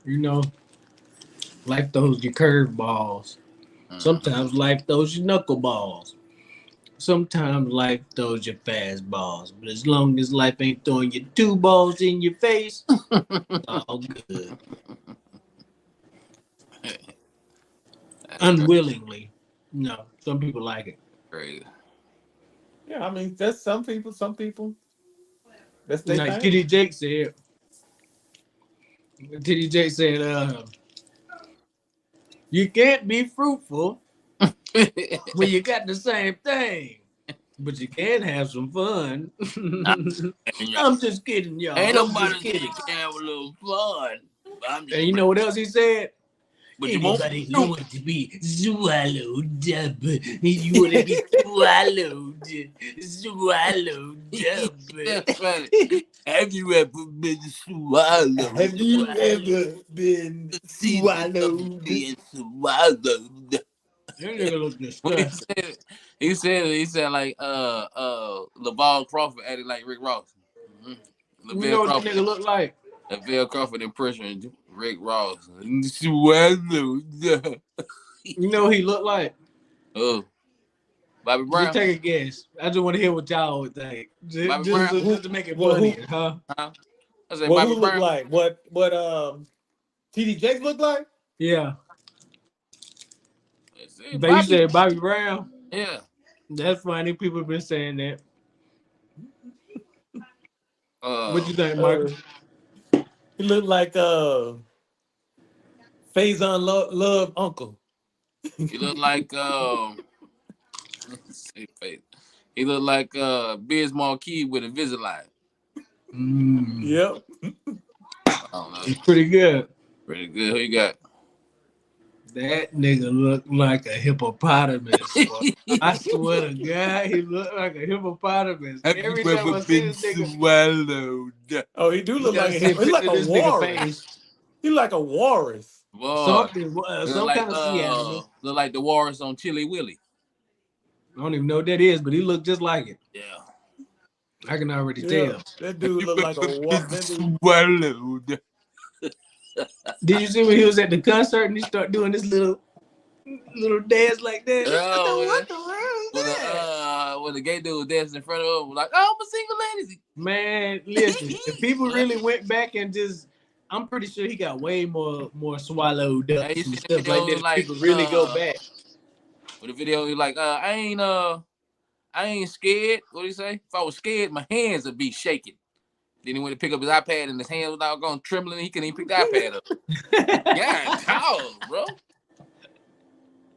You know, life throws you curveballs. Sometimes life throws you knuckleballs. Sometimes life throws you fastballs. But as long as life ain't throwing you two balls in your face, it's all good. That's Unwillingly. No, some people like it. crazy. Yeah, I mean, that's some people, that's their Like thing. Titty Jake said, you can't be fruitful when you got the same thing. But you can have some fun. Nah, man, y'all. I'm just kidding, Ain't y'all. I'm nobody just saying kidding. you can't have a little fun. But I'm And just you know what else he said? but you won't Anybody do who wants to be swallowed up, you want to be swallowed it. That's up. funny. Have you ever been swallowed? Have you ever been The feeling of swallowed? being swallowed. That nigga look When disgusting. he said like Laval Crawford acted like Rick Ross. Mm-hmm. You Lavelle know what that Crawford, nigga look like? Lavelle Crawford impression Rick Ross. Swallowed. You know what he look like? Oh, Bobby Just Brown. take a guess. I just want to hear what y'all would think. Just, Bobby just, Brown. just Who? to make it Well, who? funnier, huh? Huh? I say Well, Bobby who look Brown. like what? What? TD Jakes look like? Yeah. That's it, But you Bobby. said Bobby Brown. Yeah. That's funny. People have been saying that. What Uh, you think, Michael? Uh, he look like Faison Love uncle. he look like let's see, face. He look like Biz Marquis with a Invisalign. Mm, Yep. I don't know. it's pretty good. Pretty good. Who you got? That nigga look like a hippopotamus. Boy. I swear to God, he look like a hippopotamus. Have you Every time ever I see been this nigga, swallowed? Oh, he do you look gotta like see a he's like picture of a this nigga walrus. face. He like a walrus. Boy, Something, look some like kind of sea animal. look like the Walrus on Chili Willy. I don't even know what that is, but he looked just like it. Yeah. I can already Yeah, tell. that Have dude you look like a ever been that dude. swallowed? Did you see when he was at the concert and he started doing this little dance like that? Oh, What the world is that? when the gay dude was dancing in front of him, like, oh, I'm a single lady. Man, listen, if people Like, really went back and just, I'm pretty sure he got way more swallowed and you ups and see the stuff like video that. If like people really go back, with the video he like I ain't scared. What do you say? If I was scared, my hands would be shaking. Then he went to pick up his iPad and his hands was all going trembling. He couldn't even pick the iPad up. Yeah, dog, bro.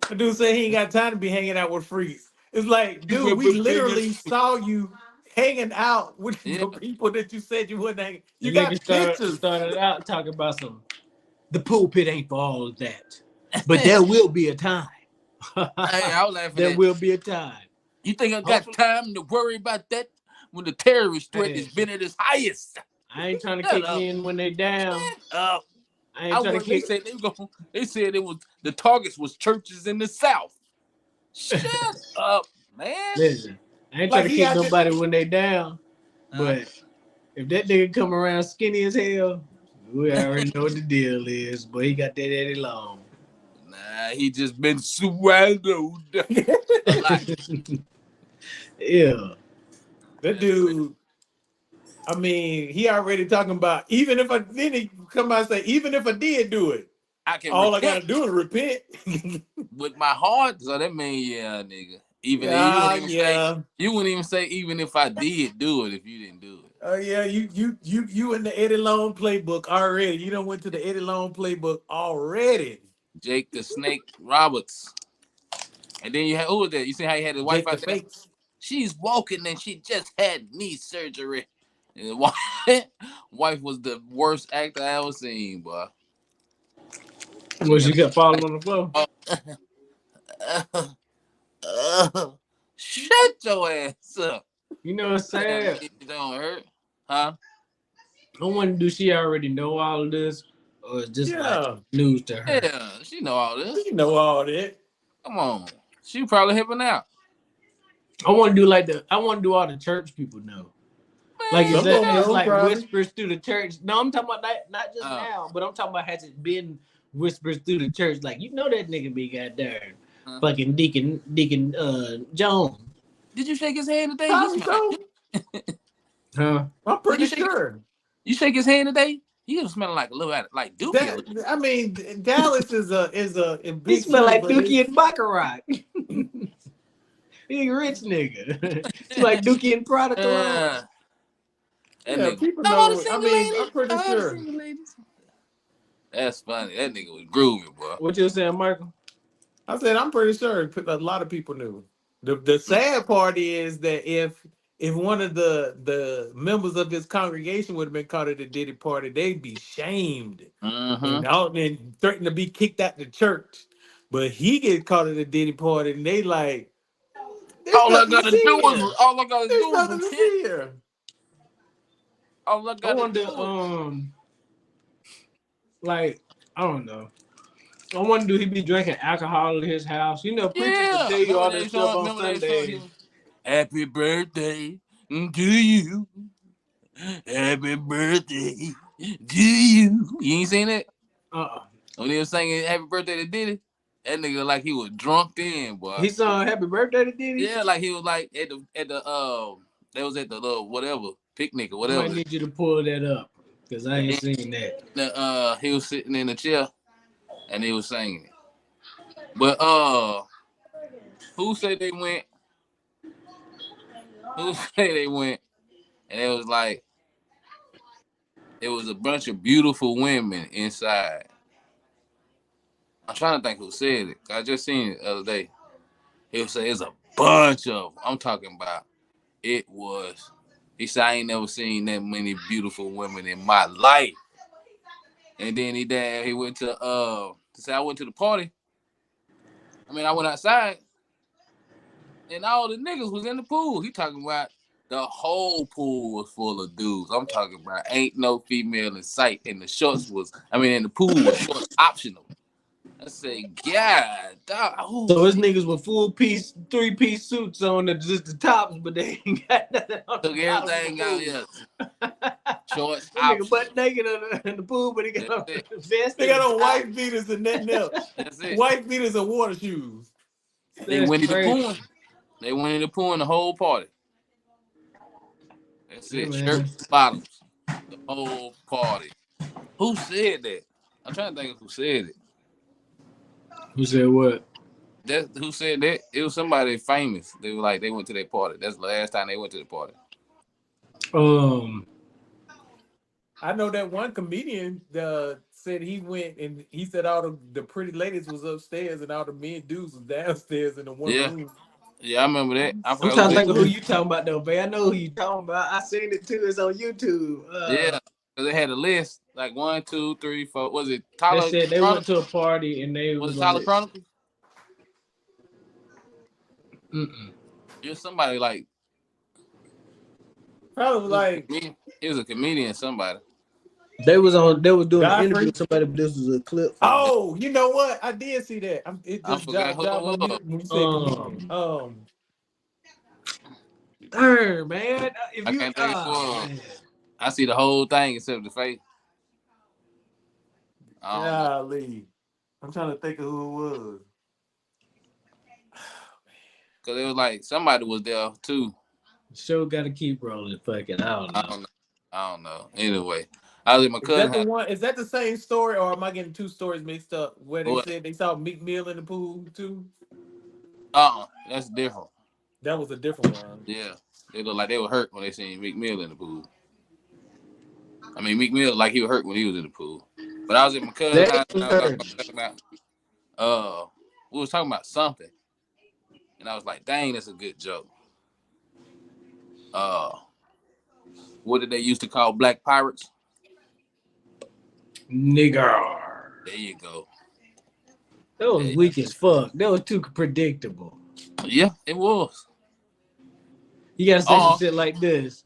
The dude said he ain't got time to be hanging out with freaks. It's like, You dude, we ever been literally saw you hanging out with yeah. the people that you said you wouldn't hang. the You nigga got started pictures. started out talking about some. The pulpit ain't for all of that, but there will be a time. Hey, I was laughing There at. will be a time. You think I got Hopefully, time to worry about that when the terrorist threat has hey, been at its highest? I ain't trying to Shut kick up. in when they down. Shut up. I I ain't trying to was they kick. said they were going they said it was the targets was churches in the South. Shut up, man. Listen, I ain't trying Like to he kick out there. nobody when they down. Huh? But if that nigga come around skinny as hell, we already know what the deal is. But he got that Eddie Long. Nah, he just been swallowed a lot. Yeah. That That's crazy. dude, I mean, he already talking about even if I then he come out and say, even if I did do it, I can all I repent gotta do is repent. with my heart. So that means yeah, nigga. Even Yeah, yeah. you wouldn't even say even if I did do it if you didn't do it. Oh yeah, you in the Eddie Long playbook already. You done went to the Eddie Long playbook already. Jake the Snake Roberts. And then you had who was that? You see how he had his wife Jake the out there? Fakes. She's walking and she just had knee surgery. And the wife was the worst actor I ever seen, boy. She Well, she got kept falling on the floor. shut your ass up. You know it's Damn, sad. it don't hurt. Huh? I wonder, do she already know all of this? Or is this like Yeah, news to her? Yeah, she know all this. you know all that. Come on. She probably hipping out. I want to do all the church people know. Like Some of them it's know like probably. whispers through the church. No, I'm talking about that not just now, but I'm talking about has it been whispers through the church? Like you know that nigga be goddamn fucking Deacon Jones. Did you shake his hand today? He Probably smell like. so. Huh? I'm Did pretty sure. you shake his hand today? He was smelling like a little like Dookie. A That little. I mean, Dallas is a He big smell city, like but Dookie it's and Baccarat. He a rich nigga. She like Dookie and Prodigal. Uh, that yeah. nigga. People All the know. I single mean, ladies. I'm pretty All the sure. single ladies. That's funny. That nigga was groovy, boy. What you saying, Michael? I said I'm pretty sure a lot of people knew. The sad part is that if one of the members of his congregation would have been caught at the Diddy party, they'd be shamed Mm-hmm. and out and threatened to be kicked out the church. But he get caught at the Diddy party, and they like, there's All I nothing to gotta see do here. is all I gotta There's do is nothing to repent. see here. All I I gotta wonder, do is like, I don't know. I wonder, do he be drinking alcohol in his house? You know, preachers will yeah. tell you Remember all this that stuff song? on Remember that song? Sundays. Happy birthday to you. Happy birthday to you. You ain't seen it? Uh-uh. When he was singing Happy Birthday to Diddy, that nigga like he was drunk then, boy. He sung Happy Birthday to Diddy? Yeah, like he was like at the they was at the little whatever picnic or I whatever. might need you to pull that up, because I ain't seen that. He was sitting in the chair and he was singing it. But who said they went? Who said they went? And it was like it was a bunch of beautiful women inside. I'm trying to think who said it. I just seen it the other day. He was saying it's a bunch of them. I'm talking about it was. He said I ain't never seen that many beautiful women in my life. And then he went to say I went to the party. I mean I went outside and all the niggas was in the pool. He talking about the whole pool was full of dudes. I'm talking about ain't no female in sight. And the pool was shorts optional. I say, God, dog. So his niggas with full piece, 3-piece suits on, just the tops, but they ain't got nothing on Took the bottom of everything the out, pool. yeah. Shorts That nigga optional. butt naked in the pool, but he got on That's it. a vest. They got on white beaters and nothing else. That's it. White beaters and water shoes. They That's went into crazy. pooing. They went into pooing the whole party. That's Yeah, it. man. Shirts, bottoms, the whole party. Who said that? I'm trying to think of who said it. Who said what? Who said that? It was somebody famous. They were like they went to that party. That's the last time they went to the party. I know that one comedian said he went and he said all the pretty ladies was upstairs and all the men dudes was downstairs in the one room. Yeah, I remember that. I I'm forgot trying who to said think of it. who you talking about though, man. I know who you talking about. I seen it too. It's on YouTube. Yeah, because they had a list like 1, 2, 3, 4. Was it They Tyler said they went Chronicles? to a party and they Was was it Tyler like, Chronicles? mm-mm. Just somebody like Probably like it was a comedian. Somebody. They was doing an interview Godfrey. with somebody, but this was a clip from it. Oh, you know what? I did see that. It I just forgot who it jogged my was. mute when you said comedian. Darn, man. If I you can't think of who it was. man. I see the whole thing except the face. I don't know. Golly. I'm trying to think of who it was. Cause it was like somebody was there too. Show gotta keep rolling. Fuck it. I don't know. I don't know. Anyway, I was at my Is that cousin's the house. one? Is that the same story, or am I getting two stories mixed up? Where they What? said they saw Meek Mill in the pool too? That's different. That was a different one. Yeah, they look like they were hurt when they seen Meek Mill in the pool. I mean, Meek Mill like he was hurt when he was in the pool. But I was at my cousin's house. And I was talking about, we was talking about something, and I was like, "Dang, that's a good joke." What did they used to call black pirates? Nigger. There you go. That was weak as fuck. That was too predictable. Yeah, it was. You gotta say some shit like this.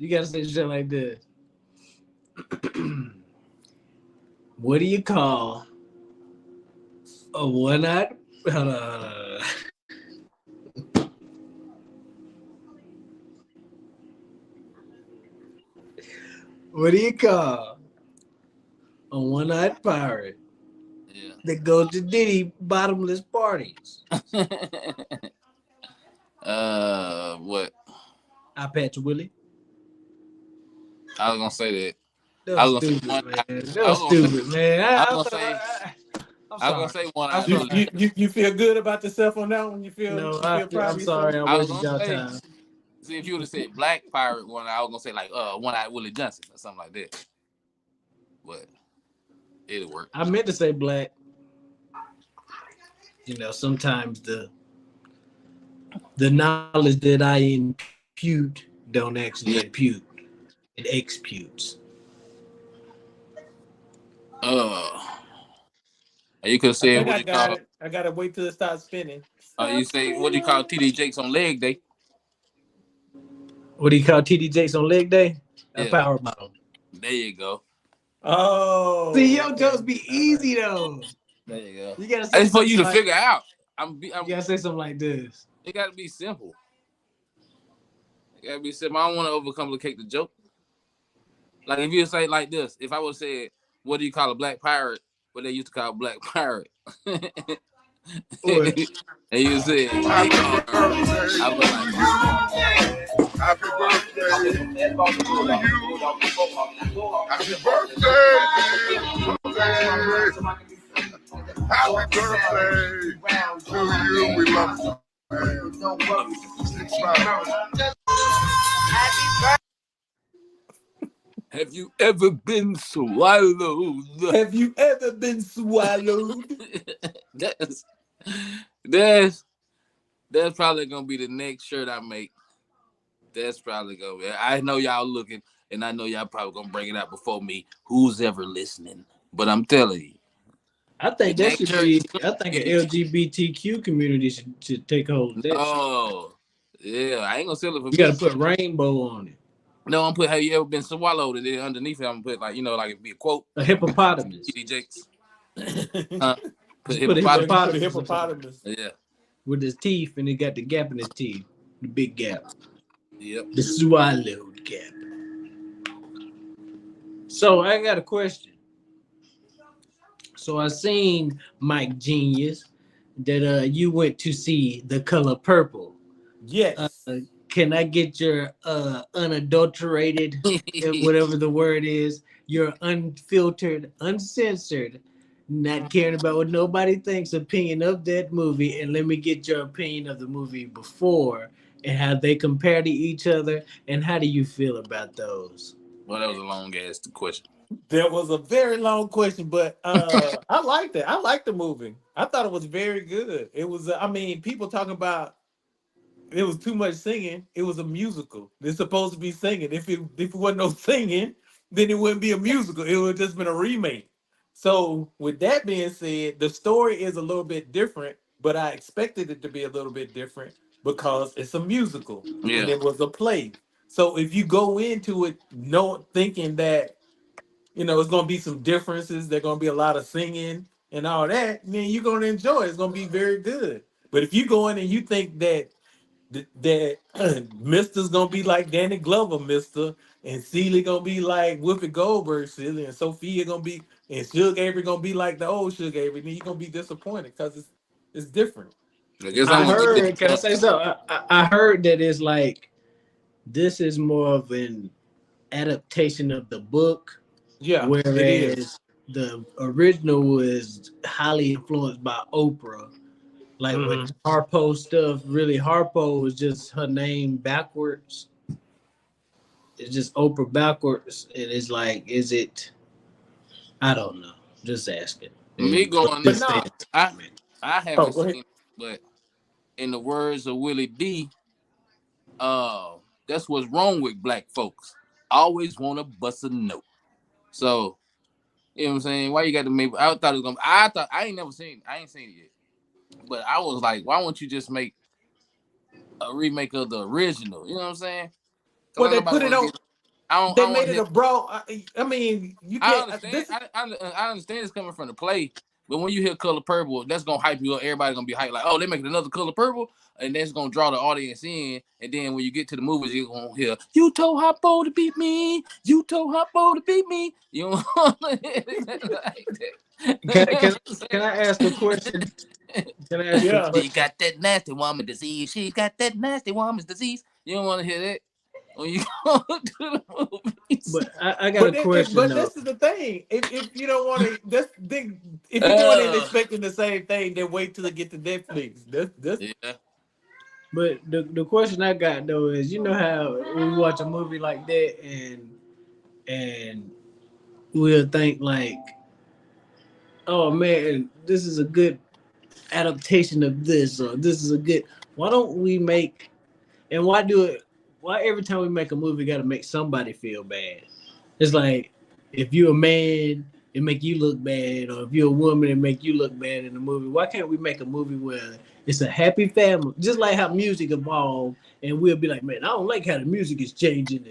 What do you call a one-eyed? What do you call a one-eyed pirate Yeah. that goes to Diddy bottomless parties? What? I Patch Willie. I was gonna say that. That I was was gonna say stupid, one. man. That I was was gonna say. stupid, man. I was gonna say. I'm I was gonna sorry. say one I'm eye You, Willie. you sorry. you you feel good about yourself on that one? You feel No, you feel proud I'm of yourself? sorry. I I was wasted gonna y'all say. time. See, if you would have said black pirate one, I was gonna say like one eye Willie Johnson or something like that. But it'll work. I meant to say black. Sometimes the knowledge that I impute don't actually impute. It exputes. Uh, you could have I said think what I you got call. it. I gotta wait till it starts spinning. You Stop say what do you call spinning. TD Jakes on leg day? What do you call TD Jakes on leg day? A Yeah, power bottom. there you go. See, Oh, your okay. jokes be All right. easy though. There you go. You gotta say It's for you something to like figure out. you gotta say something like this. It got to be simple. It got to be simple. I don't want to overcomplicate the joke. Like if you say it like this, if I would say, "What do you call a black pirate?" What they used to call a black pirate, and What? you said Happy Negroes, birthday I was to like, you. Happy birthday to you. Happy birthday, birthday. Happy birthday to you. We love you, man. Six rounds. "Have you ever been swallowed?" Have you ever been swallowed? that's that's that's probably gonna be the next shirt I make. That's probably gonna be. I know y'all looking, and I know y'all probably gonna bring it out before me. Who's ever listening? But I'm telling you, I the think that next should shirt be. is I think an gonna LGBTQ community should take hold of be that shit. no. Yeah, I ain't gonna sell it for You got me. to put rainbow on it. No, I'm put. Have you ever been swallowed? And then underneath it, I'm gonna put like like it'd be a quote. A hippopotamus. TD Jakes, huh? Put Just put a hippopotamus. Put a hippopotamus on top hippopotamus. Yeah. with his teeth, and he got the gap in his teeth, the big gap, Yep. the swallowed gap. So I got a question. So I seen Mike Genius that you went to see The Color Purple. Uh, Yes. can I get your unadulterated, whatever the word is, your unfiltered, uncensored, not caring about what nobody thinks opinion of that movie, and let me get your opinion of the movie before and how they compare to each other, and how do you feel about those? Well, that was a long ass question. That was a very long question, but I liked it. I liked the movie. I thought it was very good. It was, I mean, people talking about it was too much singing. It was a musical. They're supposed to be singing. If it wasn't no singing, then it wouldn't be a musical. It would have just been a remake. So with that being said, the story is a little bit different, but I expected it to be a little bit different because it's a musical and Yeah. it was a play. So if you go into it no thinking that it's gonna be some differences, there's gonna be a lot of singing and all that, then you're gonna enjoy it. It's gonna be very good. But if you go in and you think that Mister's gonna be like Danny Glover, Mister, and Celie gonna be like Whoopi Goldberg, Celie, and Sophia gonna be, and Suge Avery gonna be like the old Suge Avery. Then you're gonna be disappointed because it's different. I It's guess I I'm gonna different. be heard. Can I disappointed. say so? I heard that it's like this is more of an adaptation of the book, Yeah, it is. whereas the original was highly influenced by Oprah. Like with Hmm. Harpo stuff, really Harpo was just her name backwards. It's just Oprah backwards, and it's like, is it? I don't know. Just asking. Me going But in, Just saying. no. I Oh, haven't go ahead. seen it, but in the words of Willie D, that's what's wrong with black folks. Always want to bust a note. So you know what I'm saying? Why you got to make? I thought it was gonna. I thought I ain't never seen. I ain't seen it yet. But I was like, why won't you just make a remake of the original? You know what I'm saying? Well, Cause they nobody put it want to on. be. I They don't want made to it hear. a broad. I mean, you I can't. understand. This I understand it's coming from the play, But when you hear Color Purple, that's gonna hype you up. Everybody's gonna be hyped, like, oh, they're making another Color Purple, and that's gonna draw the audience in. And then when you get to the movies, you're gonna hear, you told Hoppo to beat me. You told Hoppo to beat me. You don't wanna hear it like that. Can I ask a question? Can I ask Yeah. a question? She got that nasty woman disease. She got that nasty woman's disease. You don't want to hear that when you go to the movies. But I got a question But though. this is the thing. If you don't want to, if you're going in expecting the same thing, then wait till it get to Netflix. Yeah. But the question I got though is, you know how we watch a movie like that and we'll think like, oh man, this is a good adaptation of this, or this is a good. Why don't we make? And why do it? Why every time we make a movie, got to make somebody feel bad? It's like if you're a man, it make you look bad, or if you're a woman, it make you look bad in the movie. Why can't we make a movie where it's a happy family, just like how music evolved, and we'll be like, man, I don't like how the music is changing,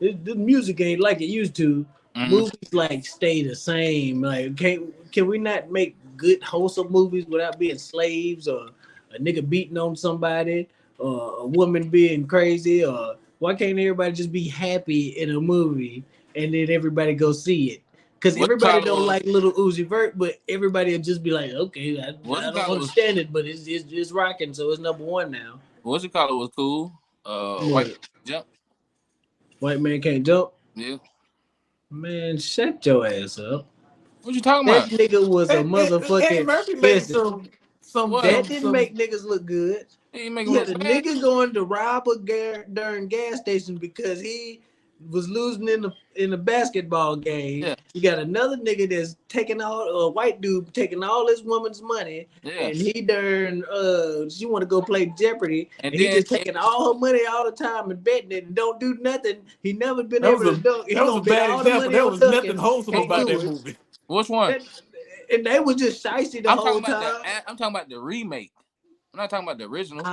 and the music ain't like it used to. Mhm. Movies like stay the same. Like, can we not make good wholesome movies without being slaves, or a nigga beating on somebody, or a woman being crazy, or why can't everybody just be happy in a movie and then everybody go see it? Because everybody don't like Little Uzi Vert, but everybody will just be like, okay, I don't understand it, but it's rocking, so it's number one now. What's it called? It was cool. White jump. White man can't jump. Yeah. Man, shut your ass up. What you talking That about? nigga was a motherfucking. Eddie Murphy made some that didn't make niggas look good. He make Yeah, the nigga going to rob a darn gas station because he was losing in the basketball game. Yeah. You got another nigga that's taking a white dude taking all this woman's money, Yeah. and he darn she want to go play Jeopardy, and he then, just taking all her money all the time and betting it and don't do nothing. He never been able to dunk. That was a bad example. There was nothing wholesome about that movie. Which one? And they was just shicey the whole time. I'm talking about the remake. I'm not talking about the original.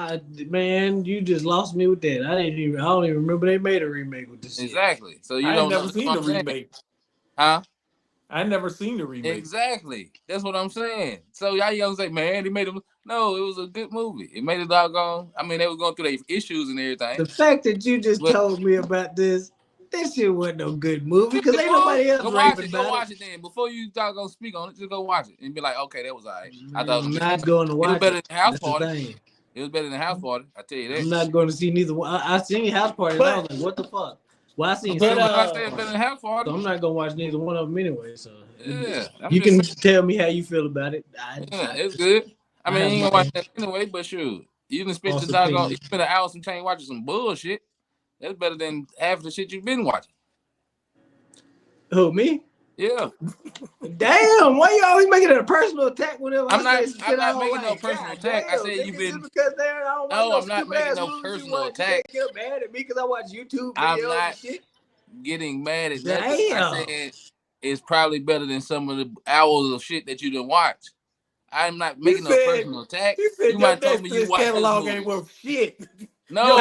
Man, you just lost me with that. I don't even remember they made a remake with this. Exactly. Shit. So you I don't never seen the remake. Huh? I never seen the remake. Exactly. That's what I'm saying. So y'all young say, man, they made them. No, it was a good movie. It made it doggone. I mean, they were going through their issues and everything. The fact that you just told me about this shit wasn't no good movie because ain't nobody else raving about it. Go watch it then. Before you gonna speak on it, just go watch it and be like, okay, that was all right. I thought I'm not going to watch it. Was better than House Party. It was better than House Party. I tell you that. I'm not going to see neither one. I seen House Party and I was like, what the fuck? Well, I seen some. I said better than House Party. So I'm not gonna watch neither one of them anyway. So yeah, you can tell me how you feel about it. It's good. I mean, you ain't gonna watch that anyway, but shoot, you can spend the doggone. You spend an hour some change watching some bullshit. That's better than half the shit you've been watching. Who, me? Yeah. Damn, why you always making it a personal attack whenever I'm not making no personal attack. I said you've been. Because I'm not making no personal attack. You get mad at me because I watch YouTube videos I'm not and shit. getting mad at nothing. I said it's probably better than some of the hours of shit that you didn't watch. I'm not making no personal attack. You might tell me you watch catalog ain't worth shit. No,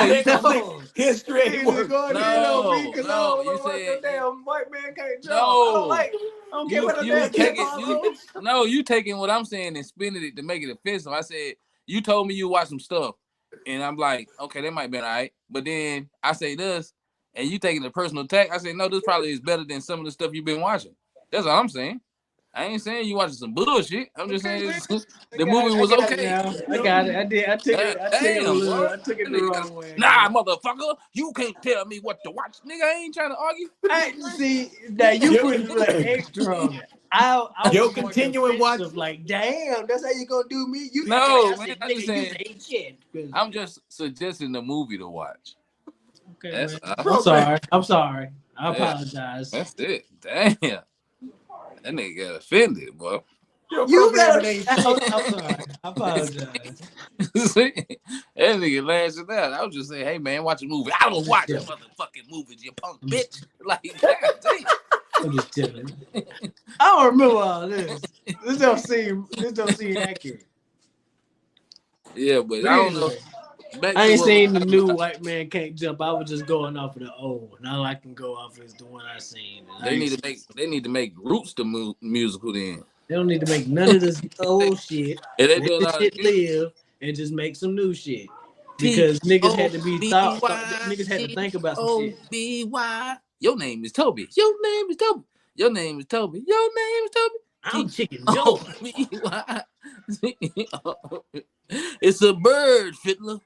history ain't worth. No, you said damn white man can't jump. No, I don't care what you taking what I'm saying and spinning it to make it offensive. I said you told me you watch some stuff, and I'm like, okay, that might be all right. But then I say this, and you taking a personal attack. I say no, this probably is better than some of the stuff you've been watching. That's all I'm saying. I ain't saying you watching some bullshit. I'm just saying the movie was okay. I got it. I did. I took it the wrong way. Nah, motherfucker, you can't tell me what to watch, nigga. I ain't trying to argue. I see that you put like extra on it. I continuing watch like, damn, that's how you gonna do me. You no, man, I'm just saying. I'm just suggesting the movie to watch. Okay, I'm sorry. I apologize. That's it. Damn. That nigga got offended, boy. You got I'm sorry. I apologize. See, that nigga lashing out. I was just saying, hey man, watch a movie. I don't watch motherfucking movies, you punk bitch. Like, God damn. I'm just telling you. I don't remember all this. This don't seem accurate. Yeah, but I don't know. I ain't seen the new White Man Can't Jump. I was just going off of the old one. All I can go off is the one I seen. They need to make Roots the musical then. They don't need to make none of this old shit. And they Let doing this all shit this live and just make some new shit. T Because niggas O had to be B Y niggas had to T think about some O shit. B Y. Your name is Toby. Your name is Toby. Your name is Toby. Your name is Toby. I'm Chicken Oh, George. B-Y. It's a bird, Fiddler.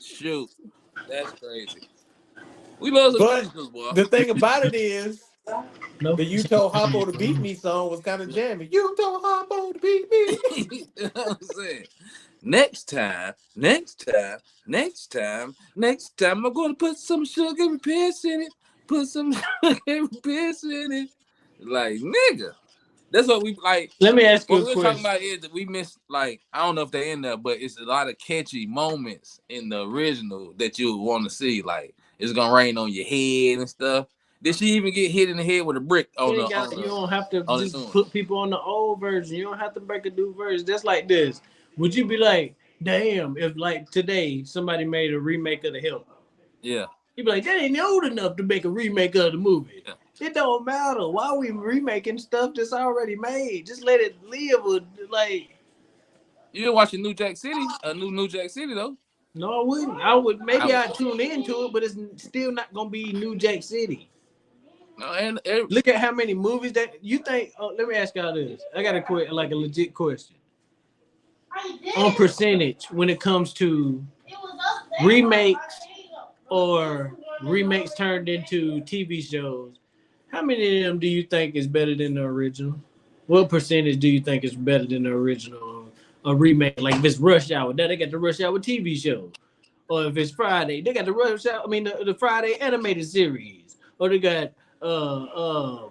Shoot. That's crazy. We love some But musicals, boy. the thing about it is, No. the "You Told Hoppo to Beat Me" song was kind of jammy. You told Hoppo to beat me. You know what I'm saying? Next time, I'm gonna put some sugar piss in it. Put some sugar piss in it. Like, nigga. That's what we like. Let me ask you What a we're talking question. about is that we miss, like, I don't know if they're in there, but it's a lot of catchy moments in the original that you want to see. Like, it's gonna rain on your head and stuff. Did she even get hit in the head with a brick on the You don't have to on the just new put people on the old version. You don't have to break a new version. Just like this. Would you be like, damn, if like today somebody made a remake of The Help? Yeah. You'd be like, they ain't old enough to make a remake of the movie. Yeah. It don't matter. Why are we remaking stuff that's already made? Just let it live. Like, You been watching New Jack City? New Jack City though. no, I wouldn't. I would maybe I, I'd tune into it, but it's still not gonna be New Jack City. no, and Look at how many movies that you think. Let me ask y'all this. I got a like a legit question on percentage when it comes to remakes or remakes turned into TV shows. How many of them do you think is better than the original? What percentage do you think is better than the original? A remake, like if it's Rush Hour, now they got the Rush Hour TV show. Or if it's Friday, they got the Rush Hour. I mean, the Friday animated series. Or they got uh,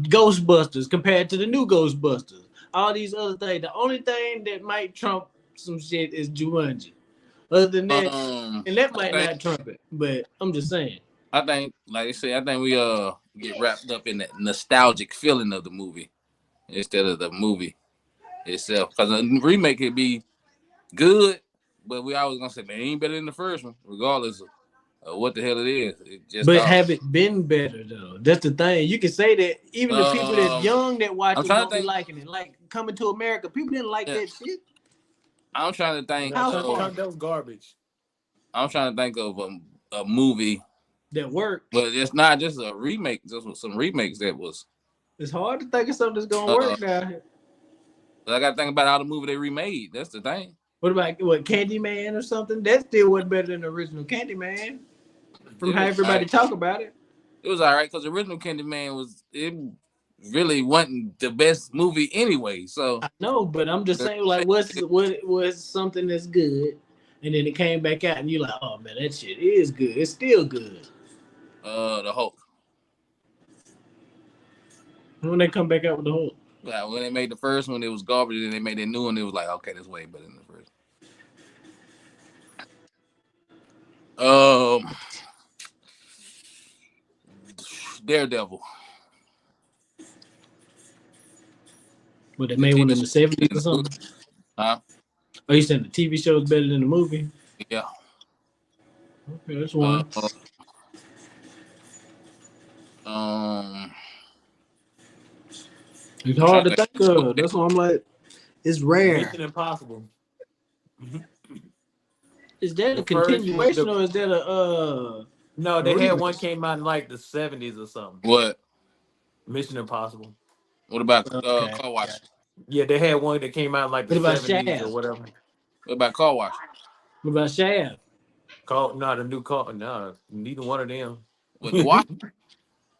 Ghostbusters compared to the new Ghostbusters. All these other things. The only thing that might trump some shit is Jumanji. Other than that, and that I might think not trump it, but I'm just saying. like I said, I think we get wrapped up in that nostalgic feeling of the movie instead of the movie itself. Because a remake could be good, but we always gonna say man, it ain't better than the first one, regardless of what the hell it is. It just But all. have it been better though? That's the thing. You can say that even the people that's young that watch I'm it trying to gonna be think. liking it. Like Coming to America, people didn't like Yeah, that shit. I'm trying to think. No, How far that was garbage. I'm trying to think of a movie, that worked? but it's not just a remake. Just with some remakes that was. It's hard to think of something that's gonna Uh, work now. but I got to think about all the movie they remade. That's the thing. What about Candyman or something? That still wasn't better than the original Candyman. From It how was all everybody right. talk about it. It was all right because the original Candyman really wasn't the best movie anyway. So I know, but I'm just saying, like, what was something that's good, and then it came back out, and you're like, oh man, that shit is good. It's still good. the Hulk. When they come back out with the Hulk. Like, when they made the first one, it was garbage. And they made that new one. It was like, okay, that's way better than the first. Daredevil. But they The made one TV in the show 70s or and the movie. something. Huh? Oh, you saying the TV show is better than the movie? Yeah. Okay, that's one. It's hard to think of. That's why I'm like, it's rare. Mission Impossible. Is that a The first one. continuation or is that a No, a they had reboot? one came out in like the 70s or something. What? Mission Impossible. What about Okay. Car Wash? Yeah, they had one that came out in like the What about 70s or Shaft? whatever. What about Car Wash? What about Shaft? Not a new car. No, neither one of them. With the Wash?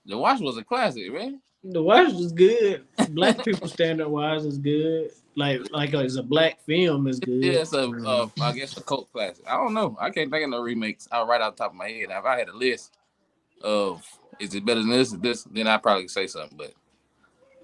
The Wash was a classic, man. The Watch was good. Black people standard wise is good. Like it's a black film is Yeah, good. it's I guess a cult classic. I don't know. I can't think of no remakes out right off the top of my head. Now, if I had a list of is it better than this, then I'd probably say something. But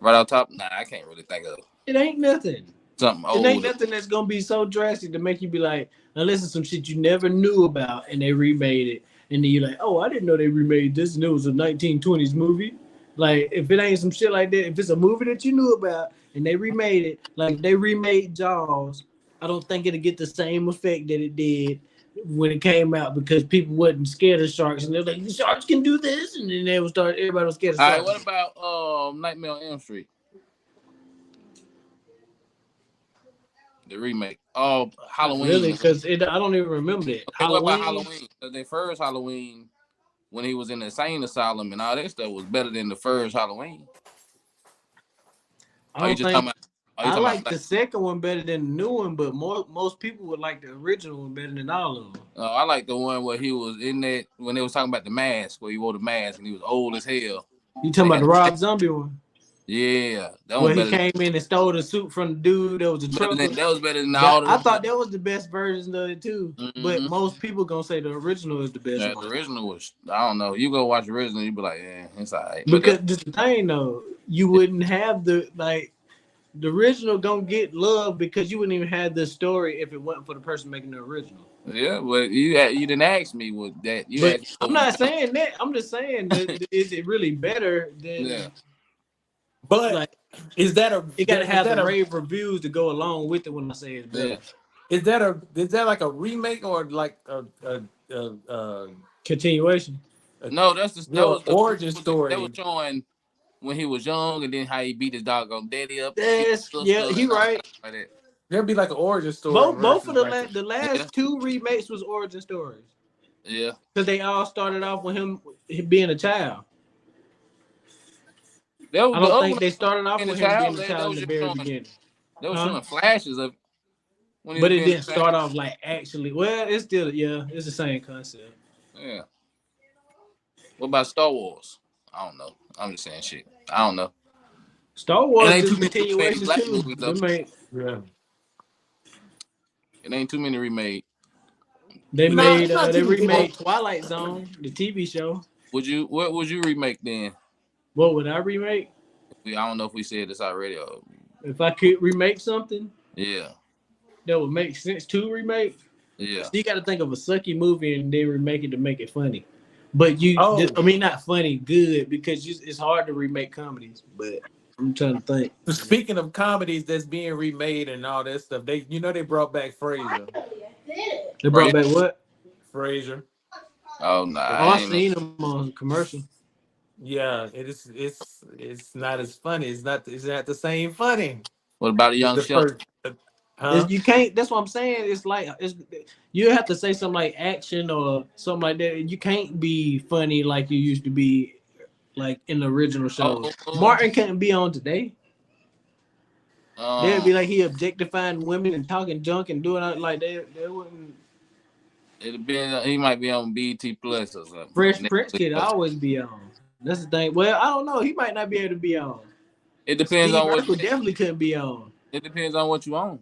right off top, nah, I can't really think of It ain't nothing. something It ain't old. nothing that's gonna be so drastic to make you be like, unless it's some shit you never knew about and they remade it, and then you're like, oh, I didn't know they remade this, and it was a 1920s movie. Like, if it ain't some shit like that, if it's a movie that you knew about and they remade it, like if they remade Jaws, I don't think it'll get the same effect that it did when it came out because people wasn't scared of sharks and they're like, the sharks can do this, and then everybody was scared of All right, sharks. what about Nightmare on Elm Street? The remake. Oh, Not really, Halloween. because I don't even remember that. Okay, what about Halloween. Halloween? The first Halloween, when he was in the insane asylum and all that stuff, was better than the first Halloween. I Are you don't just talking think about? Are you I talking like about? the second one better than the new one, but most people would like the original one better than all of them. I like the one where he was in that when they was talking about the mask, where he wore the mask and he was old as hell. You talking They about had the Rob Zombie one? yeah, that Where one he better. came in and stole the suit from the dude that was a trucker. That was better than all the I rest of thought that was the best version of it too. But mm-hmm. most people gonna say the original is the best Yeah, the one. original was I don't know. You go watch the original, you be like, yeah, it's alright. But Because this the thing though, you wouldn't have the original gonna get love because you wouldn't even have the story if it wasn't for the person making the original. yeah, but you didn't ask me what that you But asked me I'm what not saying that. I'm just saying that is it really better yeah. than But like is that a it gotta is have the that a rave reviews to go along with it when I say it's Yeah. better. is that like a remake or like a Continuation. No, that was the origin that was story? showing when he was young and then how he beat his doggone daddy up, his That's yeah, sister he and all right. like that. There'd be like an origin story Both of versus like the Yeah, last two remakes was origin stories yeah. because they all started off with him being a child. That I was the don't other think one they started off in the with him being child. a That child in was the just very showing. beginning, They was huh? showing flashes of when he But was it being didn't a child. start off like actually. Well, it's still it's the same concept. Yeah. What about Star Wars? I don't know. I'm just saying shit. I don't know. Star It Wars ain't is too many remade continuation black too. movies though. They made yeah. It ain't too many remade. they We got No, made it's not they too. It remade ain't. Twilight Zone, the TV show. what would you remake then? What would I remake? I don't know if we said this already. If I could remake something Yeah. that would make sense to remake, Yeah. so you got to think of a sucky movie and then remake it to make it funny. But Oh, I mean, not funny, good because it's hard to remake comedies. But I'm trying to think. speaking of comedies that's being remade and all that stuff, they brought back Frasier. They brought Right. back what? Frasier. Oh nah, Oh, I I ain't know. seen them on commercial. Yeah, it's not as funny. It's not the same funny What about a as young the Sheldon? first. Huh? You can't. That's what I'm saying. It's like you have to say something like action or something like that. You can't be funny like you used to be, like in the original shows. Oh, Martin couldn't be on today. They'd um, be like he objectifying women and talking junk and doing it like they wouldn't. it'd be he might be on BT Plus or something. Fresh Prince Netflix could or something. always be on. That's the thing. Well, I don't know. He might not be able to be on. It depends Steve on what. Urkel definitely couldn't be on. It depends on what you own.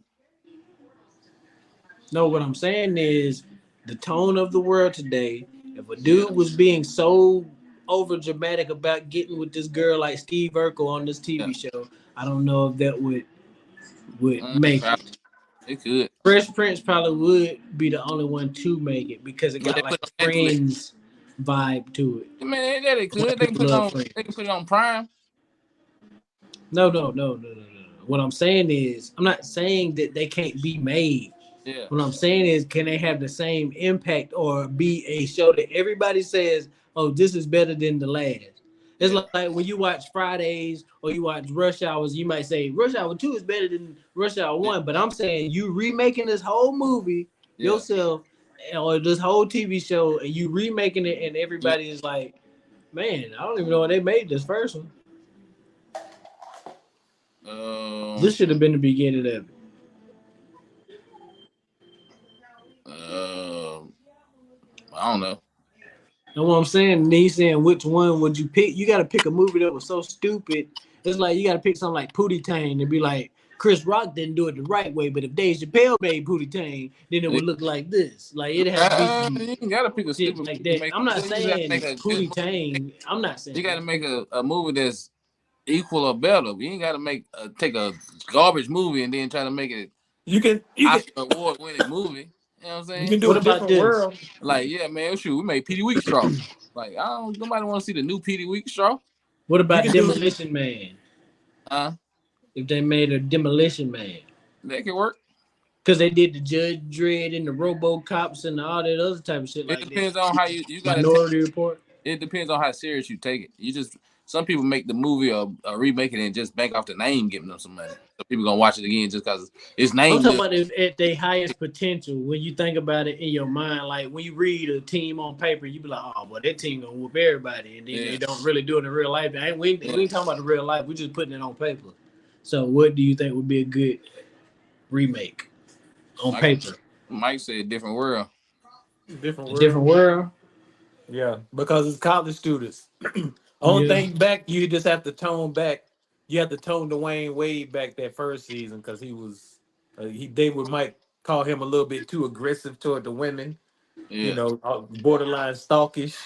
No, what I'm saying is the tone of the world today. If a Yeah. dude was being so over dramatic about getting with this girl like Steve Urkel on this Yeah. TV show, I don't know if that would make Probably. it. It could. Fresh Prince probably would be the only one to make it because it But they got like put it a on Netflix. Friends vibe to it. I mean, yeah, they White could. They can people put it love on. Friends. They can put it on Prime. No. What I'm saying is, I'm not saying that they can't be made. Yeah. What I'm saying is, can they have the same impact or be a show that everybody says, "Oh, this is better than the last"? It's Yeah. like when you watch Fridays or you watch Rush Hours, you might say Rush Hour 2 is better than Rush Hour 1. But I'm saying you remaking this whole movie Yeah. yourself or this whole TV show and you remaking it and Yeah. everybody is like, man, I don't even know why they made this first one. This should have been the beginning of it. I don't know. Know what I'm saying? And he's saying which one would you pick? You got to pick a movie that was so stupid. It's like you got to pick something like Pootie Tang and be like, Chris Rock didn't do it the right way, but if Dave Chappelle made Pootie Tang, then it would look like this. Like it has to be some You ain't gotta pick a shit stupid like movie to that. make. I'm not You gotta saying make a good Pootie movie. Tang. I'm not saying You gotta make a movie that's equal or better. You ain't gotta make take a garbage movie and then try to make it You can Oscar award winning movie. You know what I'm you saying? can do What a about different this? world. Like, yeah, man, shoot, we made Petey Weekstraw. Like, I don't nobody want to see the new Petey Weekstraw. What You about can do Demolition Man? Uh, If they made a Demolition Man, that could work. Because they did the Judge Dredd and the RoboCops and all that other type of shit It like that. depends on how you gotta take. Minority Report. It depends on how serious you take it. You just some people make the movie or remake it and just bank off the name, giving them some money. So people gonna watch it again just because its I'm name talking good. about if at their highest potential. When you think about it in your mind, like when you read a team on paper, you be like, "Oh, well, that team gonna whoop everybody," and then Yeah. they don't really do it in real life. We Yeah. ain't talking about the real life. We just putting it on paper. So, what do you think would be a good remake on paper? Mike said different world. Different A different world. world. Yeah, because it's college students. Only Yeah. thing back, you just have to tone back. You have to tone Dwayne Wade back that first season because he was, they would might call him a little bit too aggressive toward the women. You Yeah. know, borderline stalkish.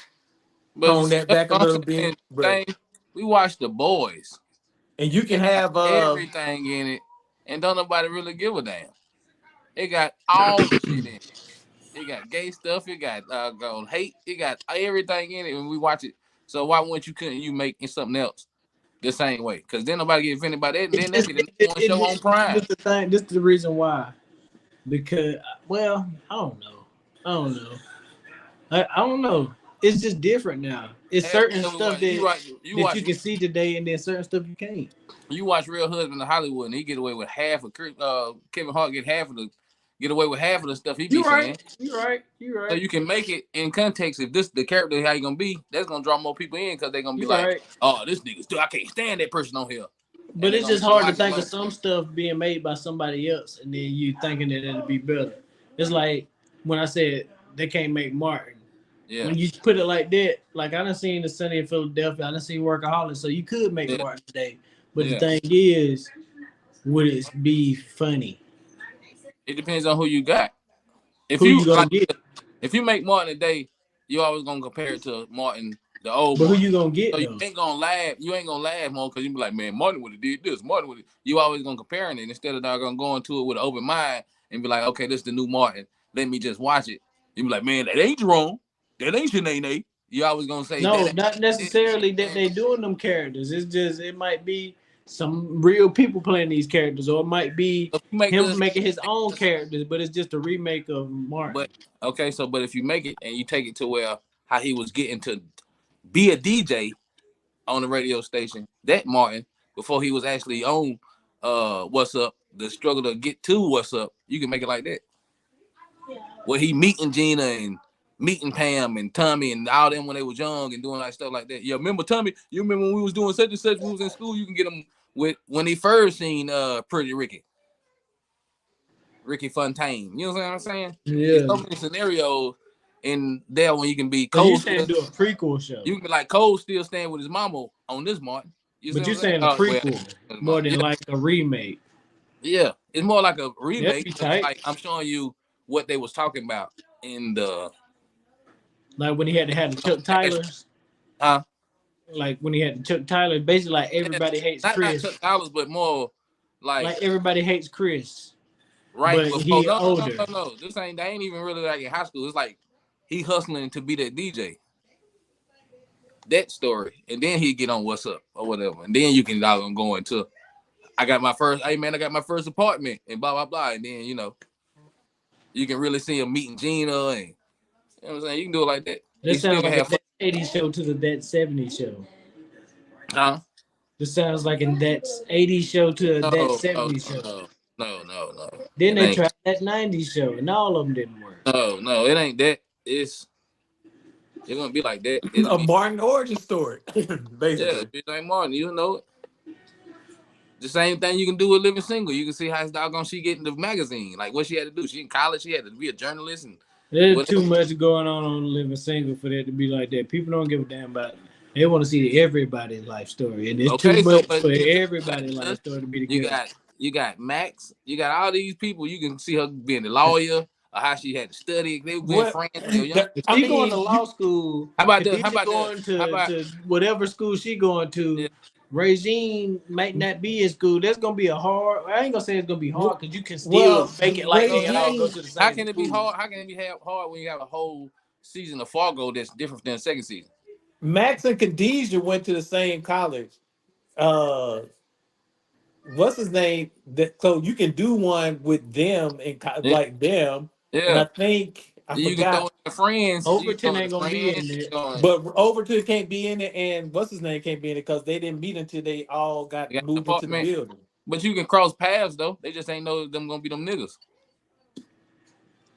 But Tone that that's back a what I'm little bit, saying. but Thing we watched The Boys. and you can It got have everything in it, and don't nobody really give a damn. It got all the shit in it. It got gay stuff. It got hate. It got everything in it when we watch it. So why wouldn't you make it something else the same way? Because then nobody get offended by that, and It then that just, be the number one show on Prime. this the thing. This is the reason why. Because, well, I don't know. I don't know. I don't know. It's just different now. It's Half certain of it stuff was, you that watch you that watch you can see today, and then certain stuff you can't. you watch Real Husband of Hollywood, and he get away with half of Kevin Hart get away with half of the stuff he be You're saying. right. You're right. You're So right. you can make it in context. If this the character how you gonna be, that's gonna draw more people in because they're gonna be You're like, right. oh, this nigga still I can't stand that person on here, and But they're it's gonna just hard to watch it think of more. some stuff being made by somebody else, and then you thinking that it'll be better. It's like when I said they can't make Martin. Yeah, When you put it like that, like I done seen the Sunny in Philadelphia, I done seen Workaholics, so you could make yeah, Martin today. But the yeah. thing is, would it be funny? It depends on who you got. If Who you you gonna like, get? if you make Martin today, you always gonna compare it to Martin, the old But who Martin. you gonna get So you though? ain't gonna laugh. You ain't gonna laugh more because you be like, man, Martin would have did this. Martin would. You always gonna comparing it instead of not gonna go into it with an open mind and be like, okay, this is the new Martin. Let me just watch it. You be like, man, that ain't wrong. That ain't Shanae. You always gonna say No, that. not Ain't necessarily that man. they doing them characters. It's just it might be some real people playing these characters, or it might be If you make him this, making his own characters, but it's just a remake of Martin. but okay, so but if you make it and you take it to where how he was getting to be a DJ on the radio station, that Martin, before he was actually on What's Up, the struggle to get to What's Up, you can make it like that. Where he meeting Gina and meeting Pam and Tommy and all them when they was young and doing like stuff like that. Yeah, remember Tommy? You remember when we was doing such and such, we was in school, you can get him with when he first seen Pretty Ricky Fontaine. You know what I'm saying? It's Yeah. so many scenarios in there when you can be So you Cole saying still do a prequel show? you can be like Cole still staying with his mama on this Martin. You see But what you I'm saying? saying a Well, prequel more than yeah, like a remake? yeah. It's more like a That'd remake, be but it's tight. like I'm showing you what they was talking about in the Like when he had to have the Chuck past. Tylers. Huh? Like when he had the Chuck Tyler, basically like Yeah, everybody hates not Chris. Chuck Dollars, but more like Like everybody hates Chris, right but before. he No. older. No. They ain't even really like in high school. It's like he hustling to be that DJ. That story, and then he get on What's Up or whatever, and then you can go into I got my first apartment and blah blah blah, and then you can really see him meeting Gina, and you know what I'm saying. You can do it like that. That You still sounds can like a have fun. that 80s show to the that 70s show. Huh? This sounds like a that 80s show to a No, that no, 70s show. no, no. Then It they ain't. tried that 90s show, and all of them didn't work. No, it ain't that. It's gonna be like that. It'll a be Martin origin story, yeah, basically. it's like Martin. You know it. The same thing you can do with Living Single. You can see how doggone she get in the magazine. Like what she had to do. She in college. She had to be a journalist and There's too whatever. much going on Living Single for that to be like that. People don't give a damn about it. They want to see everybody's life story, and it's too Okay, so much but for you everybody's life story to be you together. got you got Max. You got all these people. You can see her being a lawyer or how she had to study. They've been What? friends when they were young. If I she going to mean, law school, How about if the? he How about the? going How about to whatever school she going yeah? to, regime might not be in school. That's gonna be a hard. I ain't gonna say it's gonna be hard because you can still well, make it like they all go regime. to the How same can it be school. hard? How can it be hard when you have a whole season of Fargo that's different than the second season? Max and Khadijah went to the same college. Uh, what's his name? That so you can do one with them and Yeah, like them, and yeah. I think I You can throw forgot. in the friends. You can Overton throw in ain't the gonna be friends. in You it. can But Overton can't be in it, and what's his name can't be in it because they didn't meet until they all you got got an moved into the apartment, building. but you can cross paths though. They just ain't know them gonna be them niggas.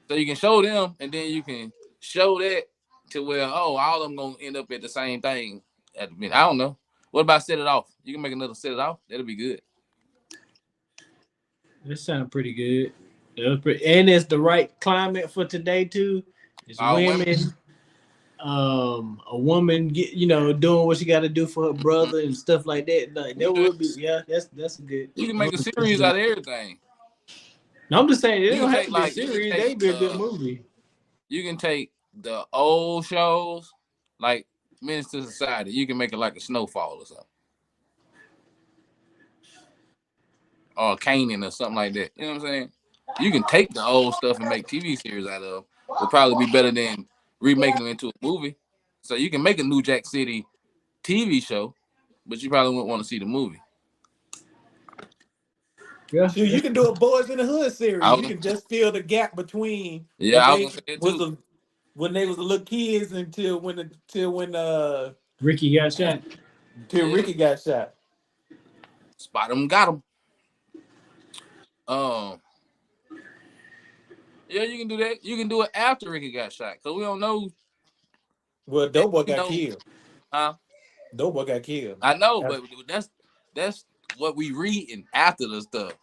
So you can show them, and then you can show that to where all of them gonna end up at the same thing at the minute. I don't know. What about set it off? You can make another set it off. That'll be good. That sound pretty good. And it's the right climate for today too. It's All women. women, a woman get doing what she got to do for her Mhm. brother and stuff like that. Like You that can do that. would be that's a good. You can I make a would listen series to out of that. everything. No, I'm just saying it You can don't have take to be a like series. They could be a good movie. you can take the old shows like Menace to Society. You can make it like a Snowfall or something, or Kanan or something like that. You know what I'm saying? You can take the old stuff and make TV series out of. Would probably be better than remaking them into a movie. So you can make a New Jack City TV show, but you probably wouldn't want to see the movie. Yeah, Shoot, you can do a Boys in the Hood I series. You was, can just fill the gap between yeah, when I was they gonna say that was too. the when they was the little kids till when Ricky got shot. till Yeah, Ricky got shot. spot them, got them. Um, yeah, you can do that. You can do it after Ricky got shot, cause we don't know. Well, Doughboy We got know, killed. huh? Doughboy got killed. I know, That's- but that's what we reading after the stuff.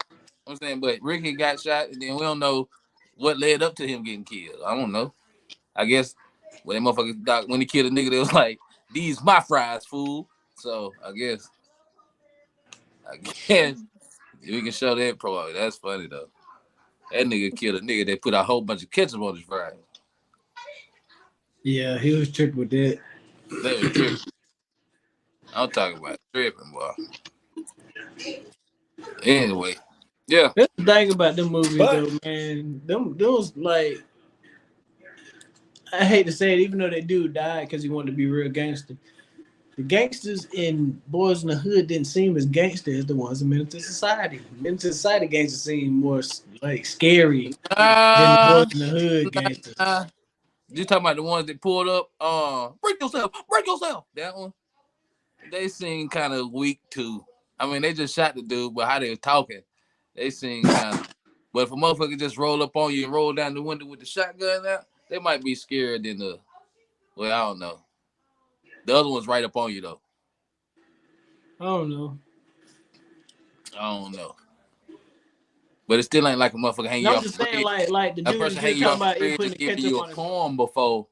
I'm saying, but Ricky got shot, and then we don't know what led up to him getting killed. I don't know. I guess when that motherfucker doc, when he killed a nigga, they was like, "These my fries, fool." So I guess we can show that pro. That's funny though. That nigga killed a nigga that put a whole bunch of ketchup on his fries. Yeah, he was tripping with that. That was tripping. I'm talking about tripping, boy. Anyway, yeah. That's the thing about them movies, But though, man. Those like I hate to say it, even though that dude died because he wanted to be real gangster. The gangsters in Boys in the Hood didn't seem as gangster as the ones in Menace to Society. Menace to Society gangsters seem more like scary than the Boys Nah, in the Hood gangsters. nah. You talking about the ones that pulled up? Break yourself. That one. They seem kind of weak too. I mean, they just shot the dude, but how they was talking, they seem kind of. But if a motherfucker just roll up on you and roll down the window with the shotgun out, they might be scared than the. Well, I don't know. The other one's right up on you though. I don't know. I don't know. But it still ain't like a motherfucker hanging No, you I'm off just a saying, bridge. like the A dude person that you're hanging you talking off a about, he bridge putting and the giving ketchup you a on his. poem before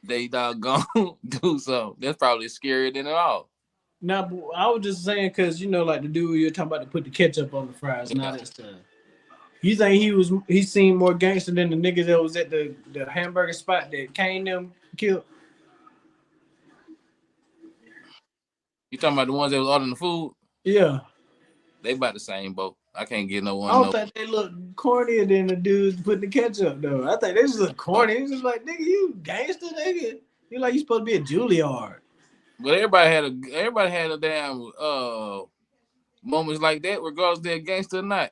they doggone do something. That's probably scarier than it all. Now, I was just saying because like the dude you're talking about to put the ketchup on the fries, not Yeah. that stuff. You think he seemed more gangster than the nigga that was at the hamburger spot that Kane them killed? You talking about the ones that was ordering the food? Yeah. They about the same boat. I can't get no I one don't no. think they look cornier than the dudes putting the ketchup though. I think they just look corny. It's just like nigga, you gangster nigga. You like you supposed to be a Juilliard. But everybody had a damn moments like that, regardless they're gangster or not.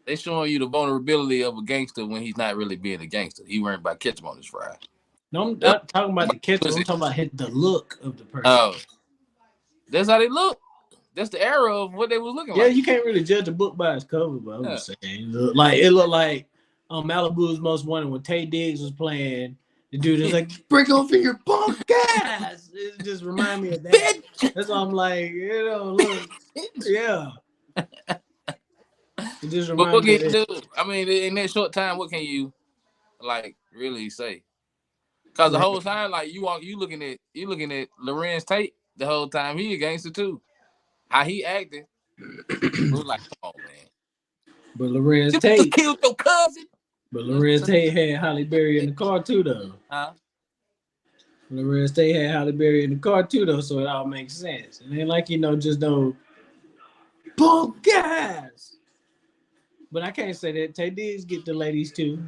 They showing you the vulnerability of a gangster when he's not really being a gangster. He worrying about ketchup on his fry. No, I'm That's not talking about the ketchup. I'm pussy. talking about the look of the person. Oh, that's how they look. That's the era of what they was looking Yeah, like. you can't really judge a book by its cover, but I'm Yeah. just saying, it looked like Malibu's Most Wanted when Tay Diggs was playing. The dude is like, break off in your punk ass. It just remind me of that. That's why I'm like, look, yeah. It just But what remind me can of you that. do? I mean, in that short time, what can you like really say? Because the Right. whole time, like you looking at Lorenz Tate the whole time. He a gangster too. How he acting, it was like, come on, man. But Lorenz You just Tate, killed your cousin. but Lorenz Tate had Halle Berry in the car too, though. Huh? Lorenz Tate had Halle Berry in the car too, though, so it all makes sense. It ain't like just no punk ass. But I can't say that. Tay Diggs get the ladies too.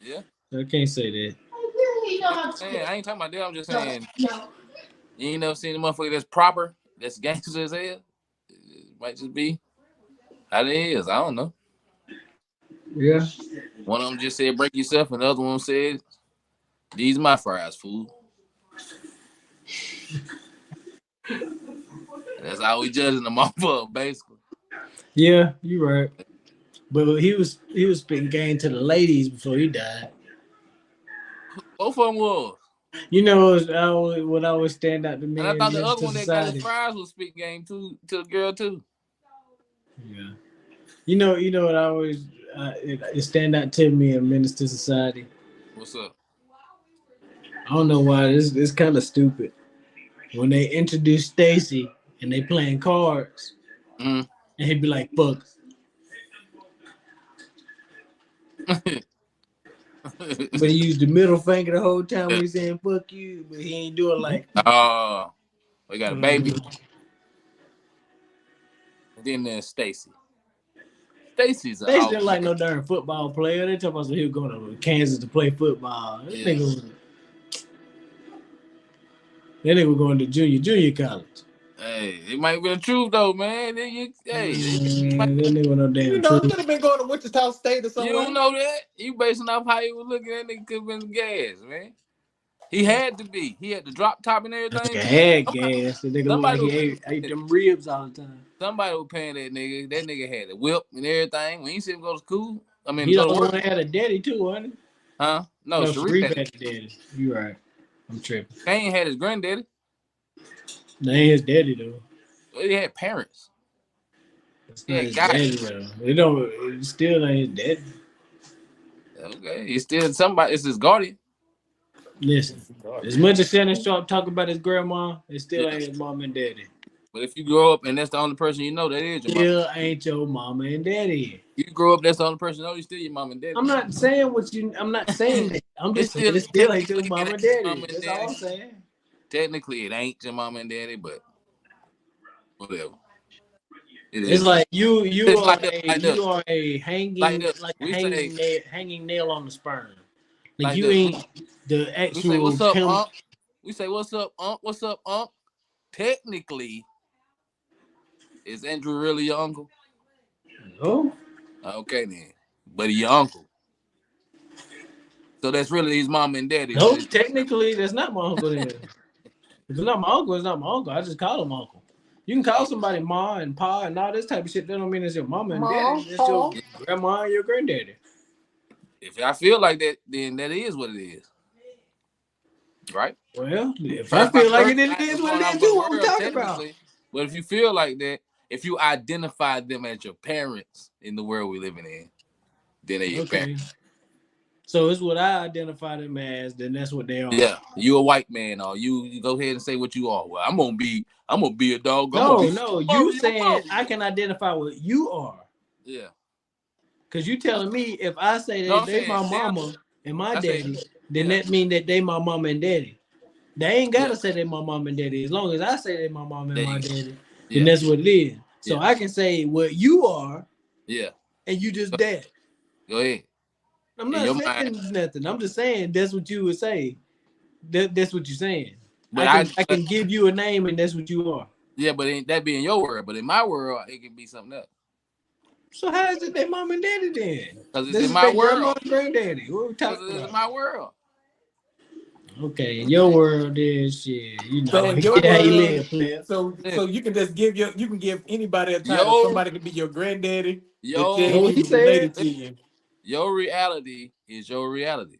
Yeah. So I can't say that. Man, I ain't talking about that. I'm just saying, you ain't never seen a motherfucker that's proper, that's gangster as hell. Might just be how it is. I don't know. Yeah. One of them just said break yourself, and the other one said, "These my fries, fool." And that's how we judging them off of, basically. Yeah, you right. But he was spitting game to the ladies before he died. Both of them was. You know what always stand out to And me I in thought the other Minister one that got his Society. fries was spit game too to the girl too. Yeah. You know what I always it stand out to me in Minister Society. What's up? I don't know why this kind of stupid. When they introduce Stacy and they playing cards, Mm-hmm. and he'd be like, "Fuck." But he used the middle finger the whole time when he's saying "fuck you," but he ain't doing like. Oh, we got a baby. Mhm. And then there's Stacy. Stacy's an Stacy out. didn't like no darn football player. They talking about he was going to Kansas to play football. That Yeah. nigga was going to junior college. Hey, it might be the truth though, man. Then you, hey, that nigga no damn You know, truth. could have been going to Wichita State or you somewhere. don't know that. You basing off how he was looking at nigga could have been gas, man. He had to be. He had the drop top and That everything. nigga had gas. The nigga looked like Somebody he ate them ribs all the time. Somebody was paying that nigga. That nigga had the whip and everything. When you see him go to school, I mean, He the go to only work. one that had a daddy too, wasn't he? Huh? No, No, Sharif Sharif had had it. a daddy. You right. I'm tripping. Kane had his granddaddy. That ain't his daddy though. Well, he had parents. That's He not had his guys. daddy though. It still ain't his daddy. Okay, he's still somebody. It's his guardian. Listen, as much as Shannon Sharp talk about his grandma, it still Yeah. ain't his mom and daddy. But if you grow up and that's the only person you know, that is your mom. Still ain't your mama and daddy. You grow up, that's the only person you know, you still your mom and daddy. I'm not saying that. I'm just saying it still ain't your mama and daddy. That's all I'm saying. Technically, it ain't your mom and daddy, but whatever. It's like you It's are a hanging nail on the sperm. Like you ain't the we say, actual what's up, Unc? We say, what's up, Unc? What's up, Unc? Technically, is Andrew really your uncle? No. Okay, then. But he your uncle. So that's really his mom and daddy. No, technically, that's not my uncle then. If it's not my uncle, it's not my uncle. I just call him uncle. You can call somebody ma and pa and all this type of shit. That don't mean it's your mama and daddy. It's your grandma and your granddaddy. If I feel like that, then that is what it is. Right? Well, if I feel like it is what it is too. What we talking about? But if you feel like that, if you identify them as your parents in the world we're living in, then they're your parents. So it's what I identify them as, then that's what they are. Yeah, you a white man, or you go ahead and say what you are. Well, I'm gonna be a dog. No, you saying I can identify what you are. Yeah. Cause you telling me if I say that they my mama and my daddy, then that mean that they my mama and daddy. They ain't gotta say they my mom and daddy. As long as I say they my mom and my daddy, then that's what it is. So I can say what you are. Yeah. And you just dad. Go ahead. I'm not saying nothing. I'm just saying that's what you would say. That's what you're saying. But I can give you a name and that's what you are. Yeah, but that be in your world. But in my world, it can be something else. So how is it their mom and daddy then? Because it's in my world. Grandma and granddaddy. What are we talking about? It's in my world. Okay, in your world is shit. You know, so in your how you live, live. So you can just give anybody a title. Somebody can be your granddaddy. Related to you. Your reality is your reality.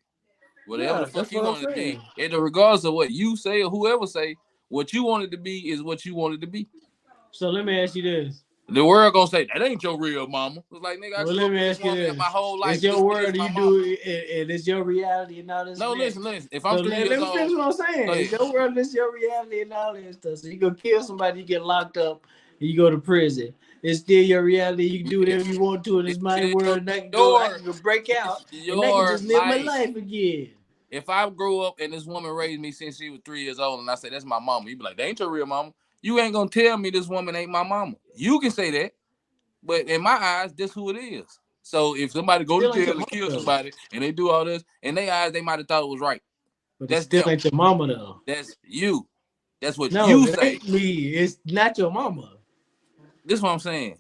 Whatever the fuck you want it to be. And regardless of what you say or whoever say, what you want it to be is what you want it to be. So let me ask you this. The world gonna say that ain't your real mama. It's like, nigga, let me ask you this. My whole life. It's your world, you do it, and it's your reality and all this. No, listen. If I'm 3 years old, let me finish what I'm saying. It's your world, it's your reality and all that stuff. So you go kill somebody, you get locked up, and you go to prison. It's still your reality. You can do whatever you want to, and it's my world. And I can go break out, and I can just live my life again. If I grow up and this woman raised me since she was 3 years old, and I say that's my mama, you be like, that ain't your real mama. You ain't gonna tell me this woman ain't my mama. You can say that, but in my eyes, that's who it is. So if somebody go to jail and kill somebody, and they do all this, in their eyes, they might have thought it was right. But that's still ain't your mama though. That's you. That's what you say. Ain't me. It's not your mama. This is what I'm saying.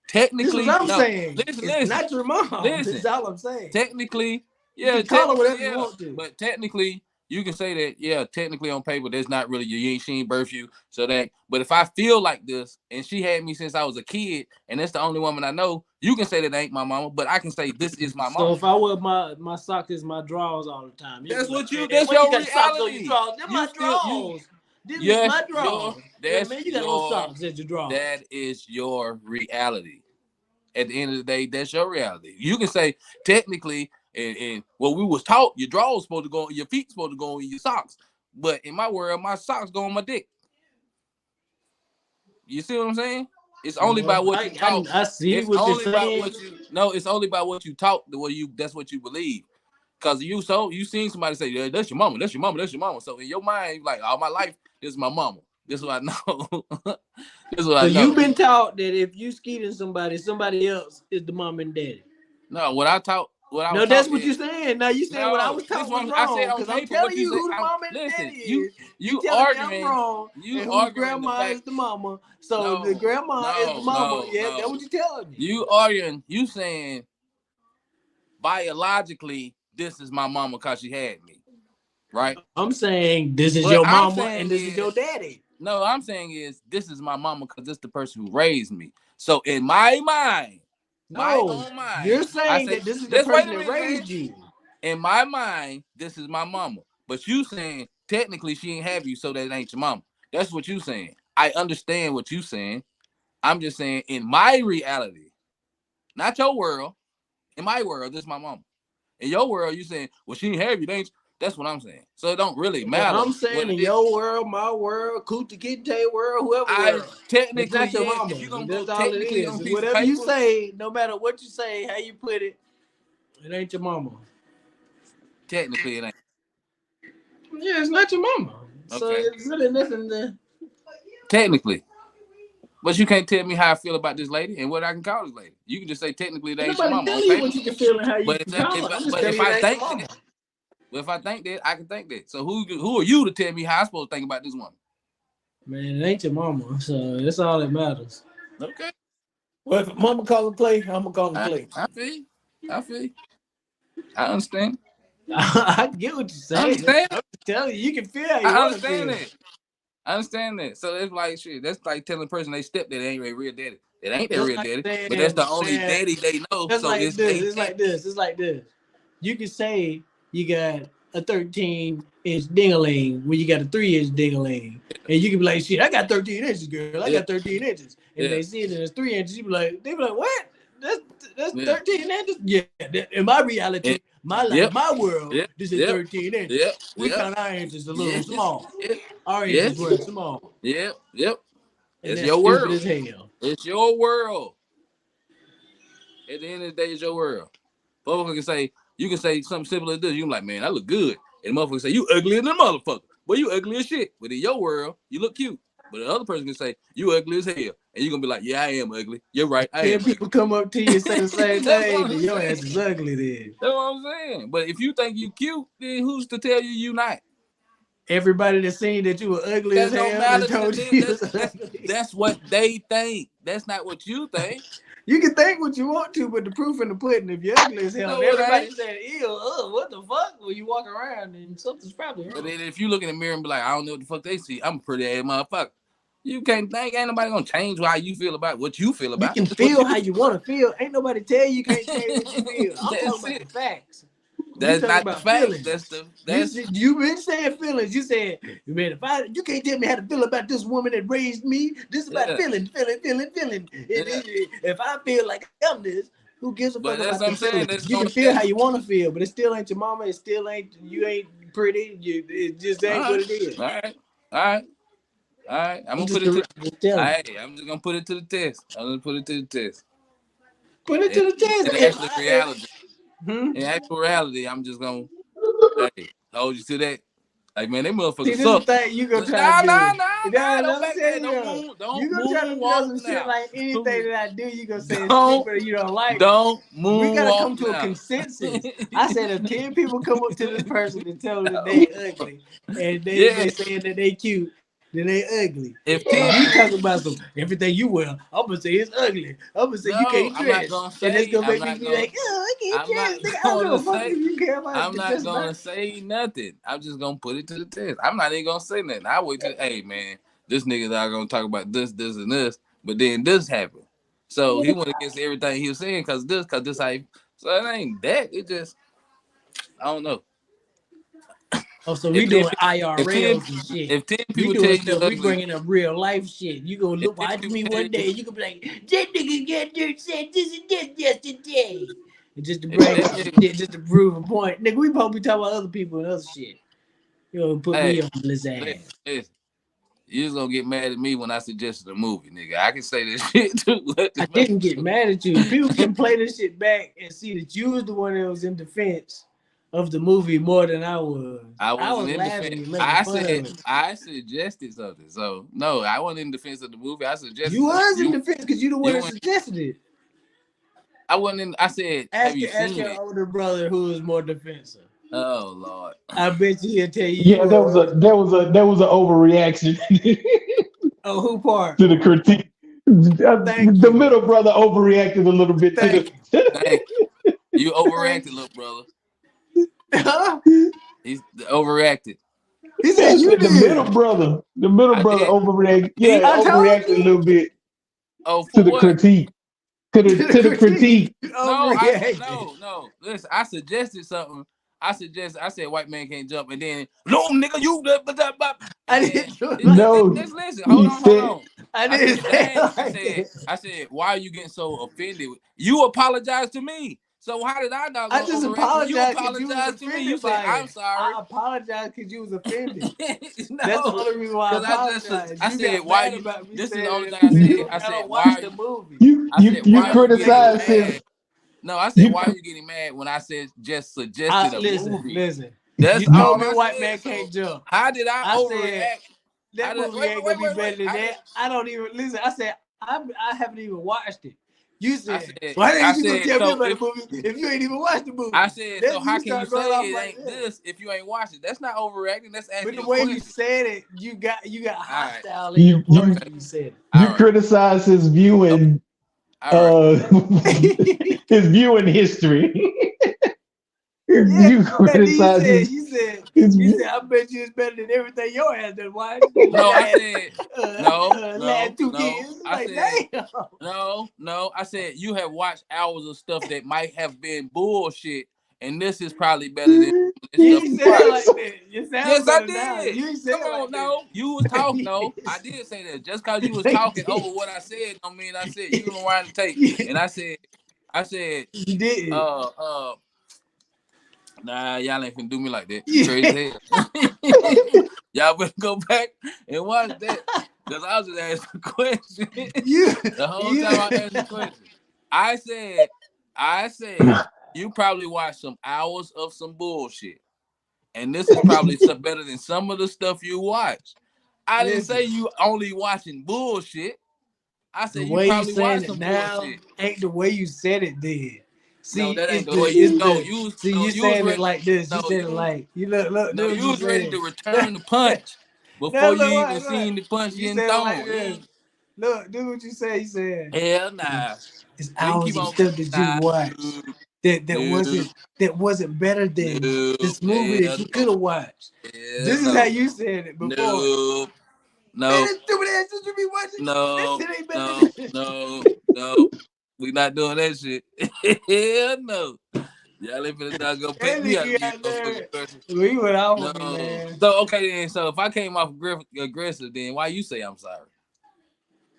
Technically, this is what I'm no. saying. Listen, It's not your mom. Listen. This is all I'm saying. Technically, you can call her whatever you want to. But technically, you can say that, yeah, technically on paper, there's not really she ain't birth you. So that, but if I feel like this and she had me since I was a kid, and that's the only woman I know, you can say that ain't my mama, but I can say this is my mama. So if I wear my socks is my drawers all the time, that's what you. That's your reality. Socks on your drawers. They're my drawers. This is my drawers. Man, you got no socks at your drawers. That is your reality. At the end of the day, that's your reality. You can say technically, and what we was taught, your drawers supposed to go, your feet supposed to go in your socks. But in my world, my socks go on my dick. You see what I'm saying? It's only by what you taught. I see it's what only you're by saying. what you. No, it's only by what you taught. The way that's what you believe. Cause you seen somebody say, yeah, that's your mama, that's your mama, that's your mama. So in your mind, you like, all my life, this is my mama. This is what I know. This is what I know. You've been taught that if you skeeting somebody else is the mom and daddy. No, what I taught. No, that's what you're saying. Now you saying what I was taught was wrong. I said because I'm telling you who the mom and daddy is. You telling me I'm wrong. You and arguing grandma is the mama. So the grandma is the mama. That's what you telling me. You arguing. You saying biologically this is my mama because she had me, right? I'm saying this is your mama and this is your daddy. No, I'm saying is this is my mama because this is the person who raised me. So in my mind, my own mind, you're saying that this is the person that raised you. In my mind, this is my mama. But you saying technically she ain't have you, so that ain't your mama. That's what you saying. I understand what you saying. I'm just saying in my reality, not your world. In my world, this is my mama. In your world, you saying, well, she ain't have you, ain't you? That's what I'm saying. So it don't really matter. I'm saying in your world, my world, Kuta Kinte world, whoever. Technically, it's not your mama. If you gonna that's go all it is. Whatever paper, you say, no matter what you say, how you put it, it ain't your mama. Technically, it ain't. Yeah, it's not your mama. Okay. So it's really nothing there. Technically. But you can't tell me how I feel about this lady and what I can call this lady. You can just say technically they ain't your mama. Tell you what you can feel and how you can call her. But if I think that, if I think that, I can think that. So who are you to tell me how I'm supposed to think about this woman? Man, it ain't your mama, so that's all that matters. Okay. Well, if mama call and play, I'm gonna call and play. I feel you. I understand. I get what you're saying. I'm just telling you, you can feel how you I understand that. I understand that. So it's like shit. That's like telling a person they stepdaddy ain't their real daddy. It ain't their real daddy, but that's the only daddy they know. That's so like it's this. It's like this. It's like this. You can say you got a 13-inch ding-a-ling when you got a 3-inch ding-a-ling, and you can be like, "Shit, I got 13 inches, girl. I got 13 inches." And they see it as 3 inches. You be like, "What? That's 13 inches." Yeah. In my reality, my life, my world, this is 13 inches. We count our inches a little small. Our inches were small. Yep. It's your world. As hell. It's your world. At the end of the day, it's your world. Motherfucker can say, you can say something simple as this. You can be like, man, I look good. And the motherfucker say, you uglier than a motherfucker. Boy, you ugly as shit. But in your world, you look cute. But the other person can say, you ugly as hell. And you're going to be like, yeah, I am ugly. You're right. I am people ugly. Come up to you and say the same thing, then your ass is ugly then. That's what I'm saying. But if you think you cute, then who's to tell you not? Everybody that's seen that you were ugly as hell told you that's what they think. That's not what you think. You can think what you want to, but the proof in the pudding, if you're ugly as hell, no, everybody saying, ew, what the fuck? When you walk around and something's probably wrong. But then if you look in the mirror and be like, I don't know what the fuck they see, I'm a pretty ass motherfucker. You can't think, ain't nobody gonna change how you feel about what you feel about. You can feel how you want to feel. Ain't nobody tell you can't change what you feel. I'm talking about the facts. That's not the fact. You've been saying feelings. You said, man, you can't tell me how to feel about this woman that raised me. This is about feeling. If I feel like I'm this, who gives a fuck about the feelings? You can feel how you want to feel, but it still ain't your mama. It still ain't, you ain't pretty. It just ain't what it is. All right. I'm gonna put it to. I'm just gonna put it to the test. I'm gonna put it to the test. Put it to the test. In actual reality. In actual reality, I'm just gonna hold you to that. Like, man, they motherfuckers suck. You gonna try Don't you gonna try to do some shit like anything that I do, you gonna say it's stupid you don't like. Don't move. We gotta come to a consensus. I said if 10 people come up to this person and tell them that they ugly and they saying that they cute, then they ugly. If If 10 you people, talk about some everything you wear, I'm gonna say it's ugly. I'm gonna say you no, can't I'm not dress, gonna and that's say. gonna make me be like, oh, I can't I'm not dress. Nigga, I don't give gonna a fuck say. if you care about I'm the not dress gonna about. say nothing. I'm just gonna put it to the test. I'm not even gonna say nothing. I wait till, hey man, this nigga that gonna talk about this, this, and this, but then this happened. So he went against everything he was saying because this, how he, so it ain't that. It just, I don't know. Oh, so we If 10, doing if 10, IRLs and shit. if 10 We people tell doing you stuff. We ugly, bringing up real life shit. You gonna if look 10 watch people me tell one you, day. You gonna be like, that nigga got there said this and this yesterday. And just to if bring that up some nigga, shit, just to prove a point. Nigga, we supposed to be talking about other people and other shit. You gonna put hey, me on this listen, ass. listen, you just gonna get mad at me when I suggested a movie, nigga. I can say this shit too. What I the didn't get fuck? mad at you. People can play this shit back and see that you was the one that was in defense of the movie more than I was. I I wasn't was in defense. laughing and making I fun said of it. I suggested something. So no, I wasn't in defense of the movie. I You suggested something. was in defense because you the one You that went. suggested it. I wasn't in. I said, have you Ask seen your it? older brother who is more defensive. Oh Lord. I bet you he'll tell you you Yeah, were. there was an overreaction Oh, who part? to the critique. Thank The you. middle brother overreacted a little bit to Thank you. Thank you. You Thank overreacted, you. little brother. Huh? He's overreacted. He said I you said did. the middle I brother did. overreacted. Yeah, He. I told overreacted a you. little bit Oh, to for the what? critique. The To the critique. critique. You No, I overreacted. no. Listen, I suggested something. I said white man can't jump, and then no nigga, you blah, blah, blah, blah. And I then didn't do it like No, just listen. he Hold said on. I I didn't said, say dang. it like that. I said, why are you getting so offended? You apologized to me. So how did I not I gonna just overreact when you apologized because you was apologized to me? You offended said by I'm it. sorry. I apologize because you was offended. That's the No, only reason why I because apologize. I You said got why mad you. about me This is the saying only that thing I if said. you I I said don't watch why the movie. I said you why are you getting criticized him. mad? No, I said, You why are you getting mad when I said just suggested a movie? Listen. That's You told all me I white man said. So can't jump. how did I I said overreact? How that did movie ain't gonna be better wait? than How did that. I don't even listen. I said I haven't even watched it. You said, why I didn't you gonna said tell me so about if the movie if you ain't even watched the I movie? said so Then how you can you start say going off it like ain't that. this if you ain't watched it? That's not overreacting. That's But asking the you a way you question. said it, you got All right, hostile in your you voice you okay, when you said you all right, criticized his okay, viewing all right. uh it. his viewing history. Yeah, You and then criticized his you said, I bet you it's better than everything your ass done watched in the No, I said last 2 years. It's I like, said damn. no. I said you have watched hours of stuff that might have been bullshit, and this is probably better than this You stuff ain't you say it watched. like that. You sound Yes, I better now. did. You ain't say Come it on, like no. You was that. talking. No, I did say that. Just because you was You talking over did. what I said, don't mean I said you gonna wind the tape. And I said, You did. uh, uh, nah, y'all ain't finna do me like that. You Yeah. crazy as hell. Y'all better go back and watch that. Cause I was just asking a question. You, The whole you. time I asked the question. I said, you probably watched some hours of some bullshit. And this is probably better than some of the stuff you watch. I didn't say Listen, you only watching bullshit. I the said you way you probably saying watch it some now bullshit. ain't the way you said it then. No, See, that ain't it's the the way you it's no the you see no you you was saying it ready. like this. You No, said it like you look no, do what you you was ready said. to return the punch Now before look you even what seen the punch you getting said it like thrown. this. Look, do what you say. You said Hell nah. it's We can hours keep of on stuff that you nah, watched that no, that wasn't better than no, this movie that hell you could no, have watched. hell This is how no, you said it before. no, Man, no, this stupid ass shit you be watching. That no, shit ain't better no, than. no, no. We not doing that shit. Hell no. Y'all ain't finna not gonna pay That me out to nigga be out motherfucking there. person. We went off No. on me, man. So okay then. So if I came off aggressive, then why you say I'm sorry?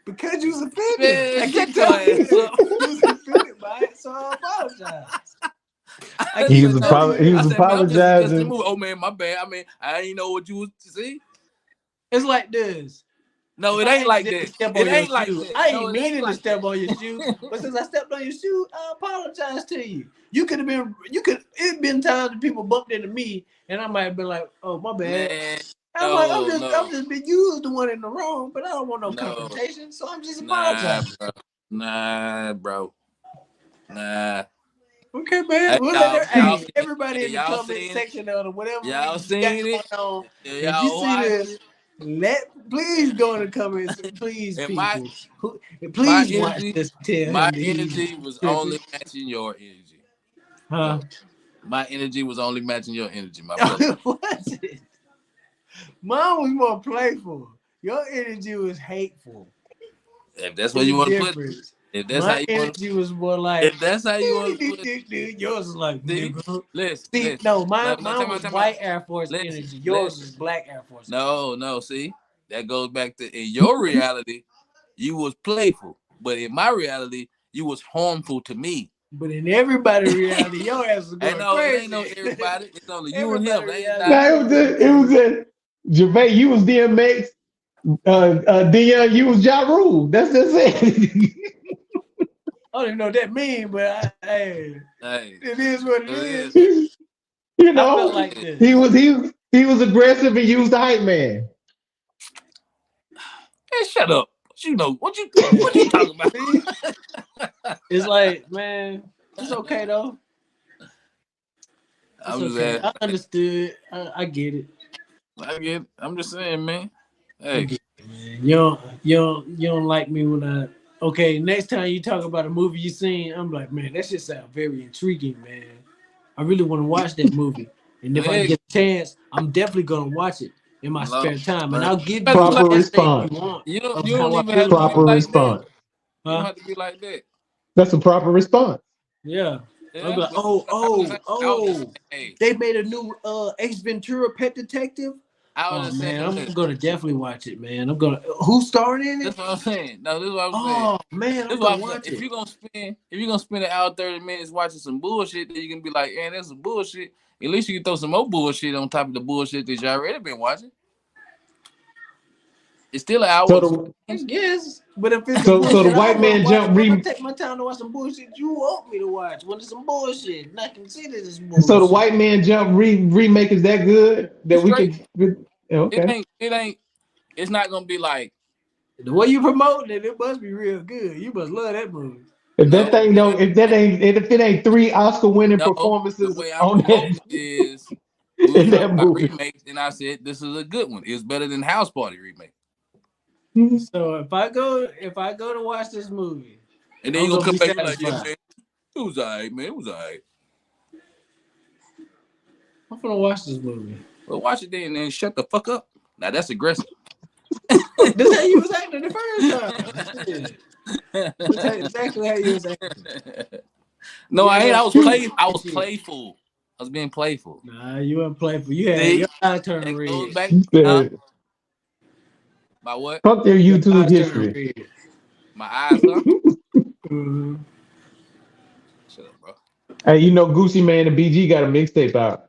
Because you was offended. Man, I keep shut your telling you ass that. up. You was offended by it, so I apologize. I I he keep was said no. telling you he I was that. said, man, I'm just suggesting the apologizing. movie. Oh man, my bad. I mean, I ain't know what you was see. It's like this. No, If it I ain't like accidentally that. step It on your ain't like shoe, that. I No, ain't it ain't meaning to like step on your shoe. But that. since I stepped on your shoe, I apologize to you. You could have been, it's been times that people bumped into me and I might have been like, oh, my bad. Man, I'm like, no, I'm no, just been used the one in the wrong, but I don't want no no. confrontation, so I'm just Nah, apologizing. bro. Nah, bro. Nah. Okay, man. Hey, We'll let y'all, her. y'all Hey, seen it. everybody Hey, in the y'all comment seen it. section or whatever Y'all reason you got seen it. going on, if you Y'all see watched this, it. Please go in the comments. Please, And people. my Please watch energy, this. Tell my him that he's energy was tripping. only matching your energy. Huh? My energy was only matching your energy, my brother. What's it? Mine was more playful. Your energy was hateful. If that's what There's you a want to put, difference. if that's how My you want to, energy was more like if that's how you want to put, yours is like see, nigga. listen, See, listen. no, No, mine no, mine was time out. white Air Force Listen, energy. Yours listen. is black Air Force energy. No, see, that goes back to in your reality, you was playful, but in my reality, you was harmful to me. But in everybody's reality, your ass is I going know it ain't no crazy. everybody. It's only you and Everybody him. They ain't reality, not. Now you was going it was crazy. Gervais, you was DMX, Dion, you was Ja Rule. That's just it. I don't even know what that means, but hey, Hey, it is what it it is. is. you I felt know, like he this. was he was aggressive and used the hype man. Hey, shut up. What you know? What you Man, talking about? see, it's like, man, it's okay though. It's I'm just okay. saying. I understood. I get it. I get. I'm just saying, man. I Hey, get it, man. You don't like me when I. Okay, next time you talk about a movie you seen, I'm like, man, that shit sound very intriguing, man. I really want to watch that movie, and if I hey, get a chance, I'm definitely gonna watch it in my no, spare time, and but I'll you give gotta you be the like Proper best thing you response. want you of don't how I even have feel to be about Proper it. like that. response. You don't Huh? have to be like that. That's a proper response. Yeah. I'll Yeah, be like, but oh, I was just saying. I was just oh. saying. Hey, They made a new Ace Ventura Pet Detective. I was Oh just man, saying I'm this. gonna definitely watch it, man. I'm gonna. Who's starring in This it? what I'm saying. No, this is what I'm saying. Oh man, This I'm is what gonna I'm saying. watch it. If you're gonna spend an hour 30 minutes watching some bullshit, then you can be like, man, that's some bullshit. At least you can throw some more bullshit on top of the bullshit that you already been watching. It's still an hour So of the I experience. guess, but if it's some so the bullshit I white want to man watch, jump man, I re take my time to watch some bullshit you want me to watch. When it's some bullshit, and I consider this so the bullshit. white man jump remake is that good that It's we straight. can okay. It ain't. It's not gonna be like The way you promoting it, it must be real good. You must love that movie. If that no. thing don't if it ain't three Oscar winning No, the performances way I'm on promoting that it is we was in talking that about movie. remakes, and I said this is a good one. It's better than House Party remake. So if I go to watch this movie, And then I'm you gonna gonna come be back and be like, yeah, satisfied. man, it was alright, man. It was alright. I'm gonna watch this movie. Well, watch it then and then shut the fuck up. Now that's aggressive. This how you was acting the first time. Shit. This exactly how you was acting. No, You I ain't ain't. gonna I that was shit. playful. I was being playful. Nah, you weren't playful. You had See, your eyes turning that goes red. back, He huh? said, My what? fuck their Your YouTube eyes turning history. red. My eyes, huh? Mm-hmm. Shut up, bro. Hey, you know Gucci Man and BG got a mixtape out.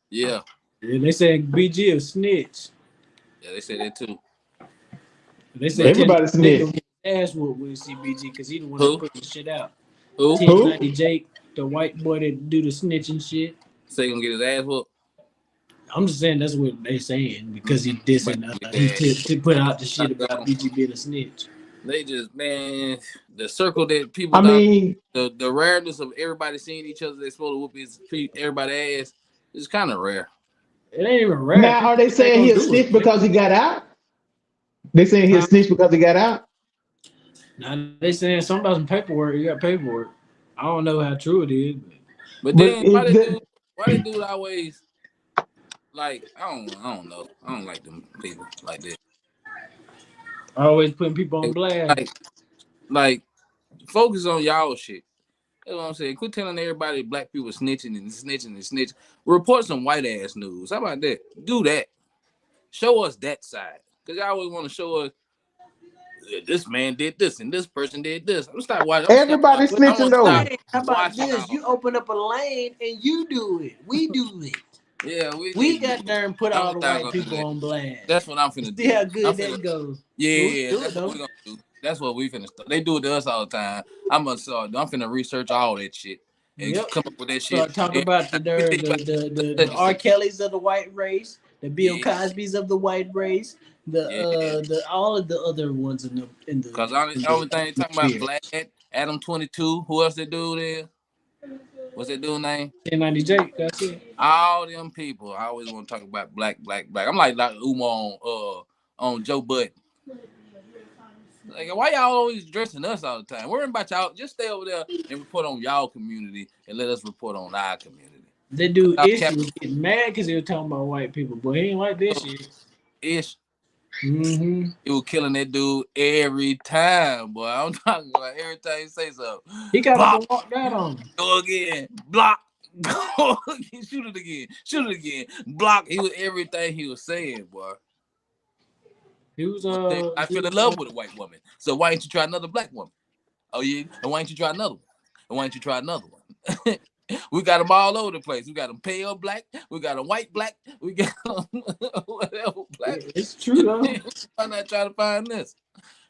Yeah, And they said BG a snitch. yeah, they said that too. They said But 1090 Everybody Jake gonna snitched. get his ass whooped with CBG because he the one that who? put the shit out. Who? 1090 Who? Jake, the white boy that do the snitching shit. Say he gonna get his ass whooped? I'm just saying that's what they saying because he But dissing. get He their ass to put out the shit knocked about out. BG being a snitch. They just man, the circle that people I down, mean, the rareness of everybody seeing each other. They supposed to whoop his everybody ass. It's kind of rare. It ain't even rare. now are People they ain't saying gonna he a do it. snitch because he got out? They saying he a Huh? snitch because he got out? Now they saying something about some paperwork. You got paperwork. I don't know how true it is. But But But then it, why they do it always like I don't know. I don't like them people like that. always putting people on blast. Like like focus on y'all shit. That's what I'm saying. Quit telling everybody black people snitching and snitching and snitching. Report some white ass news. How about that? Do that. Show us that side. Cause y'all always want to show us this man did this and this person did this. I'm stop watching. everybody But I'm snitching gonna stop though. hey, how about watching this? y'all. You open up a lane and you do it. We do it. Yeah, we We need to do got that. there and put I'm all gonna the start white gonna do people that. on blast. That's what I'm And finna see do. how I'm good finna that goes. But we yeah, do it that's what though. we're gonna do. That's what we finna start. They do it to us all the time. I'm gonna start. I'm finna research all that shit and Yep. come up with that shit. Start talking And about let me tell you about the such and R. such. Kellys of the white race, the Bill Yeah, Cosbys of the white race, yeah. the all of the other ones Cause only only thing they in the talking about sphere. Vlad, Adam 22. Who else that dude is? What's that dude name? 1090 Jake, that's it. All them people. I always want to talk about black. I'm like Umar on Joe Budden. Like, why y'all always dressing us all the time? Worrying about y'all. Just stay over there and report on y'all community and let us report on our community. That dude Ish was getting mad because he was talking about white people, but he ain't like this shit. Ish. Mm-hmm. It was killing that dude every time, boy. I'm talking about every time he say something. He got up Block. and walked out on him. Go again. Block. Go again. Shoot it again. Shoot it again. Block. He was everything he was saying, boy. He was I feel in love with a white woman. So why ain't you try another black woman? Oh yeah. And why ain't you try another one? And why ain't you try another one? We got them all over the place. We got them pale black. We got them white black. We got them whatever black. It's true though. Why not try to find this?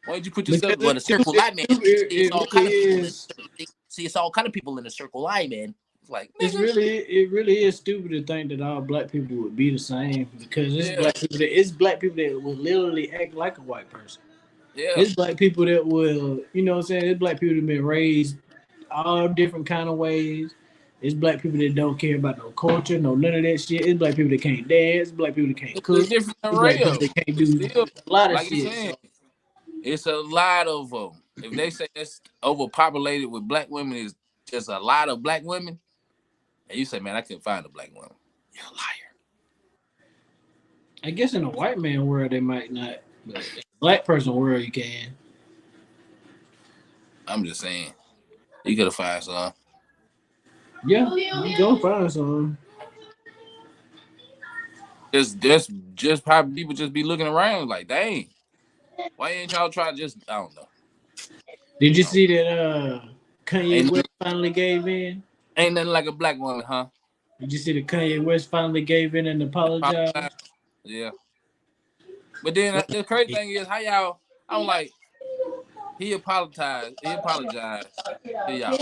Why don't you put yourself Because in the circle line, man? It really is. See, it's all kind of people in the circle line, man. It's like it really is stupid to think that all black people would be the same because it's black people that will literally act like a white person. Yeah. It's black people that will, you know what I'm saying? It's black people that been raised all different kind of ways. It's black people that don't care about no culture, no none of that shit. It's black people that can't dance. It's black people that can't cook. It's a different It's array black of people that can't do a lot of like shit. So. It's a lot of them. If they say it's overpopulated with black women, is just a lot of black women, and you say, man, I couldn't find a black woman. You're a liar. I guess in a white man world they might not, but in a black person world you can. I'm just saying, you could have found some. Yeah, you go find some. Just probably people just be looking around like, dang, why ain't y'all try just? I don't know. Did you see that Kanye West finally gave in? Ain't nothing like a black woman, huh? Did you see that Kanye West finally gave in and apologized? Yeah. But then the crazy thing is how y'all. I'm like, he apologized. He apologized to y'all.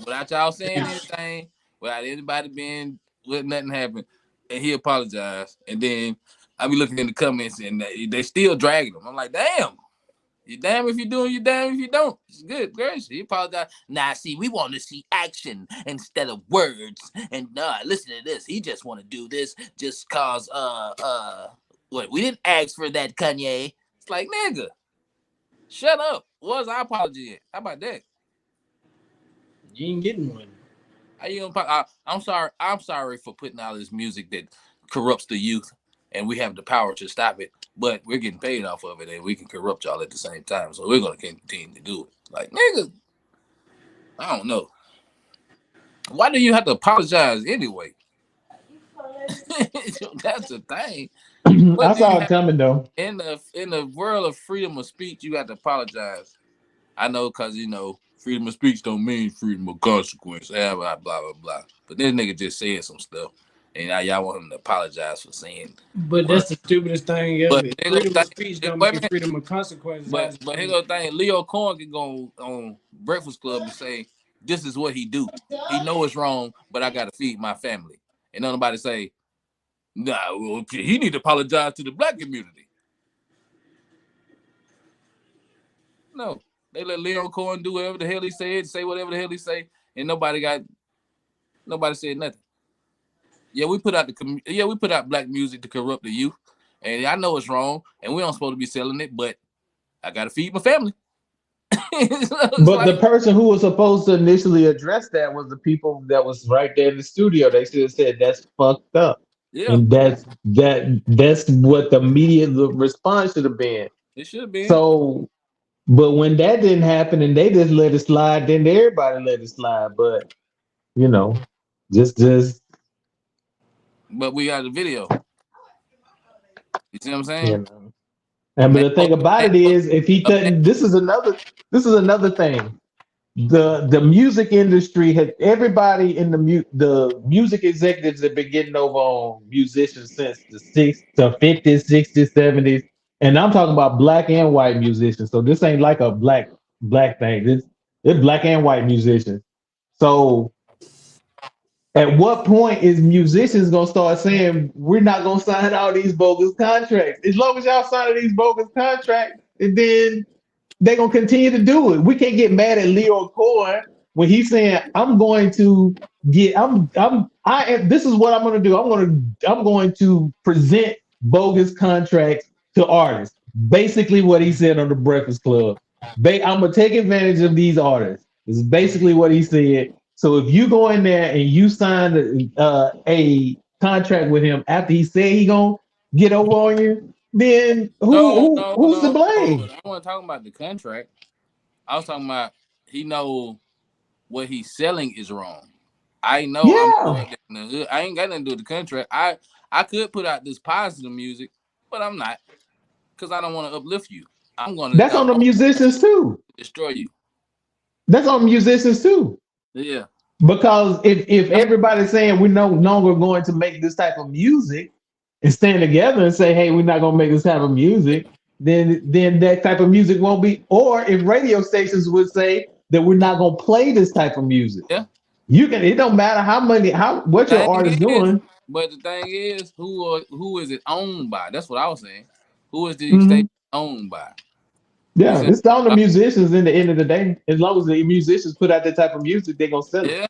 Without y'all saying anything, without anybody being let nothing happen, and he apologized. And then I be looking in the comments and they still dragging him. I'm like, damn. You damn if you do, you damn if you don't. It's good, gracious. He apologized. Nah, see, we want to see action instead of words. And listen to this. He just want to do this just cause what? We didn't ask for that, Kanye. It's like, nigga, shut up. What's our apology at? How about that? You ain't getting one. How you gonna? I'm sorry. I'm sorry for putting out this music that corrupts the youth, and we have the power to stop it. But we're getting paid off of it, and we can corrupt y'all at the same time. So we're gonna continue to do it. Like, nigga, I don't know. Why do you have to apologize anyway? That's the thing. I saw it coming though. In the world of freedom of speech, you got to apologize. I know, cause freedom of speech don't mean freedom of consequence. Blah blah blah blah. But this nigga just said some stuff, and now y'all want him to apologize for saying. But that's the stupidest thing ever. Freedom of speech don't mean freedom of consequence. But here's the thing: Leo Cohen can go on Breakfast Club and say, "This is what he do. He know it's wrong, but I gotta feed my family." And nobody say, "Nah, well, he need to apologize to the black community." No. They let Leo Cohen do whatever the hell he said, say whatever the hell he say, and nobody said nothing. Yeah, we put out black music to corrupt the youth, and I know it's wrong, and we don't supposed to be selling it, but I gotta feed my family. But the person who was supposed to initially address that was the people that was right there in the studio. They should have said that's fucked up. Yeah. And that's what the media response should have been. It should have been. So, but when that didn't happen and they just let it slide, then everybody let it slide. But just. But we got the video. You see what I'm saying? And but the thing about it is, if he couldn't, this is another thing. The music industry has everybody in the music executives have been getting over on musicians since the 50s, 60s, 70s, and I'm talking about black and white musicians. So this ain't like a black thing. It's black and white musicians. So at what point is musicians gonna start saying we're not gonna sign all these bogus contracts? As long as y'all sign these bogus contracts, and then they're gonna continue to do it. We can't get mad at Leo Cohen when he's saying, "I'm going to get, this is what I'm gonna do. I'm going to present bogus contracts to artists. Basically, what he said on the Breakfast Club. I'm gonna take advantage of these artists. This is basically what he said. So if you go in there and you sign a contract with him after he said he gonna get over on you, then No, no, who's to no, no. blame? I wasn't talking about the contract. I was talking about he know what he's selling is wrong. I know I'm Yeah, doing that in the hood. I ain't got nothing to do with the contract. I could put out this positive music, but I'm not because I don't want to uplift you. that's on the I'm musicians too. destroy you. That's on musicians too. Yeah, Because if that's everybody's saying we're no longer going to make this type of music and stand together and say, hey, we're not gonna make this type of music, then that type of music won't be. Or if radio stations would say that we're not gonna play this type of music, yeah. you can. It don't matter what your Thing artist is, doing. but the thing is, who is it owned by? That's what I was saying. Who is the Hmm. state owned by? You Yeah, saying? it's on the musicians. In the end of the day, as long as the musicians put out that type of music, they're gonna sell it. Yeah.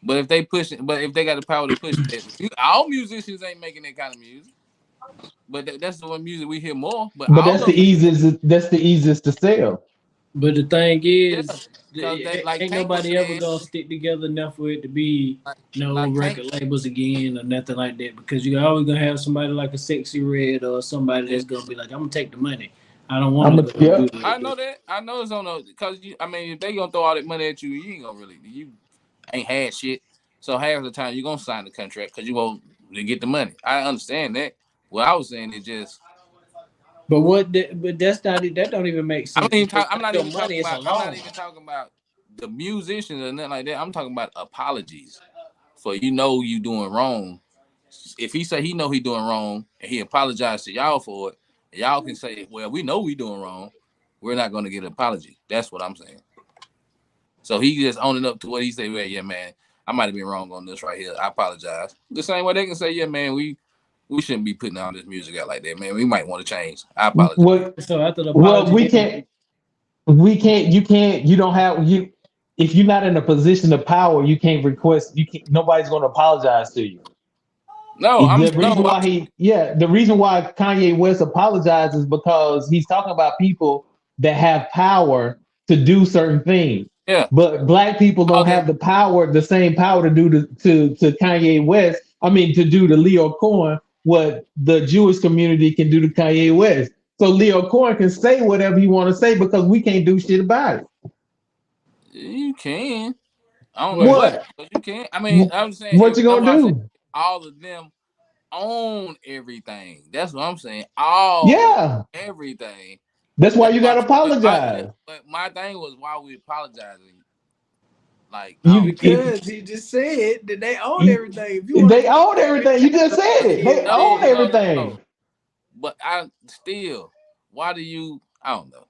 But if they push it, but if they got the power to push it, all musicians ain't making that kind of music. But that's the one music we hear more. But But all that's the of them, easiest. That's the easiest to sell. But the thing yeah, is, because they like ain't Tank was nobody ever saying, gonna stick together enough for it to be no like Tank, record labels again or nothing like that. Because you're always gonna have somebody like a Sexy Red or somebody yeah. that's gonna be like, I'm gonna take the money. I don't want I'm to a, go yeah. do it I like know that. that. I know it's on the because you. I mean, if they gonna throw all that money at you, you ain't gonna really. You ain't had shit. So half the time you gonna sign the contract because you want to get the money. I understand that. What I was saying is just But that's not it. That don't even make sense because I'm that's not your even money. talking It's a about. I'm not loan. even talking about the musicians or nothing like that. I'm talking about apologies for you doing wrong. If he say he know he doing wrong and he apologized to y'all for it, y'all can say, well, we know we doing wrong. We're not gonna get an apology. That's what I'm saying. So he just owning up to what he said. Well, yeah, man, I might have been wrong on this right here. I apologize. The same way they can say, yeah, man, we shouldn't be putting all this music out like that, man. We might want to change. I apologize. What? So after the Well, apology, then we can't. You can't. You don't have you. If you're not in a position of power, you can't request. You can't. Nobody's going to apologize to you. No, The reason why the reason why Kanye West apologizes because he's talking about people that have power to do certain things. yeah, But black people all don't that, have the same power to do to Kanye West. I mean, to do to Leo Cohen what the Jewish community can do to Kanye West. So Leo Cohen can say whatever he want to say because we can't do shit about it. you can. I don't know what? what, What? but you can. I mean, I'm saying What you that's gonna why I said do? all of them own everything. That's what I'm saying. All of Yeah, everything. that's why That's you why. gotta apologize. But my thing was why we apologizing. Like I You don't. if Because he just said that they own you, everything. If you want to they take own that everything. You just said it. They No, own then no, everything. no. But I still. Why do you? I don't know.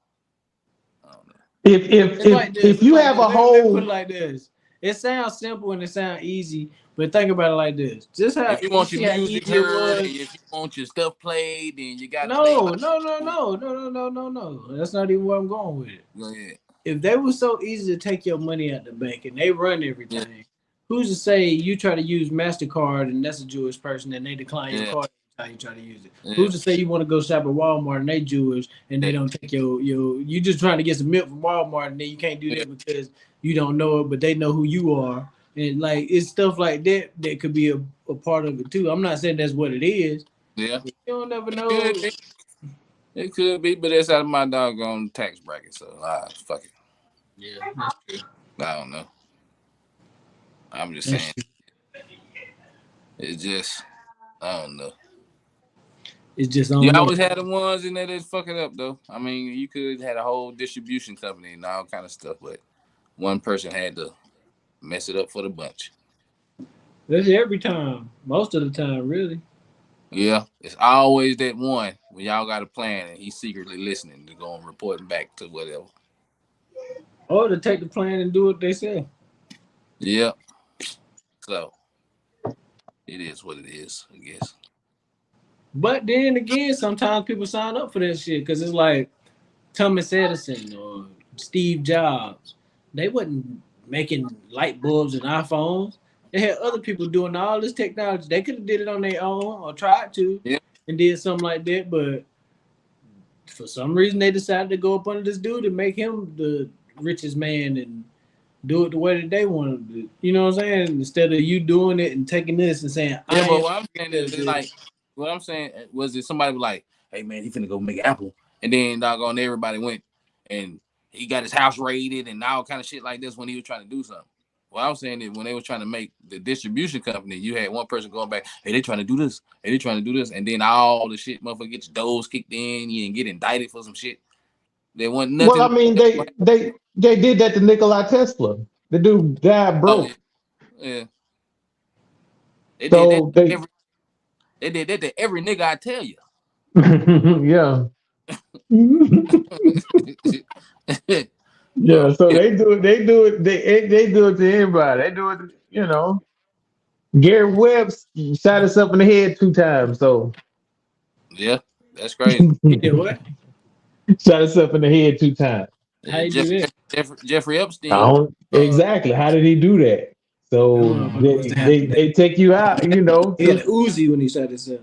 I don't know. it's like this. If It's you like have this. a Let me put it whole like this. It sounds simple and it sounds easy, but think about it like this. Just how If you you want your see how music easy it heard and was. if you want your stuff played, then you got to play it by No, no, no, the rules. no, no, no, no, no, no. That's not even where I'm going with it. Go ahead. If they were so easy to take your money out the bank and they run Yeah, everything, who's to say you try to use MasterCard and that's a Jewish person and they decline your yeah, card every time you try to use it? yeah, Who's to say you want to go shop at Walmart and they Jewish and they yeah, don't take your you just trying to get some milk from Walmart and then you can't do yeah, that because you don't know it, but they know who you are. And like it's stuff like that that could be a part of it too. I'm not saying that's what it is. yeah. You don't never It know. could be. It could be, but it's out of my doggone tax bracket, so fuck it. Yeah, that's true. I don't know. I'm just That's saying. true. It's just I don't know. It's just I You don't know. always had the ones in there that fuck it up though. I mean, you could had a whole distribution company and all kind of stuff, but one person had to mess it up for the bunch. That's every time. Most of the time, really. Yeah, it's always that one when y'all got a plan and he's secretly listening to go and reporting back to whatever. Or to take the plan and do what they say. Yep. So it is what it is, I guess. But then again, sometimes people sign up for that shit because it's like Thomas Edison or Steve Jobs. They wasn't making light bulbs and iPhones. They had other people doing all this technology. They could have did it on their own or tried to Yeah. and did something like that. But For some reason, they decided to go up under this dude and make him the richest man and do it the way that they want to do. You know what I'm saying? Instead of you doing it and taking this and saying, Yeah, I but am what I'm saying great is at it's like this. what I'm saying was it somebody was like, hey man, he finna go make Apple, and then doggone everybody went and he got his house raided and all kind of shit like this when he was trying to do something. What I'm saying is when they were trying to make the distribution company, you had one person going back, hey, they trying to do this, hey, they trying to do this, and then all the shit, motherfucker, get your doors kicked in, you and get indicted for some shit. There wasn't Well, nothing. I mean, they did that to Nikola Tesla. The dude died Oh yeah, broke. yeah. They did that So to they, every. They did that to every nigga. I tell you. yeah. Yeah, So so yeah, they do it to everybody. They do it, you know. Gary Webb shot himself in the head 2 times, so yeah, that's crazy. He did what? shot himself in the head 2 times. How Yeah, you do that? Jeffrey I Epstein. don't exactly how did he do that? That So motherfucker must have had they take you out, you know, he had a Uzi when he shot himself.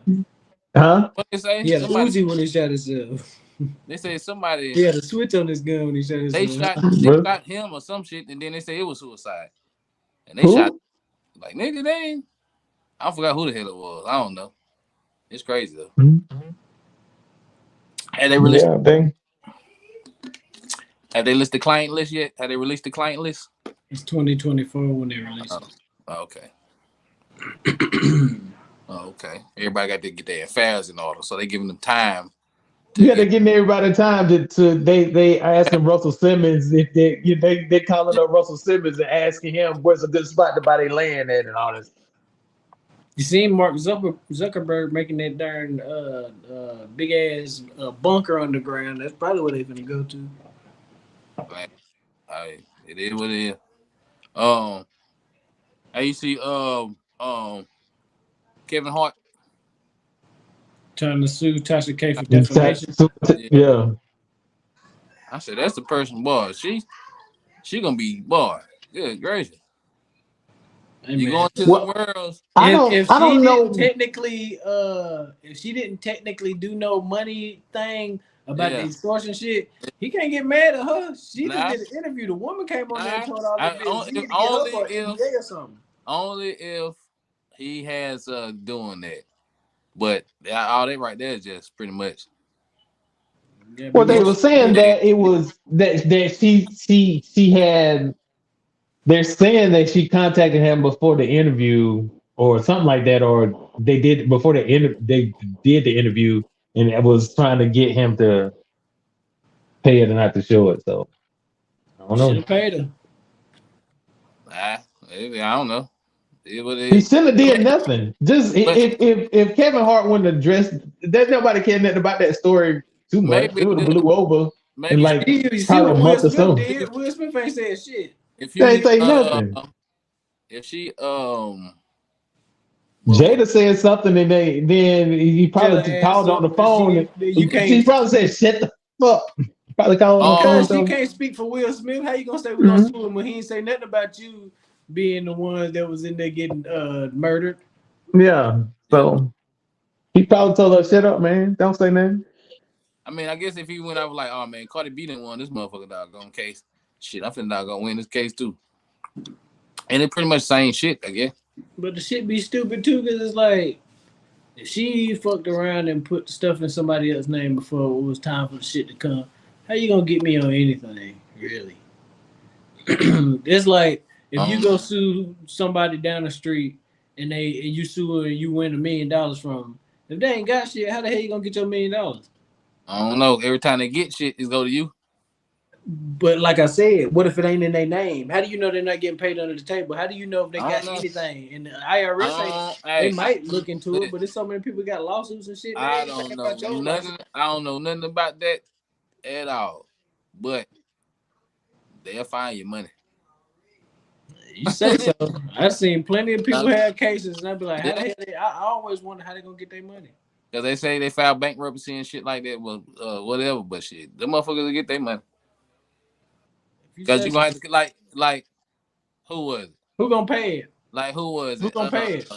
huh? What they say? He had a Somebody Uzi when he shot himself. they say somebody He had a switch on his gun when he shot himself. they What? shot him or some shit, and then they say it was suicide, and they shot Who? like nigga they ain't. I forgot who the hell it was. I don't know. It's crazy though. Have they released? Yeah, they Have they listed the client list yet? Have they released the client list? It's 2024 when they release Oh, it. okay. Oh, okay. Everybody got to get their affairs in order, so they giving them time to yeah, they're get. getting everybody time to they asking Russell Simmons if they calling up Russell Simmons and asking him where's a good spot to buy their land at and all this. You seen Mark Zuckerberg making that darn big ass bunker underground? That's probably where they are gonna go to. Like, it is what it is. Um, I you see Kevin Hart. Trying to sue Tasha K for It's defamation. Yeah, yeah. I said that's the person, boy. She gonna be boy. Good gracious, Hey you man, going to the Well, worlds? if I she don't didn't know. technically do no money thing about the Yeah, extortion shit, he can't get mad at her. She just nah, did an interview. The woman came on there and nah. told all the I business. He only need to get her for an if NDA or something. only if he has doing that. But all that right there is just pretty much You gotta be Well, they more were saying specific. they that it was that she had. They're saying that she contacted him before the interview or something like that, or they did before they did the interview, and it was trying to get him to pay it and not to show it. So I don't Should know. have paid her. maybe I don't know. It what it He is. shouldn't have But did nothing. Just but if Kevin Hart wouldn't have dressed, there's nobody cared nothing about that story too much. It maybe would have blew over in maybe like You see probably a what Will month or Smith so. did? Will Smith ain't said shit. if They ain't you say nothing. if she what was Jada said something, and then he Tell her probably ass called on up the because phone. you She can't probably said, "Shut the fuck." Probably called on the phone. um because she So, can't speak for Will Smith. How you gonna say we gonna mhm. sue him when he ain't say nothing about you being the one that was in there getting murdered? Yeah. yeah. So he probably told her, "Shut up, man. Don't say nothing." I mean I guess if he went out like, oh man, Cardi B didn't won this motherfucker doggone case. Shit, I finna doggone win this case too. And it pretty much same shit, I guess. But the shit be stupid too because it's like if she fucked around and put stuff in somebody else's name before it was time for the shit to come, how you gonna get me on anything? Really? It's like if you Um go sue somebody down the street and you sue her and you win $1 million from them. If they ain't got shit, how the hell you gonna get your $1 million? I don't know. Every time they get shit, it's go to you. But like I said, what if it ain't in their name? How do you know they're not getting paid under the table? How do you know if they I don't got know. anything? And the IRS ain't. They Hey, might look into it, but there's so many people got lawsuits and shit. They I ain't don't thinking know about your license. nothing. I don't know nothing about that at all. But they'll find your money. You say so. I've seen plenty of people Uh, have cases, and I'd be like, how the yeah, hell? I always wonder how they gonna get their money. because they say they file bankruptcy and shit like that. Well, whatever. But shit, the motherfuckers will get their money. If you Because say you so, gonna have to like who was it? who gonna pay it? Like who was Who it? gonna pay it?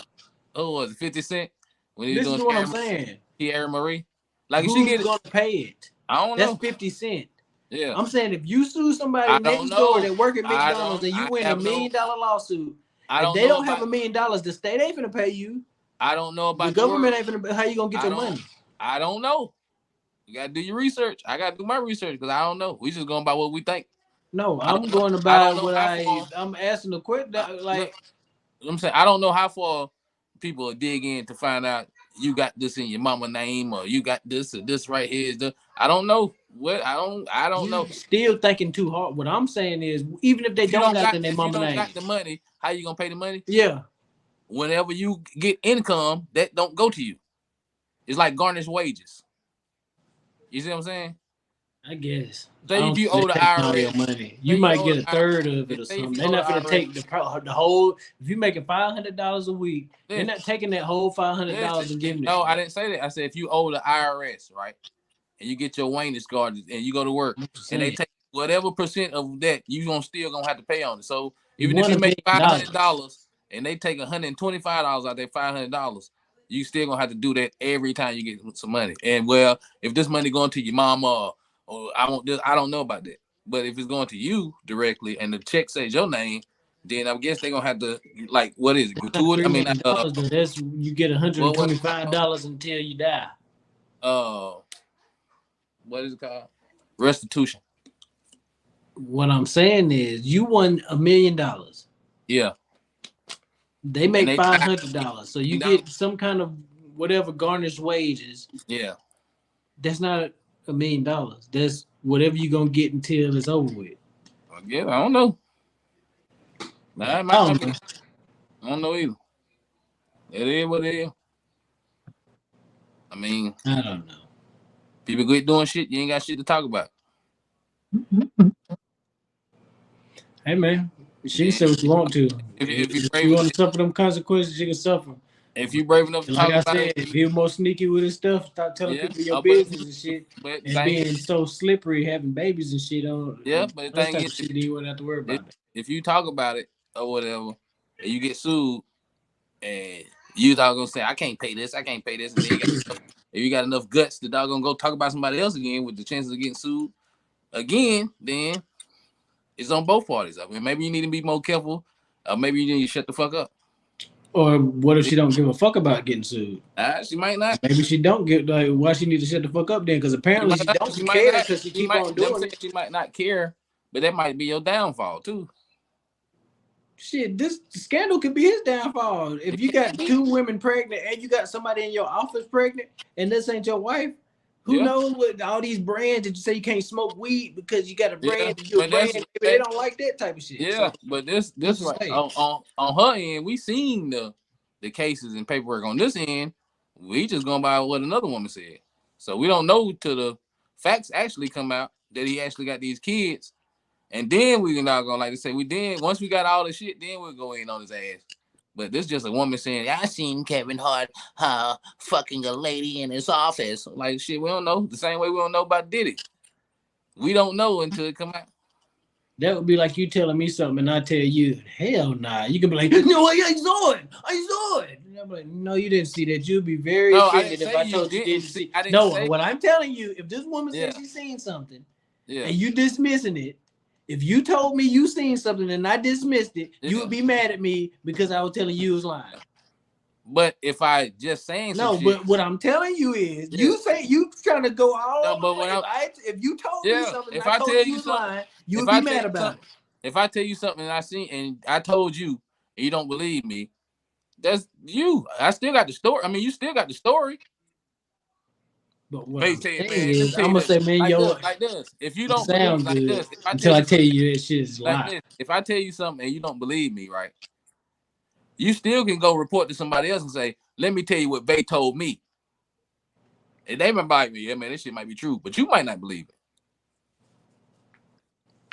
Who was it? 50 Cent when he was This doing is what I'm saying. Scary Marie. Like if she Who's get it, gonna pay it? I don't That's know. 50 cents. Yeah. I'm saying if you sue somebody I next don't door know. that work at I McDonald's and you win have $1 million lawsuit, I if don't they know don't have about. $1 million, the state ain't finna pay you. I don't know The about the government word. ain't finna. How you gonna get your money? I don't know. You gotta do your research. I gotta do my research because I don't know. We just going by what we think. No, I I'm don't know. going to I buy don't know what how far. I'm asking the question. Look, I'm saying I don't know how far people dig in to find out you got this in your mama name or you got this or this right here is the. I don't know what I don't know. Still thinking too hard. What I'm saying is, even if they If you don't don't got got the name if you mama don't name, got the money, how you gonna pay the money? yeah, Whenever you get income, that don't go to you. It's like garnished wages. You see what I'm saying? I guess. I Say if don't you think owe the they taking all your IRS, money. You say you might owe get the a third of it or say if something. you They're owe the not gonna IRS, take the whole. If you're making $500 a week, they're listen, not taking that whole $500 and giving it. no, To I you. didn't say that. I said if you owe the IRS, right, and you get your Wayne's card and you go to work, I'm just and they saying. take whatever percent of that, you still gonna have to pay on it. So You even if want you $1 make million. $500 and they take $125 out that $500, you still gonna have to do that every time you get some money. And well, if this money going to your mama or I want this, I don't know about that. But if it's going to you directly and the check says your name, then I guess they're gonna have to like what is it? That's not Gratuity? I mean, $300 though. That's you get what $125 until you die. uh, what is it called? Restitution. What I'm saying is, you won $1 million. Yeah, They and make they $500, so you $500. get some kind of whatever garnished wages. Yeah, That's not $1 million. That's whatever you're gonna get until it's over with. I guess I don't know. Nah, it I might not don't be. know. I don't know either. It is what it is. I mean, I don't know. people quit doing shit. You ain't got shit to talk about. Hey man, she can Then say what you want to. if you If she brave want to suffer them consequences, she can suffer. if you brave enough to Like talk I about said, it, if he was more sneaky with his stuff, start telling yeah. people your But business and shit, but the and thing being is, so slippery, having babies and shit on, yeah. But the those thing type is, of shit, you wouldn't have to worry about that. if you talk about it or whatever, and you get sued, and you dog gonna say I can't pay this, I can't pay this, and then if you got enough guts, the dog gonna go talk about somebody else again with the chances of getting sued again, then it's on both parties. I mean, maybe you need to be more careful. Maybe you need to shut the fuck up. Or what if she don't give a fuck about getting sued? She might not. Maybe she don't get like why she need to shut the fuck up then? Because She apparently might she not. don't She might care not. because she She keep might. on Them doing saying it. she might not care, but that might be your downfall too. Shit, this scandal could be his downfall. If you got 2 women pregnant and you got somebody in your office pregnant and this ain't your wife, who Yeah, knows what all these brands that you say you can't smoke weed because you got a yeah. brand, you're a But brand, that's maybe they don't like that type of shit. yeah. So But who's this to right say? on her end, we seen the cases and paperwork. On this end, we just going by what another woman said. So we don't know till the facts actually come out that he actually got these kids. And then we not gonna like to say we did once we got all the shit, then we'll go in on his ass. But this just a woman saying, I seen Kevin Hart fucking a lady in his office. Like shit, we don't know. The same way we don't know about Diddy. We don't know until it come out. That would be like you telling me something and I tell you, hell nah. You can be like, no, I saw it. I saw it. And I'm like, no, you didn't see that. You'd be very No, I didn't offended if say I you told you didn't didn't see. see. I didn't No, say what I'm telling you, if this woman yeah, says she's seen something yeah, and you dismissing it, if you told me you seen something and I dismissed it, you yeah. would be mad at me because I was telling you was lying. But if I just saying some No, shit, but what I'm telling you is, yeah. you say you trying to go No, all but the way. when I If you told me yeah, something and if I I told tell you you was something, lying, you if would be I tell mad you about something, it. if I tell you something and I seen and I told you and you don't believe me, that's you. I still got the story. I mean, you still got the story. But what They I'm say, saying man, let me is, tell I'm you gonna this, say, man, like yo, this, like this. If you it don't believe, sound like good this, if I tell until I you tell something, you that shit is like lying. this, if I tell you something and you don't believe me, right? You still can go report to somebody else and say, let me tell you what Bay told me. And they might bite me, yeah, man, this shit might be true, but you might not believe it.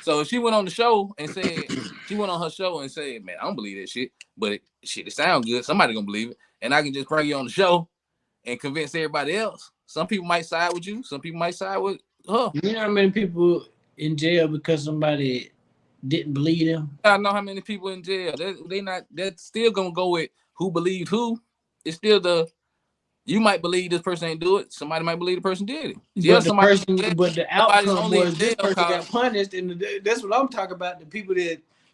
So if she went on the show and said, she went on her show and said, man, I don't believe that shit, but it sounds good. Somebody gonna believe it. And I can just bring you on the show and convince everybody else. Some people might side with you. Some people might side with her. You know how many people in jail because somebody didn't believe them? I know how many people in jail. They're still gonna go with who believed who. It's still You might believe this person ain't do it. Somebody might believe the person did it. But the person, but the outcome was this person got cause, punished, and that's what I'm talking about. The people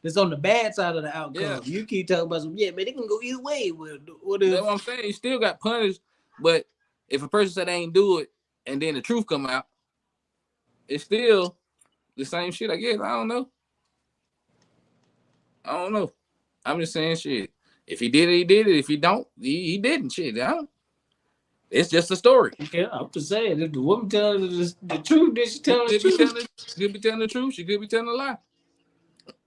that's on the bad side of the outcome. Yeah. You keep talking about some, man, they can go either way. What that's what I'm saying. He still got punished, but if a person said they ain't do it, and then the truth come out, it's still the same shit. I guess I don't know. I'm just saying shit. If he did it, he did it. If he don't, he didn't. Shit, it's just a story. Okay, I'm just saying. If the woman telling the truth, then she telling the truth. She could be telling the truth. She could be telling a lie.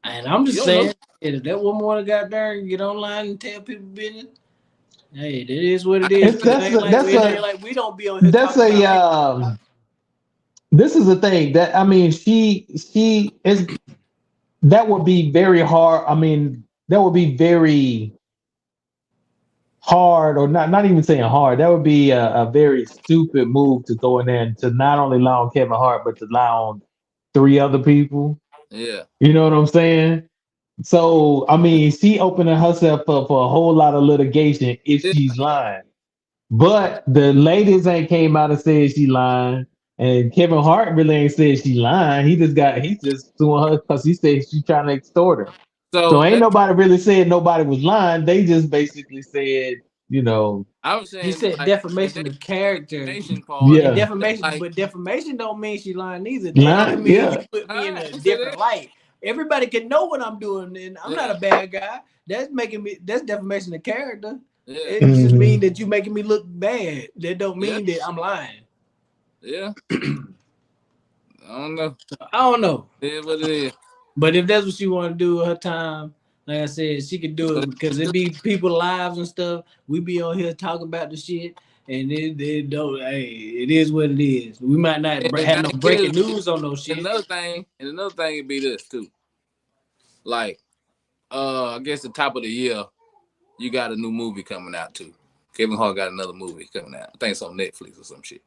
And I'm just saying, if that woman want to got there and get online and tell people business, hey, that is what it is. Like we don't be on here. That's a this is the thing that I mean. She is. That would be very hard. I mean, that would be very hard, or not even saying hard. That would be a very stupid move to go in there and to not only lie on Kevin Hart, but to lie on 3 other people. Yeah. You know what I'm saying? So, I mean, she opening herself up for a whole lot of litigation if she's lying. But the ladies ain't came out and said she lying. And Kevin Hart really ain't said she lying. He's just suing her because he said she's trying to extort him. So ain't nobody really said nobody was lying. They just basically said, you know. I was saying he said defamation of character. Defamation part. Yeah. Defamation, but defamation don't mean she lying either. That mean you put me in a different light. Everybody can know what I'm doing, and I'm not a bad guy. That's defamation of character. Yeah. It just means that you making me look bad. That don't mean that I'm lying. Yeah. I don't know. Yeah, what it is. But if that's what she want to do with her time, like I said, she could do it because it be people lives and stuff. We be on here talking about the shit, and it don't. Hey, it is what it is. We might not have no breaking news on those shit. Another thing would be this too. Like, I guess the top of the year, you got a new movie coming out too. Kevin Hart got another movie coming out. I think it's on Netflix or some shit.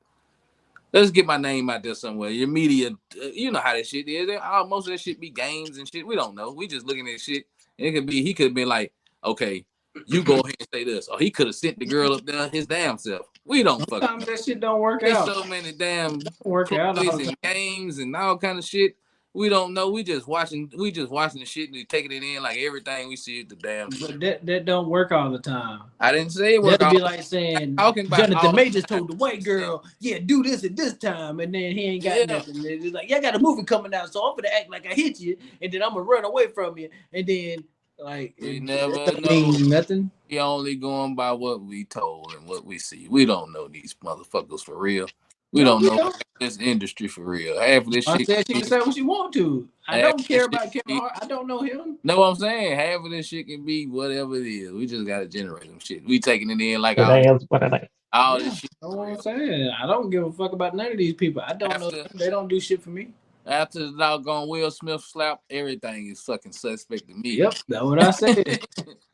Let's get my name out there somewhere. Your media, you know how that shit is. Most of that shit be games and shit. We don't know. We just looking at shit. And he could have been like, okay, you go ahead and say this. Or he could have sent the girl up there his damn self. We don't fucking. Sometimes that shit don't work out. There's so many damn plays and games and all kind of shit. We don't know. We just watching the shit and taking it in like everything we see at the damn. But that don't work all the time. I didn't say it worked. That'd be like saying Jonathan Majors told the white girl, "Yeah, do this at this time," and then he ain't got nothing. It's like, "Yeah, I got a movie coming out, so I'm gonna act like I hit you, and then I'm gonna run away from you, and then like we never know nothing." We only going by what we told and what we see. We don't know these motherfuckers for real. We don't know this industry for real. Half of this shit. I said she can say what she want to. I don't care about Kevin Hart. I don't know him. Know what I'm saying? Half of this shit can be whatever it is. We just gotta generate them shit. We taking it in like all this shit. That's what I'm saying. I don't give a fuck about none of these people. I don't know them. They don't do shit for me. After the doggone Will Smith slap, everything is fucking suspect to me. Yep, that's what I said.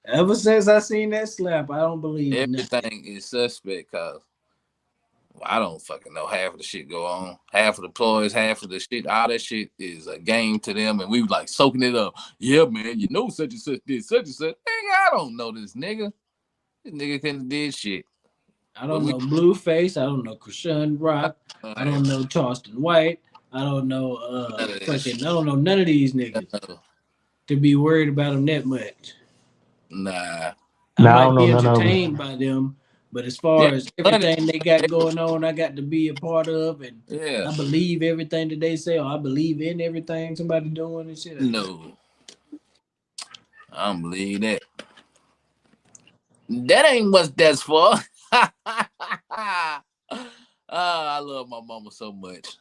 Ever since I seen that slap, I don't believe everything is suspect because I don't fucking know. Half of the shit go on. Half of the ploys, half of the shit, all that shit is a game to them, and we like soaking it up. Yeah, man, you know such and such did such and such. Nigga, I don't know this nigga. This nigga couldn't have did shit. I don't know Blueface. I don't know Krishan Rock. I don't know Charleston White. I don't know I don't know none of these niggas to be worried about them that much. Nah. I might be entertained by them. But as far as everything they got going on, I got to be a part of, and I believe everything that they say, or I believe in everything somebody doing and shit. No, I don't believe that. That ain't what that's for. I love my mama so much.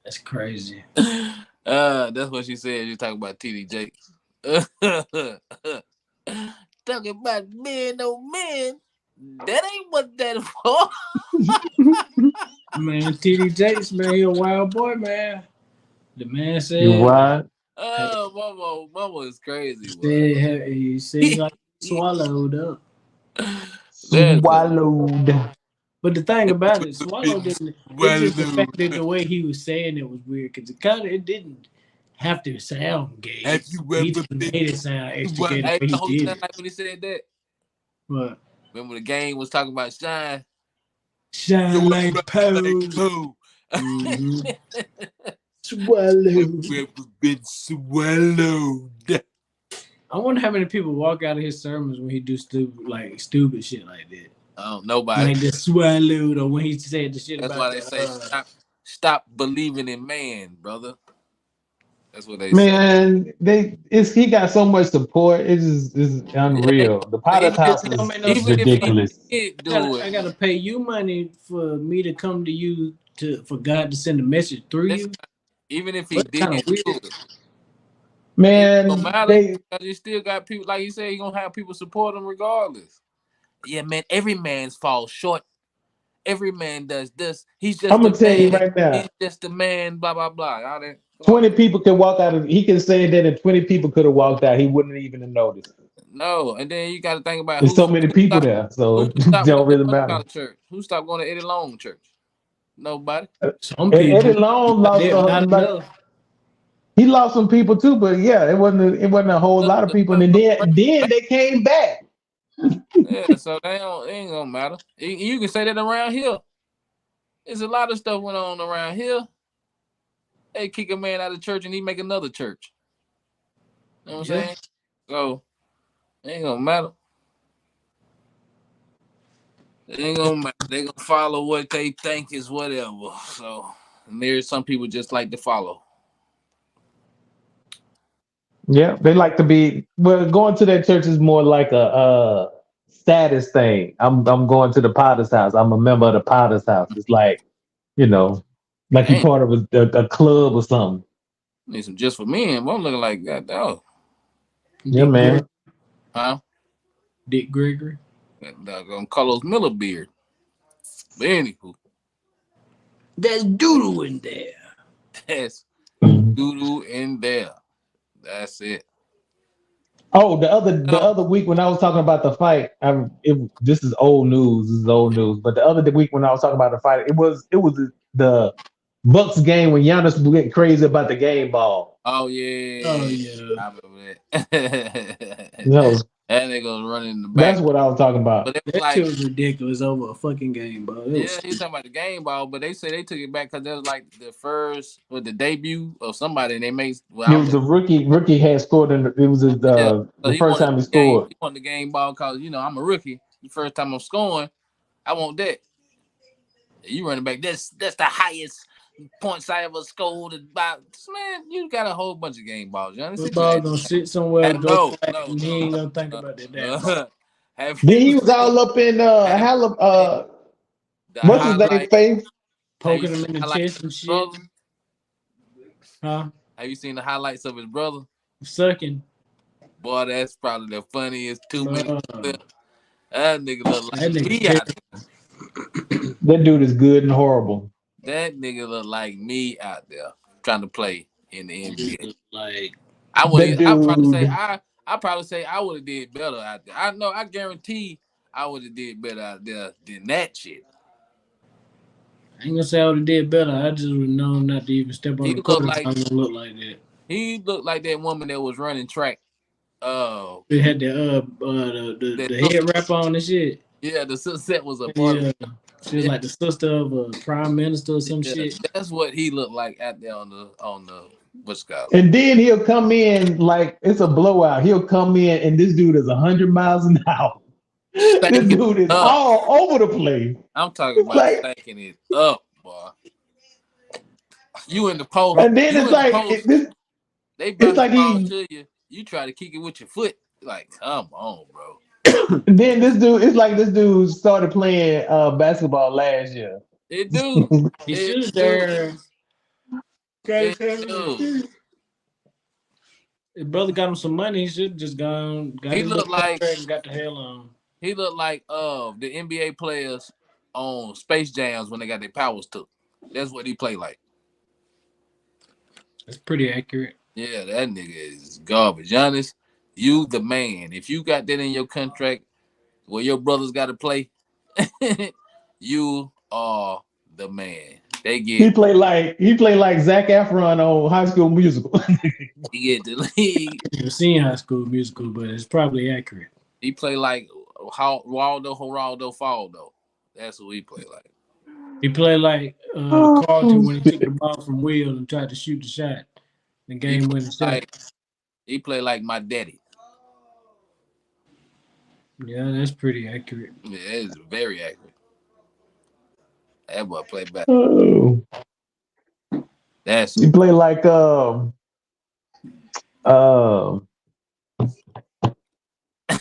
That's crazy. That's what she said. You talking about TD Jakes. Talking about men, no men. That ain't what that's for. Man, TD Jakes, man, he a wild boy, man. The man said, "You what? Oh, mama is crazy." He said like swallowed up. Swallowed. But the thing about it, swallowed didn't. It's just the fact that the way he was saying it was weird because it didn't have to sound gay. He just made it sound extra gay. He did. Like when he said that. What? Remember the game was talking about shine. Shine like Poe. Pooh. Mm-hmm. Swallow. We've been swallowed. I wonder how many people walk out of his sermons when he do stupid shit like that. Nobody. Like the swallowed, or when he said the shit That's about why they the say stop believing in man, brother. That's what they say. Man, he got so much support. It's Yeah, unreal. The but Potter's house It don't make no is even sense. if he ridiculous. did do I it, gotta pay you money for me to come to you for God to send a message through that's, you. even if he What did kind of do weird? it, it don't Man, matter. Because you still got people, like you said, you're gonna have people support him regardless. Yeah, man, every man's falls short. Every man does this. He's just I'm a gonna tell you man. right He's now. just a man, blah blah blah. All that. Come on, 20 man. people can walk out of he can say that and 20 people could have walked out. He wouldn't even have noticed. No, and then you got to think about There's so many people stopped, there, so who it stopped don't going to really Punch matter. Out Church. Who stopped going to Eddie Long Church? Nobody. Some Eddie people, Long not lost there, not like enough. he lost some people too, but yeah, it wasn't a whole lot of people. And then they came back. Yeah, so they ain't gonna matter. You can say that around here. There's a lot of stuff went on around here. They kick a man out of church and he make another church. You know what I'm Yeah. saying? So it ain't gonna matter. It ain't gonna matter. They gonna follow what they think is whatever. So and there's some people just like to follow. Yeah, they like to be well. Going to that church is more like a status thing. I'm going to the Potter's house. I'm a member of the Potter's house. It's like you know, like you Dang, part of a club or something. need some just for men. But I'm looking like that dog. Yeah, Dick Gregory. man. Huh? Dick Gregory. That doggone Carlos Miller beard. But anywho, There's doodle in there. that's doodoo in there. That's it. Oh, the Oh, other week when I was talking about the fight, this is old news. This is old news. But the other week when I was talking about the fight, it was the Bucks game when Giannis went crazy about the game ball. oh Oh yeah. yeah. I remember that. That was That nigga was running in the that's back. what I was talking about. But it was That shit like, was ridiculous over a fucking game, bro. It was yeah, he's stupid. talking about the game ball, but they say they took it back because that was like the first with the debut of somebody and they made It was the rookie had scored it was yeah. So the he first wanted time he the game, scored. he wanted the game ball because I'm a rookie. The first time I'm scoring, I want that. You running back. That's the highest points I ever scored. About man, you got a whole bunch of game balls. You understand? Football gonna sit somewhere and go No, flat, no, and he no, ain't no. gonna think about that damn ball. Have Then you he was seen? all up in Have you seen the what's his name, highlight? Faith? Have you Poking him seen in the the highlights chest of and his shit. brother? Huh? Have you seen the highlights of his brother? Sucking. Boy, that's probably the funniest 2 minute Bro. clip. That nigga look That like nigga me out terrible. That dude is good and horrible. there. That nigga look like me out there trying to play in the NBA. Like I That wouldn't. dude, I probably say I would have did better out there. I know. I guarantee I would have did better out there than that shit. I ain't gonna say I would have did better. I just would know not to even step on He the looked court if I like was gonna look like that. that woman that was running track. Oh, They had that the sister. head wrap on and shit. Yeah, the sunset was a part of Yeah. She was it. like the sister of a prime minister or some Yeah, shit. that's what he looked like out there on the what's it called. and then he'll come in like it's a blowout. He'll come in and this dude is 100 miles an hour. This Stanking dude is up. all over the place. I'm talking It's about like, stanking it up, boy. You in the post. and then You it's in the like post. They it's bounce the like ball he. to you. You try to kick it with your foot. Like, come on, bro. Then this dude, it's like this dude started playing basketball last year. It do. He It should have do. there. It do. His brother got him some money. He should just got He his little looked like contract and got the hell on. the NBA players on Space Jams when they got their powers took. That's what he played like. That's pretty accurate. Yeah, that nigga is garbage. Giannis, you the man. If you got that in your contract where your brothers got to play, you are the man. They He get played like Zac Efron on High School Musical. he get the league. I've seen High School Musical, but it's probably accurate. He play like Waldo Geraldo Faldo. That's what he played like. He played like Carlton when he took the ball from Will and tried to shoot the shot. The He game winning shot. he played like my daddy. Yeah, that's pretty accurate. Yeah, it's very accurate. That boy played back. Oh, That's he played like uh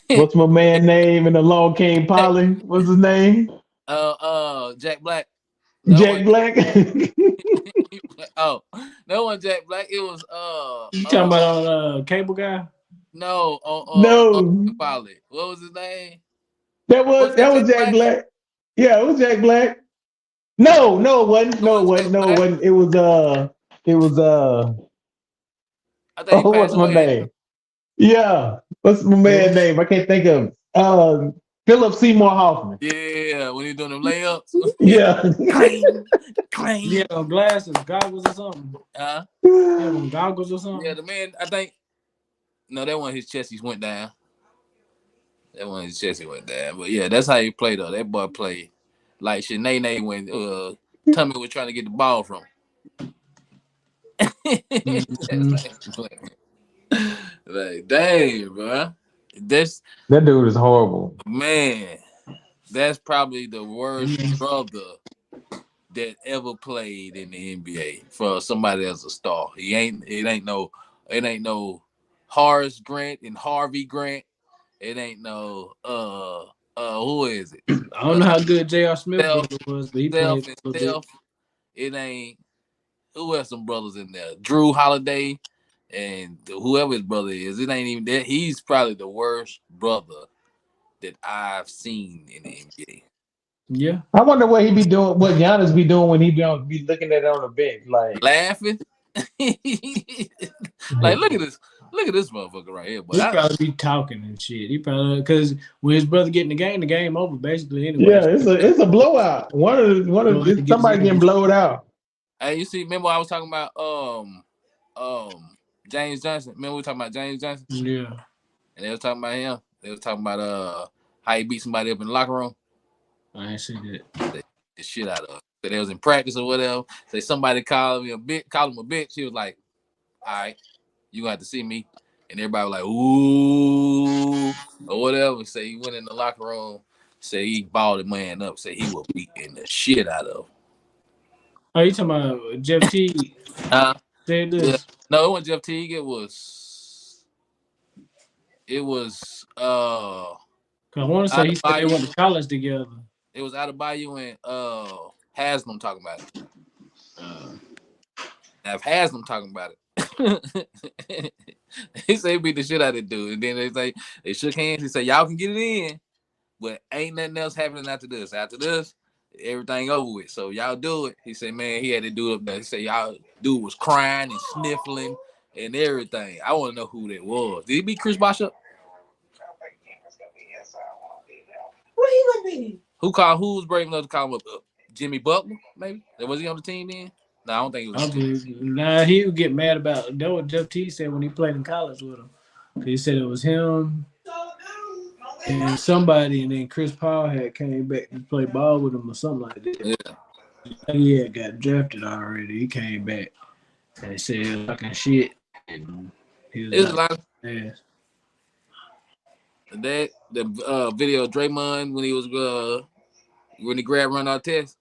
what's my man name in the Long King Polly? What's his name? Jack Black. No one. Jack Black. Oh, no one. Jack Black. It was You talking about on Cable Guy? no No, Pilot. What was his name? that Was was that that was Jack Jack Black? Black. Yeah, it was Jack Black. No, it wasn't. It No, it was wasn't. Jack No, it Black. wasn't. It was I think he oh, passed what's my away. name? Yeah, what's my man name? I can't think of. Philip Seymour Hoffman. Yeah, when he doing them layups. Yeah. Clang, clang. Yeah, on glasses, goggles or something. Uh, Yeah, on goggles or something. yeah, the man. I think no, that one his chest he went down. That one his chest he went down. But yeah, that's how he played though. That boy played like Shanae when Tommy was trying to get the ball from. Like, dang, bro. That's That dude is horrible. man. That's probably the worst brother that ever played in the NBA for somebody as a star. It ain't no Horace Grant and Harvey Grant. It ain't no who is it? I don't know how good J.R. Smith Self, brother was, but he Self played and a little bit. Self. It ain't who has some brothers in there? Drew Holiday and whoever his brother is. It ain't even that. He's probably the worst brother that I've seen in the NBA. Yeah. I wonder what he be doing, what Giannis be doing when he be looking at it on the bench. Like, Laughing. Like look at this motherfucker right here. But He probably be talking and shit. He probably because when his brother get in the game over basically anyway. yeah, it's a blowout. Nobody gets Somebody getting in. blowed out. hey, you see, remember I was talking about James Johnson. Remember we were talking about James Johnson? Yeah. And they were talking about him. They were talking about how he beat somebody up in the locker room. I ain't see that. The shit out of him. So they was in practice or whatever. Say somebody called him a bitch. He was like, all right, you gonna have to see me. And everybody was like, ooh, or whatever. Say he went in the locker room, say he balled the man up, say he was beating the shit out of him. Oh, you talking about Jeff T said this? Yeah. No, it wasn't Jeff Teague. It was Cause I want to say he said they went to college together. It was Adebayo and Haslam talking about it. Have Haslam talking about it. He said he beat the shit out of the dude. And then they shook hands. He said, y'all can get it in, but ain't nothing else happening after this. After this, everything over with. So y'all do it. He said, man, he had to do it up there. He said, y'all dude was crying and sniffling and everything. I want to know who that was. Did he beat Chris Bosh up? What he gonna be? Who was brave enough to call him up? Jimmy Butler, maybe? Was he on the team then? No, I don't think he was. Nah, he would get mad about that. What Jeff T said when he played in college with him. He said it was him and somebody, and then Chris Paul had came back to play ball with him or something like that. Yeah. He had got drafted already. He came back and said fucking shit. And he was a lot of ass. That the video of Draymond when he was when he grabbed Ron Artest.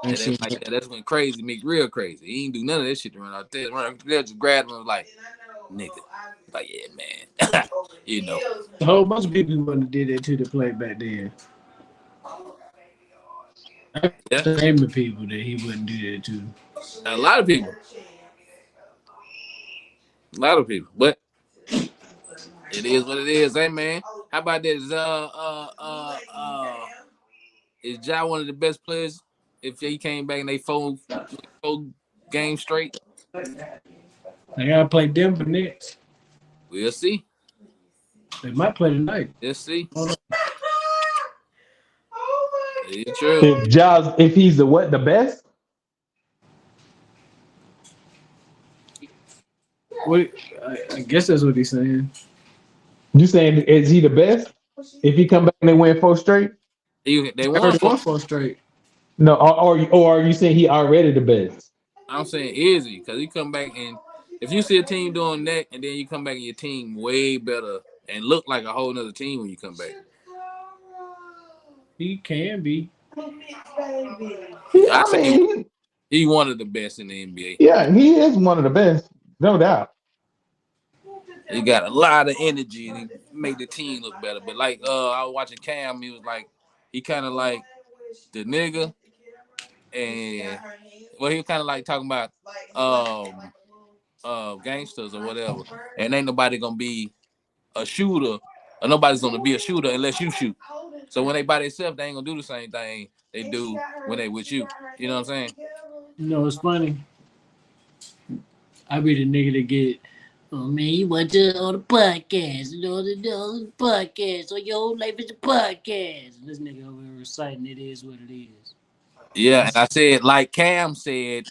That's when crazy make real crazy. He ain't do none of that shit to Ron Artest. Ron Artest just grabbed him and was like, nigga. Like, yeah, man. You know. A whole bunch of people wouldn't have did that to the play back then. Yeah. Naming people that he wouldn't do that to. A lot of people. A lot of people. But it is what it is, hey man. How about this? Is Ja one of the best players if he came back and they four games straight? They gotta play Denver next. We'll see. They might play tonight. Let's see. It's true. If he's the best? What I guess that's what he's saying. You saying is he the best? If he come back and they win 4 straight, They won Already for. won 4 straight. no, or are you saying he already the best? I'm saying easy because he come back and if you see a team doing that and then you come back and your team way better and look like a whole nother team when you come back. He can be. Yeah, I I say mean, he one of the best in the NBA. yeah, he is one of the best, no doubt. He got a lot of energy and he made the team look better. But like I was watching Cam, he was like he kind of like the nigga and well he was kind of like talking about gangsters or whatever. And ain't nobody gonna be a shooter or nobody's gonna be a shooter unless you shoot. So when they by themselves, they ain't gonna do the same thing they do when they with you. You know what I'm saying? You know, it's funny. I be the nigga that get, oh man, you watch it on the podcast, the podcast, so your whole life is a podcast. This nigga over here reciting it is what it is. Yeah, and I said, like Cam said,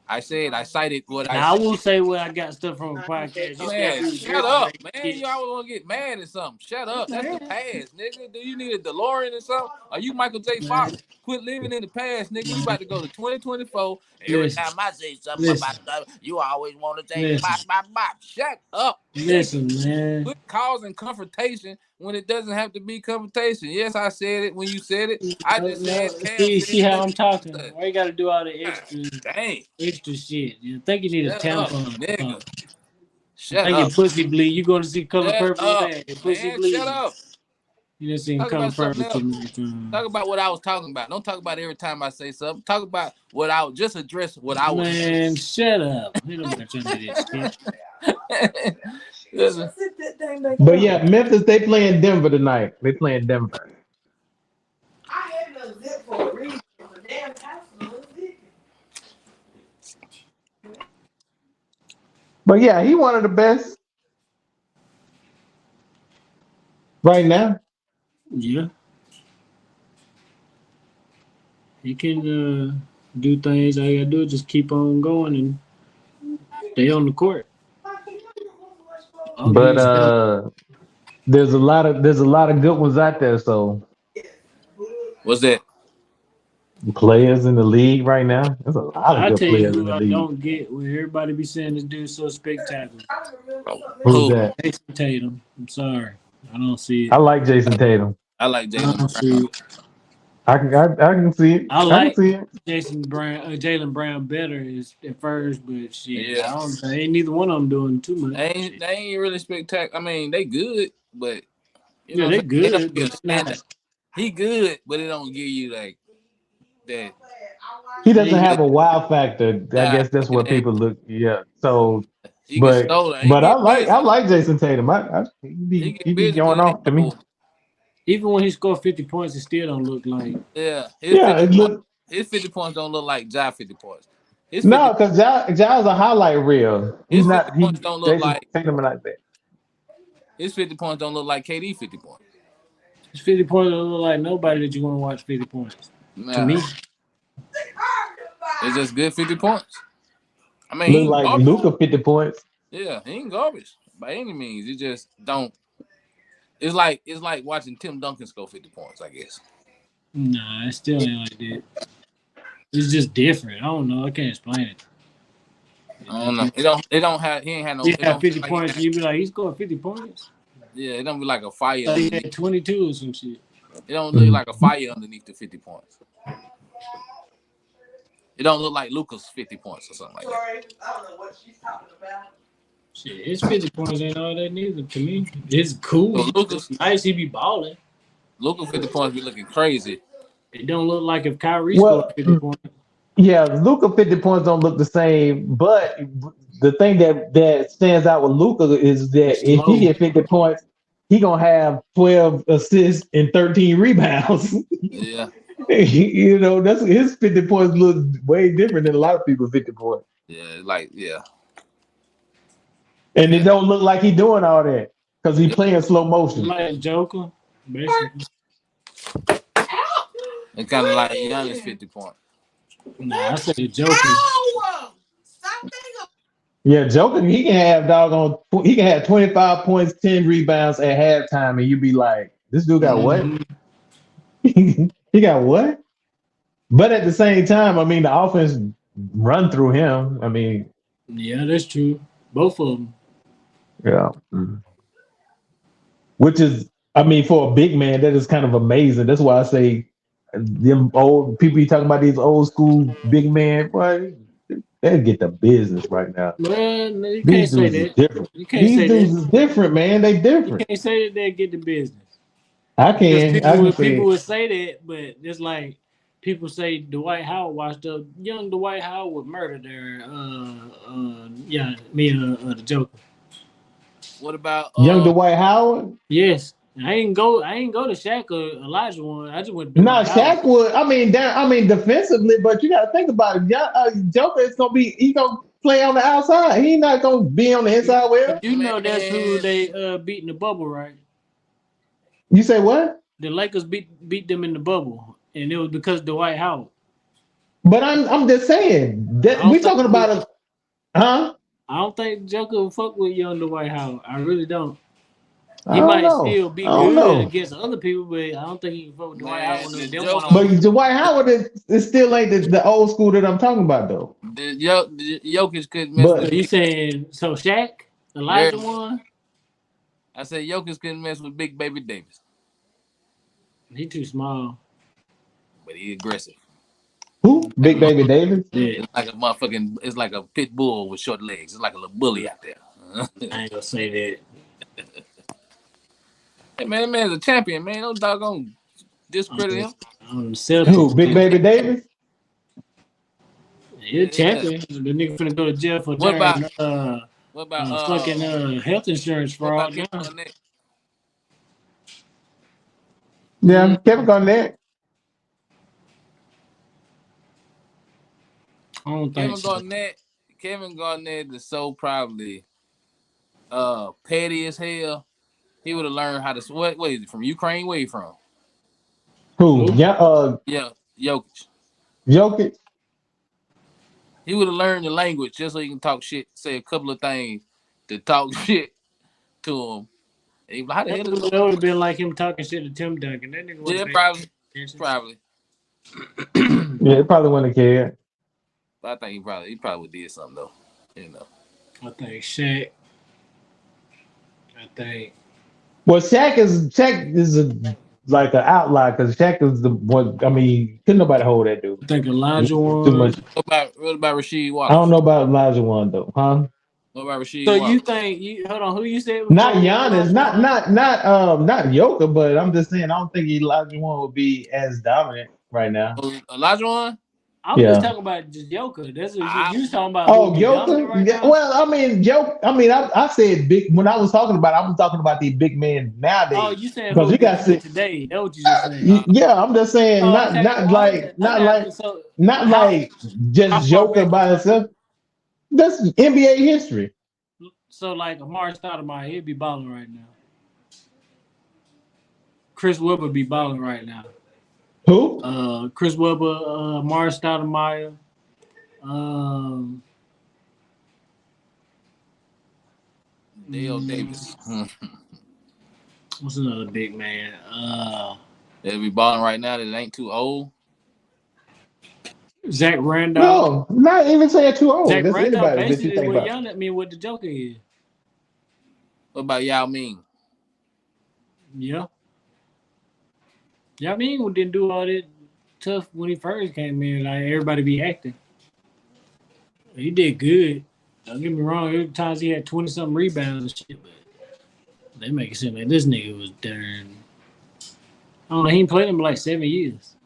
I cited what I Now I said. will say when I got stuff from a podcast. You see, I Man, be shut addressing up, that man. shit. You always want to get mad at something. Shut up. That's the past, nigga. Do you need a DeLorean or something? Are you Michael J. Man, Fox? Quit living in the past, nigga. We about to go to 2024. Every listen, time I say something listen, about that, you always want to say listen, bop. Shut up, nigga. listen, man. Quit causing confrontation when it doesn't have to be confrontation. Yes, I said it when you said it. I No, just no, said Cam see, said see how such I'm and talking. such. Why you got to do all the Dang, extra shit? You think you need a shut up, tampon? nigga. I Shut think your up. pussy bleed. You going to see Color Shut Purple? up, Man, your pussy man. Shut bleeding. up. You done seen Talk Color about something Purple too else. many times. Talk about what I was talking about. Don't talk about every time I say something. Talk about what I was just address what I was Man, shut up. Ain't nobody trying to do this shit. Listen, But yeah, Memphis, they playing Denver tonight. They playing Denver. But yeah, he one of the best right now. Yeah, he can do things. All you gotta do is just keep on going and stay on the court. Oh, But he's there's a lot of good ones out there. So what's that? players in the league right now. There's a lot of I good tell you players in who the I league. don't get where everybody be saying this dude's so spectacular. Who's Who? that? Jason Tatum. I'm sorry, I don't see I it. like Jason Tatum. I like I Jalen don't see Brown. it. I can see it. I I can like see it. Jalen Brown better is at first, but shit, Yeah, I don't. Ain't neither one of them doing too much. they ain't really spectacular. I mean, they good, but you Yeah, know what they I'm saying. They don't good, be a but they're standard. not. He good, but it don't give you like that. He They doesn't ain't have got, a wow factor. I Nah, guess that's what people look. Yeah. So, he get but stolen. He but I get like I busy. like Jason Tatum. He He be get he be busy, but going it ain't off to me. no. even when he scored 50 points, it still don't look like. Yeah, Yeah. It look his 50 points don't look like Ja 50 points. His 50 no, because Ja's a highlight reel. He's his 50 not. points don't look Jason like Tatum like that. his 50 points don't look like KD 50 points. His 50 points don't look like nobody that you want to watch 50 points. To Nah, me, it's just good 50 points. I mean, he Look ain't like garbage. Luca 50 points. Yeah, he ain't garbage by any means. It just don't. It's like watching Tim Duncan score 50 points. I guess. nah, it still ain't like that. It's just different. I don't know. I can't explain it. It's I just don't know. different. It don't. It don't have. He ain't had no. He It had don't feel 50 like he points, had. and you be like, he scored 50 points? Yeah, it don't be like a fire Like he underneath. had 22 or some shit. It don't look like a fire underneath the 50 points. It don't look like Luca's 50 points or something like that. Shit, his 50 points ain't all that neither to me. It's cool. So Luca's It's nice he be balling. Luca 50 points be looking crazy. It don't look like if Kyrie scored Well, 50 points. yeah, Luca 50 points don't look the same, but the thing that stands out with Luca is It's that if he slow. get 50 points, he gonna have 12 assists and 13 rebounds. Yeah, That's his 50 points look way different than a lot of people's 50 points, yeah, like yeah, and it yeah. don't look like he doing all that because he yeah. playing slow motion. Like Joker, basically. It's kind of like Giannis 50 points. Nah, I say the Joker. Yeah, Joker, he can have doggone. He can have 25 points, 10 rebounds at halftime, and you be like, "This dude got what? Mhm. He got what?" But at the same time, I mean, the offense run through him. I mean, Yeah, that's true. Both of them. yeah. Which is, I mean, for a big man, that is kind of amazing. That's why I say them old people you talking about these old school big men, boy, they get the business right now. Well, no, you These can't say dudes is that. different. You can't These say dudes that. is different, man. They You different. can't say that they get the business. Because I can people say would say that, but it's like people say Dwight Howard watched up. Young Dwight Howard was murdered there. Yeah, me the Joker. What about young Dwight Howard. Yes, I ain't go to Shaq or Elijah one. I just went to Nah, Dwight Howard. Shaq would. I mean, I mean, defensively, but you got to think about it. Joker is gonna be. He gonna play on the outside. He not gonna be on the inside with him. You know that's who man? they beat in the bubble, right? You say what? The Lakers beat them in the bubble, and it was because Dwight Howard. But I'm just saying I that we don't think talking he, about a huh? I don't think Joker will fuck with young Dwight Howard. I really don't. I He don't might know. still be I don't good know. against other people, but I don't think he can fuck with Dwight Man, Howard the on them one Joker, on But one. Dwight Howard is still ain't the old school that I'm talking about though. the Jokic couldn't mess So with But you Big. saying so Shaq, Yeah, Elijah one? I said Jokic couldn't mess with Big Baby Davis, He too small. but he aggressive. who? Like a Big Baby motherfucker. Davis? Yeah, It's like a motherfucking. It's like a pit bull with short legs. It's like a little bully out there. I ain't gonna say that. Hey man, that man's a champion, man. Don't doggone On discredit the, him. on the Who? Celtics, Big He's a Baby champion. Davis? he a Yeah. champion. The nigga finna go to jail for What about tearing what about fucking health insurance what about fraud Kevin now. Garnett? Yeah, Mm, Kevin Garnett. I don't think Kevin so. Garnett. Kevin Garnett is so probably petty as hell. He would have learned how to what is it from Ukraine? Where you from? Who? Who? Yeah, Yeah, Jokic. Jokic. He would have learned the language just so he can talk shit, say a couple of things to talk shit to him. And he be like, how the hell That is would have been like him talking shit to Tim Duncan. That nigga Yeah, wasn't paying probably. attention. Probably. Yeah, it probably wouldn't have cared. But I think he probably did something though. You know. I think Shaq. I think. Well, Shaq is like an outlier because Shaq is the one. I mean, couldn't nobody hold that dude. I think He Elijah was too won. much. What about Rasheed I don't Wallace? know about Elijah one though, huh? What about Rasheed So you Wallace? think you hold on? Who you said Not before Giannis, Elijah won? not Joker, but I'm just saying I don't think Elijah one would be as dominant right now. Oh, Elijah one? I'm just Yeah. talking about just Joker. That's what I you was talking about. Who would Oh, be dominant Joker? right Yeah, now? well, I mean, Joker. I mean, I said big when I was talking about. I was talking about the big men Oh, nowadays you saying who because would you be got dominant to. today? That's what you just saying. Yeah, I'm just saying, Oh, okay. Well, so not how like how just far Joker back you by talking? itself. That's NBA history. So like Amari Stoudemire, he'd be balling right now. Chris Webber be balling right now. Who? Chris Webber, Amari Stoudemire. Um, Dale mm, Davis. what's another big man? They'll be balling right now that ain't too old. Zach Randolph. No, not even saying too old. Zach That's Randolph anybody that you basically think what about. Yana, I mean what the Joker is. What about Yao Ming? Yeah. Yeah, I mean we didn't do all that tough when he first came in. Like everybody be acting. He did good. Don't get me wrong. Every times he had 20 something rebounds and shit, but they make it seem like this nigga was darn. I don't know. He ain't played him for like 7 years,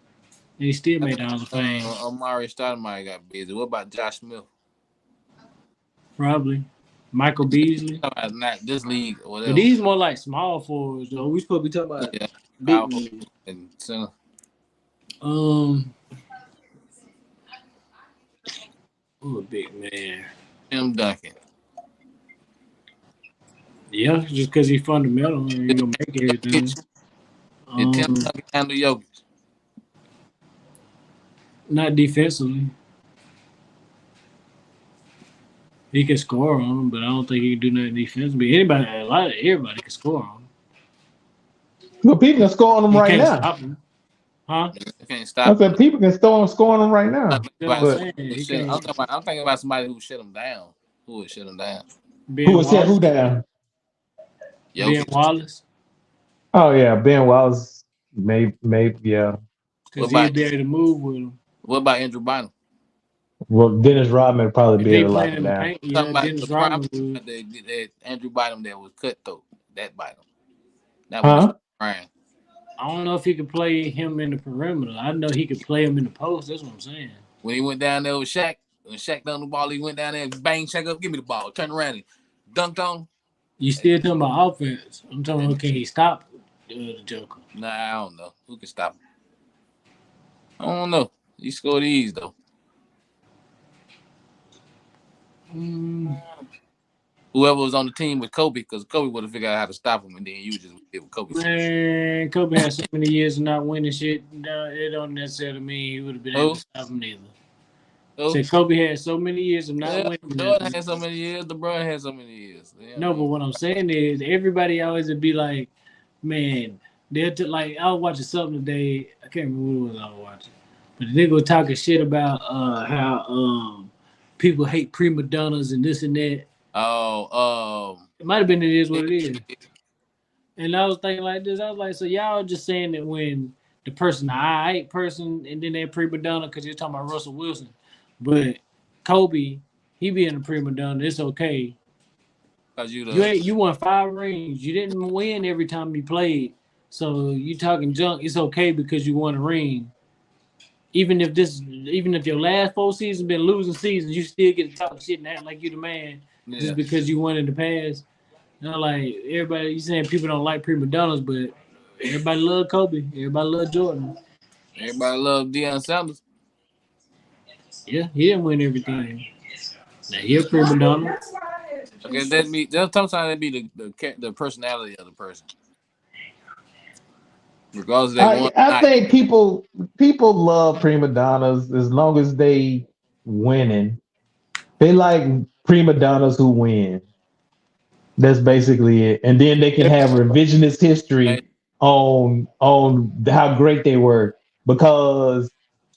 and he still I made the think Hall of Fame. Amari Stoudemire got busy. What about Josh Smith? Probably Michael Beasley. About not this league or But whatever. these more like small forwards, though. We supposed to be talking about Yeah, big powerful men. and center. Um, who a big man? Tim Duncan. Yeah, just because he's fundamental, he gonna make everything. Did Tim Um, Duncan handle Jokic? not defensively. He can score on them, but I don't think he can do nothing defensively. Everybody can score on him. Well, people can score on them You right can't now. stop him, huh? You can't I stop him. said people can score on them right I'm now. That's what I'm about But saying. He shit. can't. I'm thinking about somebody who shut him down. Who would shut him down? who Ben would set who Wallace. down? Ben Jokic. Wallace, Oh yeah, Ben Wallace. Maybe yeah. What because he'll about be able to move with him. Andrew Bynum? Well, Dennis Rodman would probably If be he able to lock playing him in the down. paint, Talking yeah, about Dennis the prime Rodman would. that Andrew Bynum that was cutthroat. That Bynum. Not when he Huh? was prime. I don't know if he could play him in the perimeter. I know he could play him in the post. That's what I'm saying. When he went down there with Shaq, when Shaq done the ball, he went down there and bang Shaq up, give me the ball, turn around and dunked on. You still talking about offense? I'm talking about can he stop the Joker? Nah, I don't know. Who can stop him? I don't know. He scored these though. Mm, Whoever was on the team with Kobe, because Kobe would have figured out how to stop him, and then you just did what Kobe said. man, Kobe had so many years of not winning shit. No, it don't necessarily mean he would have been able Who? to stop him either. Who? Say Kobe had so many years of not Yeah, winning. Jordan had so many years. LeBron had so many years. You know what I No, but mean? what I'm saying is everybody always would be like, man, like I was watching something today. I can't remember what I was watching, but the nigga was talking shit about how people hate prima donnas and this and that. Oh, It might have been it is what it is. yeah, And I was thinking like this. I was like, so y'all just saying that when the person, the I person, and then they prima donna because you're talking about Russell Wilson, but Kobe, he being a prima donna, it's okay. cause you You the ain't you won 5 rings. You didn't win every time you played. So you talking junk, it's okay because you won a ring. Even if your last 4 seasons been losing seasons, you still get to talk shit and act like you the man yeah. just because you won in the past. You know, like everybody, you saying people don't like prima donnas, but everybody love Kobe. Everybody love Jordan. Everybody love Deion Sanders. Yeah, he didn't win everything. Now he a prima donna. Okay, sometimes that be the personality of the person, regardless if they I want or I not. think people love prima donnas as long as they winning. They like prima donnas who win. That's basically it. And then they can have revisionist Hey, history on how great they were. Because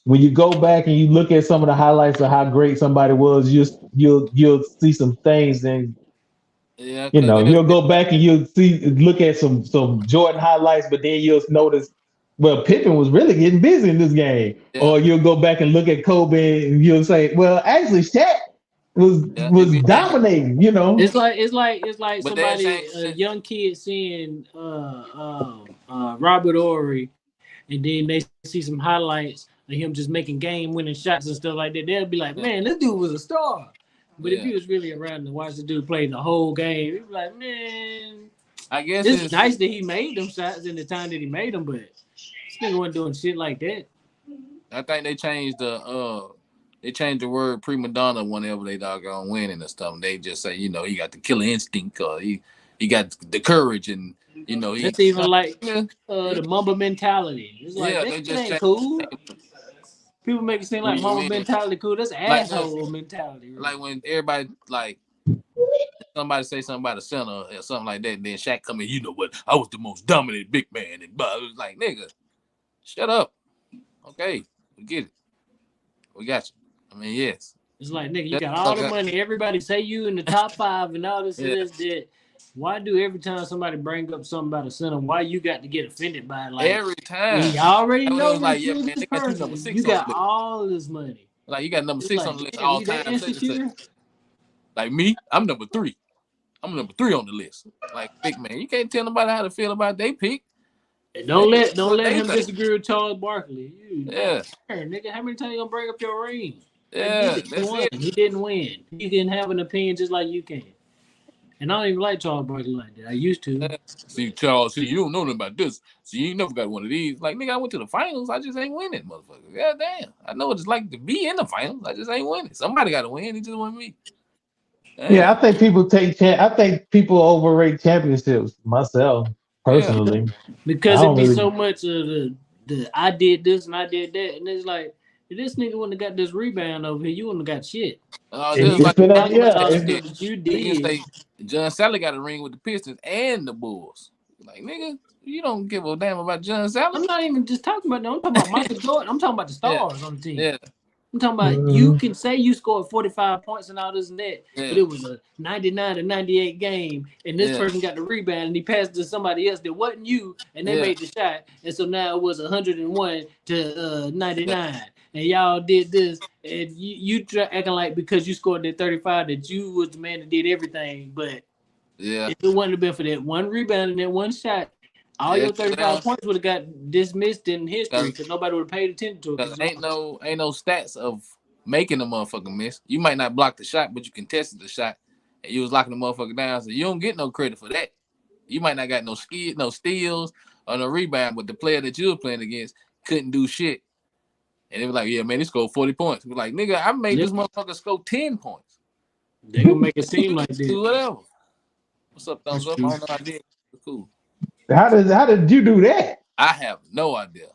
when you go back and you look at some of the highlights of how great somebody was, you'll see some things, and yeah, cause you'll go back and you'll look at some Jordan highlights, but then you'll notice, well, Pippen was really getting busy in this game. yeah, Or you'll go back and look at Kobe and you'll say, well, actually Shaq was yeah, it was be changing. dominating. It's like But they'll somebody change a shit. young kid seeing Robert Ory, and then they see some highlights of him just making game winning shots and stuff like that. They'll be like, Yeah, man, this dude was a star. But if yeah. you was really around to watch the dude play the whole game, you'd be like, man, I guess it's it's. nice that he made them shots in the time that he made them, but this nigga wasn't doing shit like that. I think they changed the word prima donna whenever they doggone winning and stuff. They just say, he got the killer instinct, or he got the courage, and he. That's even like Yeah, the Mamba mentality. It's like yeah, that they just ain't changed. cool. People make it seem like When you Mamba win, mentality cool. That's like look, asshole mentality. Really. like when everybody like somebody say something about a center or something like that, then Shaq come in, you know what? I was the most dominant big man, and blah. It was like, nigga, shut up. Okay, we get it. We got you. I mean, yes. It's like, nigga, you Shut got the all fuck the up. money. Everybody say you in the top 5 and all this and Yeah, this, that. Why do every time somebody bring up something about a center, why you got to get offended by it? Like, every we time. already That was know like, that yeah, you're man, this they got you number person. You six on got the list. all this money. Like you got number It's six on like, the list damn, all you that time, such and such. insecure? Like me, I'm number three. I'm number three on the list. Like big man, you can't tell nobody how to feel about they pick. And They don't what let they him think. disagree with Charles Barkley. You, Yeah, nigga, how many times you gonna bring up your ring? I get yeah, it. He that's won. it. He didn't win. He can have an opinion just like you can. And I don't even like Charles Barkley like that. I used to. Yeah. See, Charles, see, you don't know nothing about this. See, you ain't never got one of these. Like, nigga, I went to the finals. I just ain't winning, motherfucker. God damn. I know what it's like to be in the finals. I just ain't winning. Somebody got to win. It just wasn't me. Yeah, Damn. I think people overrate championships. Myself, Yeah. personally, I Because it don't be really. so much of the I did this and I did that, and it's like If this nigga wouldn't have got this rebound over here, you wouldn't have got shit. Just like All the John stuff said, that you you can did. say John Sally got a ring with the Pistons and the Bulls. Like, nigga, you don't give a damn about John Sally. I'm not even just talking about that. I'm talking about Michael Jordan. I'm talking about the stars on the team. Yeah. I'm talking about you can say you scored 45 points and all this and that, Yeah. but it was a 99 to 98 game, and this person got the rebound and he passed it to somebody else that wasn't you, and they made the shot, and so now it was 101 to 99, and y'all did this, and you acting like because you scored that 35 that you was the man that did everything, but if it wouldn't have been for that one rebound and that one shot, all your 35 points would have got dismissed in history because nobody would have paid attention to it. Ain't no stats of making a motherfucker miss. You might not block the shot, but you contested the shot, and you was locking the motherfucker down. So you don't get no credit for that. You might not got no steals, or no rebound, but the player that you were playing against couldn't do shit. And they were like, "Yeah, man, he scored 40 points." We're like, "Nigga, I made this motherfucker score 10 points." They gonna make it seem like this. Whatever. What's up, thumbs up? I don't know I did. Cool. How did you do that? I have no idea.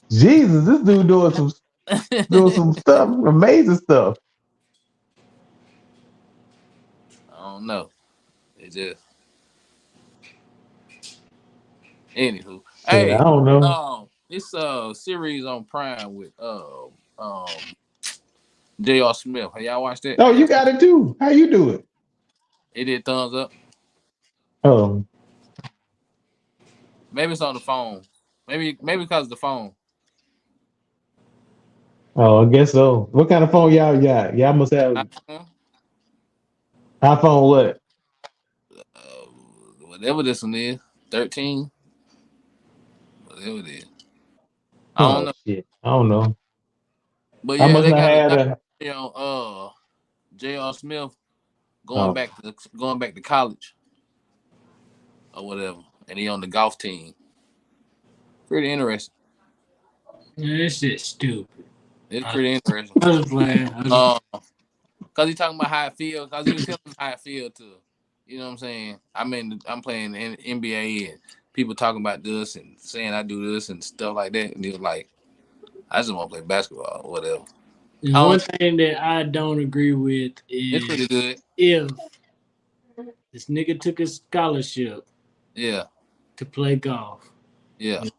Jesus, this dude doing some stuff, amazing stuff. I don't know. It just anywho. Hey, I don't know. It's a series on Prime with J.R. Smith. Have y'all watched that? Oh, you got it too. How you do it? It did thumbs up. Oh. Maybe it's on the phone. Maybe because of the phone. Oh, I guess so. What kind of phone y'all got? Y'all must have iPhone what? Whatever this one is. 13. Whatever it is. I don't know. Shit. I don't know. But yeah, must they not got a J.R. Smith going back to college or whatever. And he on the golf team. Pretty interesting. Yeah, this shit's stupid. It's pretty interesting. I was playing. Cause he talking about how I feel. Cause he was telling me how I feel too. You know what I'm saying? I'm playing in NBA and people talking about this and saying I do this and stuff like that. And he was like, I just want to play basketball or whatever. One thing that I don't agree with is it's pretty good. If this nigga took a scholarship, to play golf,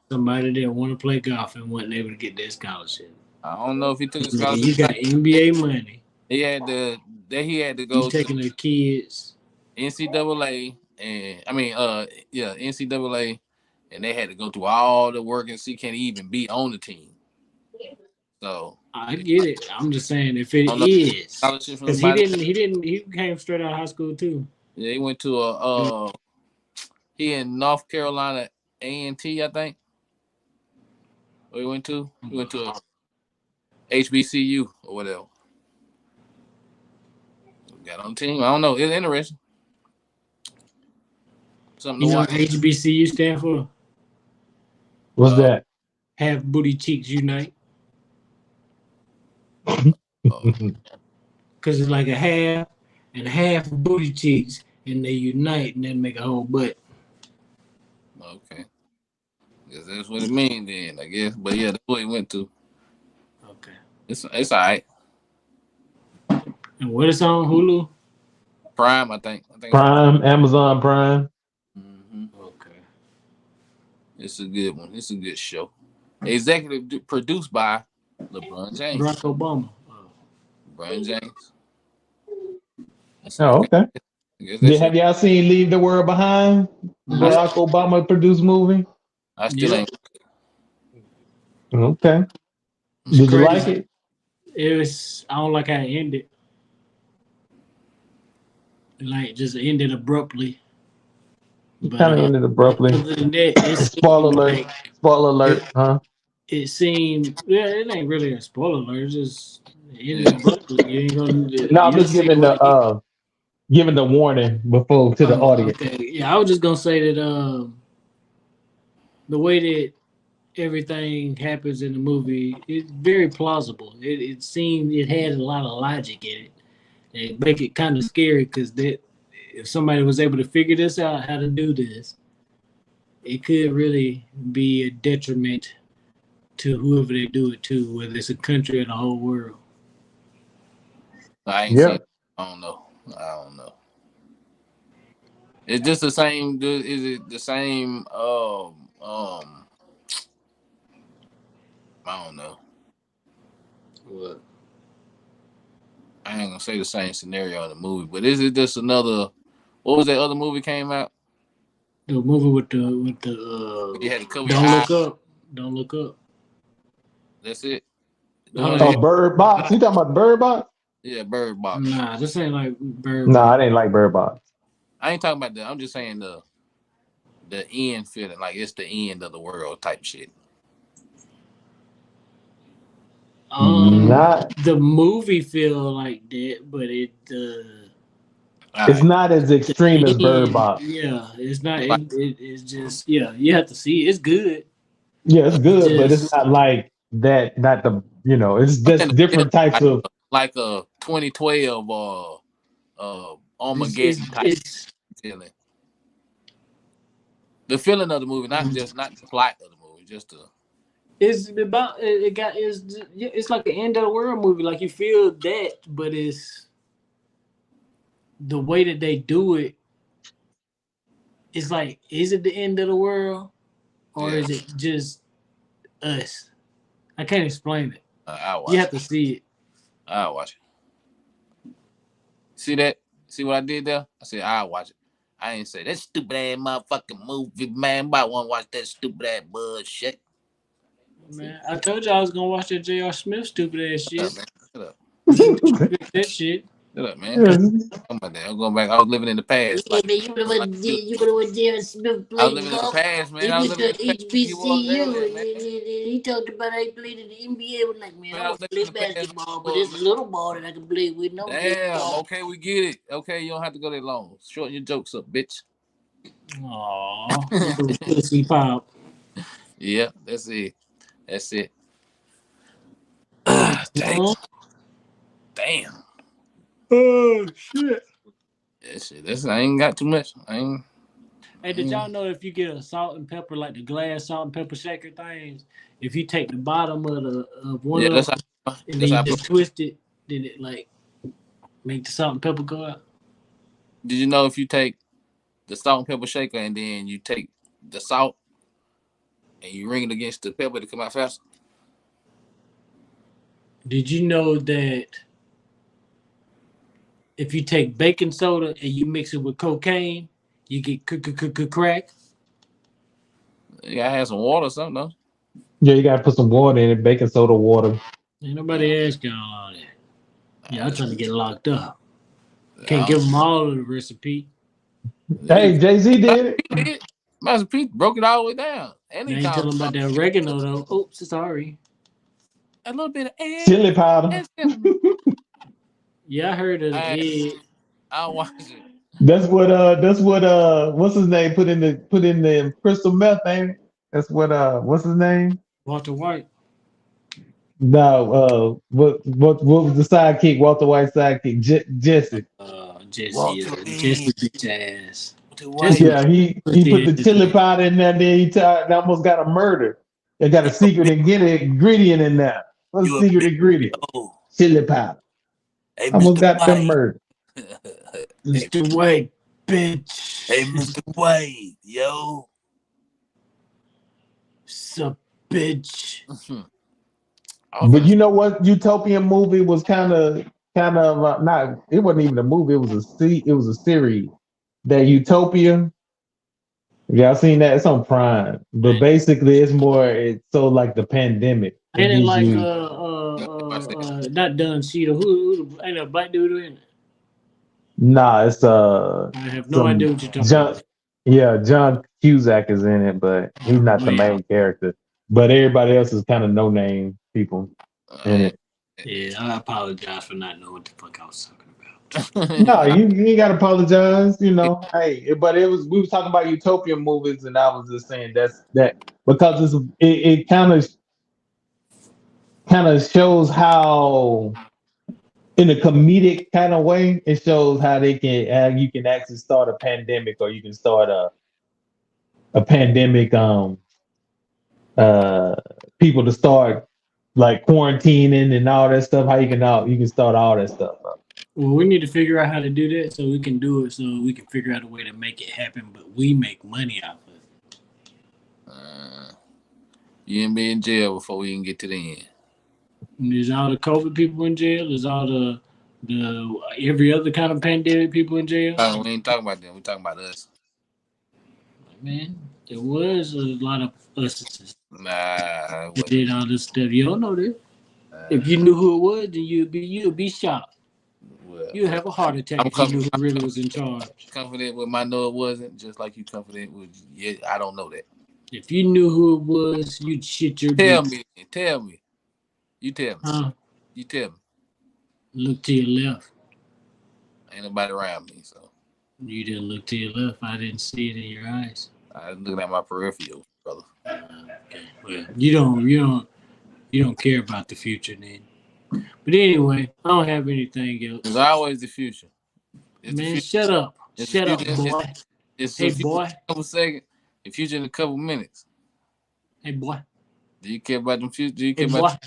somebody that want to play golf and wasn't able to get that scholarship. I don't know if he took a scholarship. You got NBA money. He had to go taking the kids NCAA and NCAA, and they had to go through all the work and see can he even be on the team. So I get it. I'm just saying if it is because he came straight out of high school too. Yeah, he went to he in North Carolina A&T, I think. Where he went to a HBCU or whatever. Got on the team. I don't know. It's interesting. Something to watch. What HBCU stand for? What's that? Half booty cheeks unite. Because it's like a half and half booty cheeks, and they unite and then make a whole butt. Okay. Guess that's what it means then, I guess. But yeah, that's what he went to. Okay. It's all right. And what is on Hulu? Prime, I think. Prime, Amazon Prime. Mm-hmm. Okay. It's a good one. It's a good show. Executive produced by LeBron James. Barack Obama. LeBron James. Okay. Have y'all seen Leave the World Behind? Barack Obama produced movie? I still ain't. Okay. Did you like it? I don't like how it ended. Like just ended abruptly. Kind of ended abruptly. Spoiler alert. Spoiler alert, huh? It seemed it ain't really a spoiler alert. It's just ended abruptly. You ain't gonna. No, I'm just giving the warning before to the audience. Okay. Yeah, I was just gonna say that the way that everything happens in the movie is very plausible. It seemed it had a lot of logic in it. It make it kind of scary because if somebody was able to figure this out, how to do this, it could really be a detriment to whoever they do it to, whether it's a country or the whole world. I ain't seen. Yep. I don't know. I don't know. It's just the same. Is it the same? I don't know. What? I ain't gonna say the same scenario in the movie, but is it just another? What was that other movie came out? The movie with the You had to cover your Don't eye. Look Up. Don't Look Up. That's it. The Hold one on. that Oh, Bird Box. You talking about Bird Box? yeah, Bird Box. Nah, this ain't like Bird No, Box. I didn't like Bird Box. I ain't talking about that. I'm just saying the end feeling, like it's the end of the world type shit. Not. The movie feel like that, but All It's right, not as the extreme as Bird end, Box. yeah, it's not. like It's just yeah. You have to see it. It's good. Yeah, it's It good, but it's just not like that. Not the it's I'm saying just the feeling, different types like, of. like a 2012 Armageddon type it's feeling. The feeling of the movie, not the plot of the movie, just the it's about it got it's like an end of the world movie. Like you feel that, but it's the way that they do it. It's like, is it the end of the world or yeah. is it just us? I can't explain it. I'll You watch have it. to see it. I'll watch it. See that? See what I did there? I said I'll watch it. I ain't say that stupid ass motherfucking movie, man. Nobody want to watch that stupid ass bullshit. See? Man, I told you I was gonna watch that J.R. Smith stupid ass Shut up, shit. man. Shut up. You need to fix that shit. Shut up, man. Yes. I'm about that. I'm going back. I was living in the past. Yeah, man, Like you know what J.R. Smith I was played living in the golf? past, man. He I was went living to in the past like you was HBCU earlier, and man. he talked about how he played in the NBA. Was like, man, Man, I I was want to living play in the past like basketball, you but was, there's man. a little ball that I can play with. And I want to play Damn. golf. Okay, we get it. Okay, you don't have to go that long. Shorten your jokes up, bitch. Aw, little pussy pop. Yeah, that's it. That's it. Damn. Huh? Damn. Oh shit. That shit. That's I ain't got too much. Hey, I did y'all ain't know if you get a salt and pepper like the glass salt and pepper shaker things, if you take the bottom of one yeah, of them and then that's you how I just twist it, then it like make the salt and pepper go out? did you know if you take the salt and pepper shaker and then you take the salt and you ring it against the pepper to come out faster? Did you know that if you take baking soda and you mix it with cocaine, you get crack? You gotta have some water or something, though. Yeah, you gotta put some water in it, baking soda water. Ain't Uh, nobody asking all that. Yeah, I'm that's, trying to get locked up. Can't I give don't, them all of the recipe. you, Hey, Jay-Z did it. Master P did. Master P broke it all the way down. And They he ain't called telling about that oregano though. Oops, sorry. a little bit of egg Chili powder. and cinnamon. Yeah, I heard of the I egg. I'll watch it. That's what what's his name put in the crystal meth, ain't it? That's what what's his name? Walter White. No, what was the sidekick? Walter White's sidekick, Jesse. Jesse, Walter Jesse Reed. bitch ass. Walter Jesse White. Yeah, he put pussy the ass chili nigga. powder in there. Then he almost got a murder. They got a You a secret big, ingredient in there. What's you the a secret big ingredient? oh. Chili powder. Hey, Almost Mr. got them White. murdered. Hey, Mr. White, hey, bitch. Mr. White, yo. Sup, bitch. I was But finna say, you know what? Utopian movie was kind of not. It wasn't even a movie. It was a series. That Utopia. Y'all seen that? It's on Prime. But Man, basically, it's so like the pandemic. It ain't it gives like you watch that. not Don Cheadle? Ain't a black dude in it? nah. It's I have no idea some what you're talking John. about. Yeah, John Cusack is in it, but he's Oh not the man, main character. But everybody else is kind of no name people in I it. yeah. I apologize for not knowing what the fuck I was talking about. No, ain't. you ain't gotta apologize, Hey, but we was talking about utopian movies, and I was just saying that because it kind of shows how in a comedic kind of way, it shows how you can actually start a pandemic, or you can start a pandemic uh people to start like quarantining and all that stuff. How you can start all that stuff up. Well, we need to figure out how to do that so we can do it. So we can figure out a way to make it happen, but we make money off of it. You ain't be in jail before we can get to the end. And there's all the COVID people in jail. There's all the every other kind of pandemic people in jail. We ain't talking about them. We talking about us. Man, there was a lot of us Nah, that did all this stuff. You don't know that. If you knew who it was, then you'd be shocked. Well, You'd have a heart attack if you knew who really was in charge. Confident with my no, it wasn't. Just like you confident with, yeah, I don't know that. If you knew who it was, you'd shit your Tell boots. me. Tell me. You tell me. Huh? You tell me. Look to your left. Ain't nobody around me, so. You didn't look to your left. I didn't see it in your eyes. I was looking at my peripheral, brother. Okay. Well, you don't care about the future then. But anyway, I don't have anything else. It's always the future. It's man, shut up. Shut up, boy. Hey, boy. A couple seconds. The future in a couple minutes. Hey, boy. Do you care about them future? Do you care about?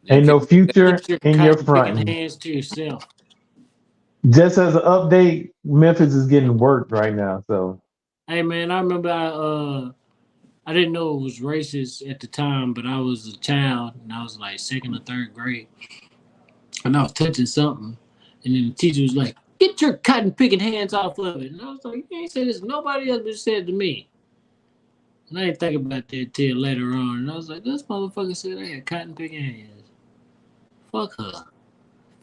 Ain't no future in your front. Hands to yourself. Just as an update, Memphis is getting worked right now. So, hey man, I remember I didn't know it was racist at the time, but I was a child and I was like second or third grade, and I was touching something, and then the teacher was like, "Get your cotton picking hands off of it," and I was like, "You ain't said this. Nobody else been said to me." And I didn't think about that till later on, and I was like, "This motherfucker said I had cotton picking hands. Fuck her,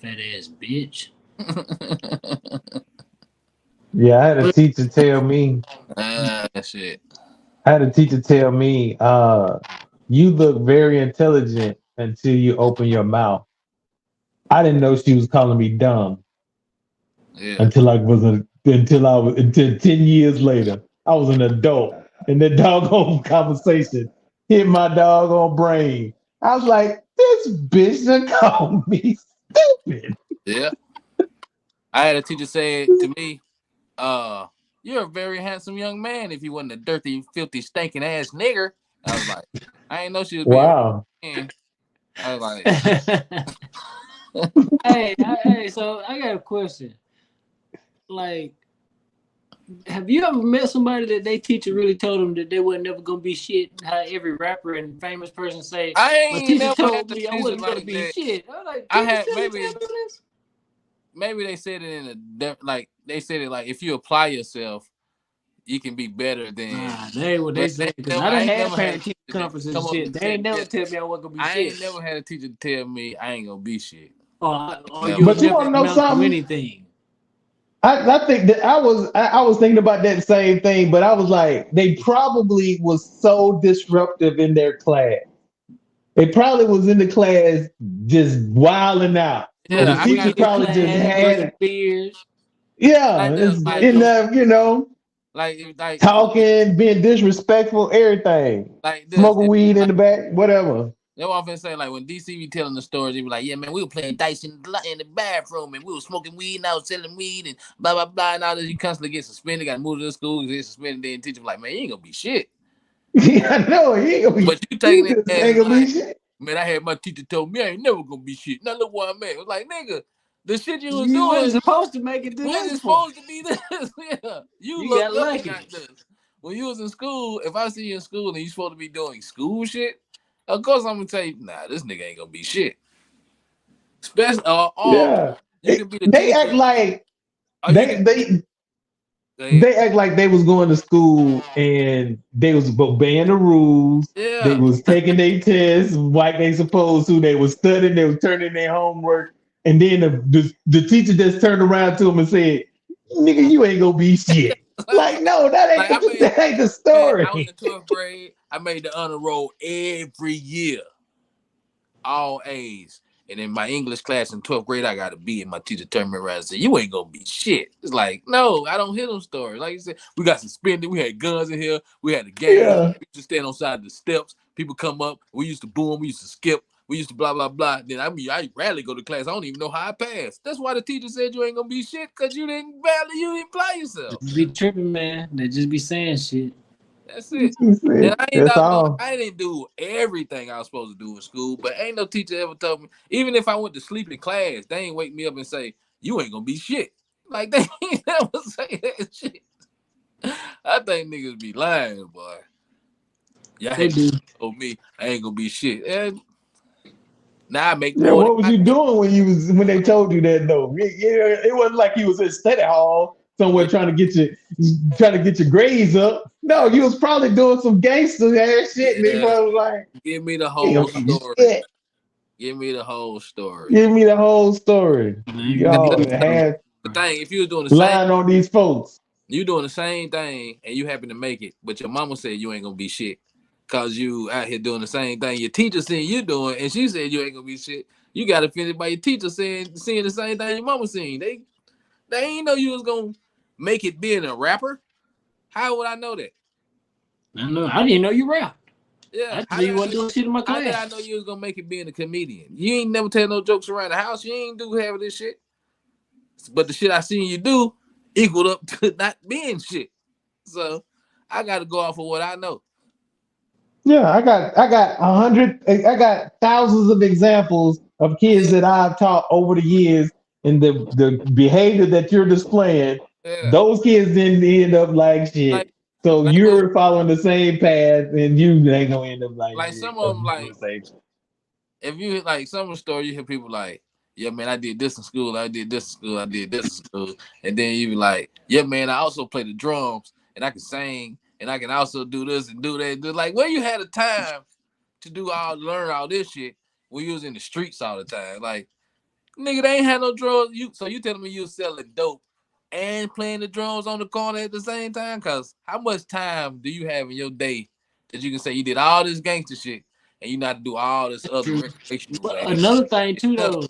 fat ass bitch." Yeah, I had a teacher tell me. Shit. I had a teacher tell me, "You look very intelligent until you open your mouth." I didn't know she was calling me dumb. Yeah. Until 10 years later, I was an adult, and the doggone conversation hit my doggone brain. I was like, "This bitch done called me stupid." Yeah. I had a teacher say to me, "You're a very handsome young man if you wasn't a dirty, filthy, stinking ass nigger." I was like, I ain't know she was being wow. I was like, hey, so I got a question. Like, have you ever met somebody that their teacher really told them that they were never gonna be shit? How every rapper and famous person say, I "My teacher never told me I wasn't gonna be shit." I was like, I had maybe they said it in a like they said it like if you apply yourself, you can be better than. They what they say because I done had parent teacher conferences and shit. They ain't never tell me I wasn't gonna be shit. I ain't never had a teacher tell me I ain't gonna be shit. You but you want to know something? Anything. I think that I was thinking about that same thing, but I was like, they probably was so disruptive in their class. They probably was in the class just wilding out. Yeah, the teacher probably just had beers. Yeah, in there, like talking, being disrespectful, everything. Like smoking weed in the back, whatever. They often say like when DC be telling the stories, they be like, "Yeah, man, we were playing dice in the bathroom and we were smoking weed and I was selling weed and blah blah blah." And all this, you constantly get suspended, got to move to the school, get suspended. Then teacher like, "Man, you ain't gonna be shit." Yeah, I know he ain't gonna be. But you taking it as like, shit. Man, I had my teacher told me I ain't never gonna be shit. Now look where I'm at. It was like, nigga, the shit you was doing wasn't supposed to make it. Wasn't supposed to be this. Yeah, you looked up and got this. When you was in school, if I see you in school and you supposed to be doing school shit, of course I'm gonna tell you, nah, this nigga ain't gonna be shit. Especially, you can be the they teacher. Act like they act like they was going to school and they was obeying the rules. Yeah. They was taking their tests like they supposed to. They was studying. They was turning their homework. And then the teacher just turned around to him and said, "Nigga, you ain't gonna be shit." Like, no, that ain't the story. Man, I was in 12th grade. I made the honor roll every year. All A's. And in my English class in 12th grade, I got a B, and my teacher turned me around and said, "You ain't gonna be shit." It's like, no, I don't hear them stories. Like you said, we got suspended. We had guns in here. We had the game. Yeah. We used to stand on side of the steps. People come up. We used to boo them. We used to skip. We used to blah, blah, blah. Then I rarely go to class. I don't even know how I passed. That's why the teacher said you ain't gonna be shit, because you didn't apply yourself. Just be tripping, man. They just be saying shit. That's it. That's And it. I ain't That's not doing. all. I didn't do everything I was supposed to do in school, but ain't no teacher ever told me. Even if I went to sleep in class, they ain't wake me up and say you ain't gonna be shit. Like they ain't never say that shit. I think niggas be lying, boy. Y'all They had do. told me I ain't gonna be shit. And now I make Yeah, more than what was I you make. doing when they told you that though? It wasn't like you was in study hall somewhere Yeah, trying to get your grades up. No, you was probably doing some gangster ass shit, and they yeah. probably was like, Give me the "You whole ain't gonna be story. shit." Give me the whole story. Give me the whole story. Cause Y'all have the thing, if you was doing the same, lying on these folks. you doing the same thing, and you happen to make it, but your mama said you ain't gonna be shit, cause you out here doing the same thing your teacher seen you doing, and she said you ain't gonna be shit. You got offended by your teacher seeing the same thing your mama seen. They ain't know you was gonna make it being a rapper. How would I know that? I know. I didn't know you rap. Yeah, I thought you wasn't doing shit in my how did I class. know you was gonna make it being a comedian? You ain't never tell no jokes around the house. You ain't do half of this shit. But the shit I seen you do equaled up to not being shit. So I got to go off of what I know. Yeah, I got thousands of examples of kids Yeah, that I've taught over the years, and the behavior that you're displaying, yeah. those kids didn't end up like Like, shit. So like when, you're following the same path, and you ain't gonna end up like like shit some of because them, you doing like the same shit. if you like some of the story, you hear people like, "Yeah, man, I did this in school. I did this in school. I did this in school." And then you be like, "Yeah, man, I also play the drums and I can sing and I can also do this and do that." Like, where you had a time to learn all this shit when you was in the streets all the time? Like, nigga, they ain't had no drugs. So you telling me you was selling dope and playing the drums on the corner at the same time? Cause how much time do you have in your day that you can say you did all this gangster shit and you not to do all this other True. recreational But ass another thing too, shit? though,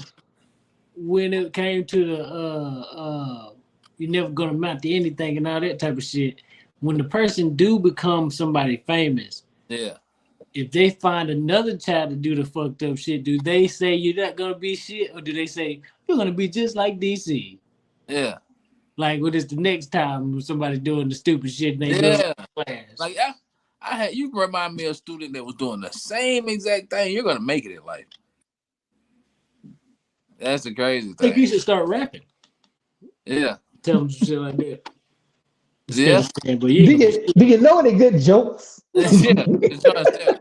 when it came to the you're never gonna amount to anything and all that type of shit. When the person do become somebody famous, Yeah, if they find another child to do the fucked up shit, do they say you're not gonna be shit, or do they say you're gonna be just like DC? yeah, Like, what is the next time somebody doing the stupid shit and they do it yeah. in class? Like I had you remind me of a student that was doing the same exact thing. You're gonna make it in life. That's the crazy I think you thing. should start rapping. Yeah, Tell them some shit like that. Instead yeah, of saying, but you ain't gonna be Do shit. you know any good jokes? yeah. Just trying to tell.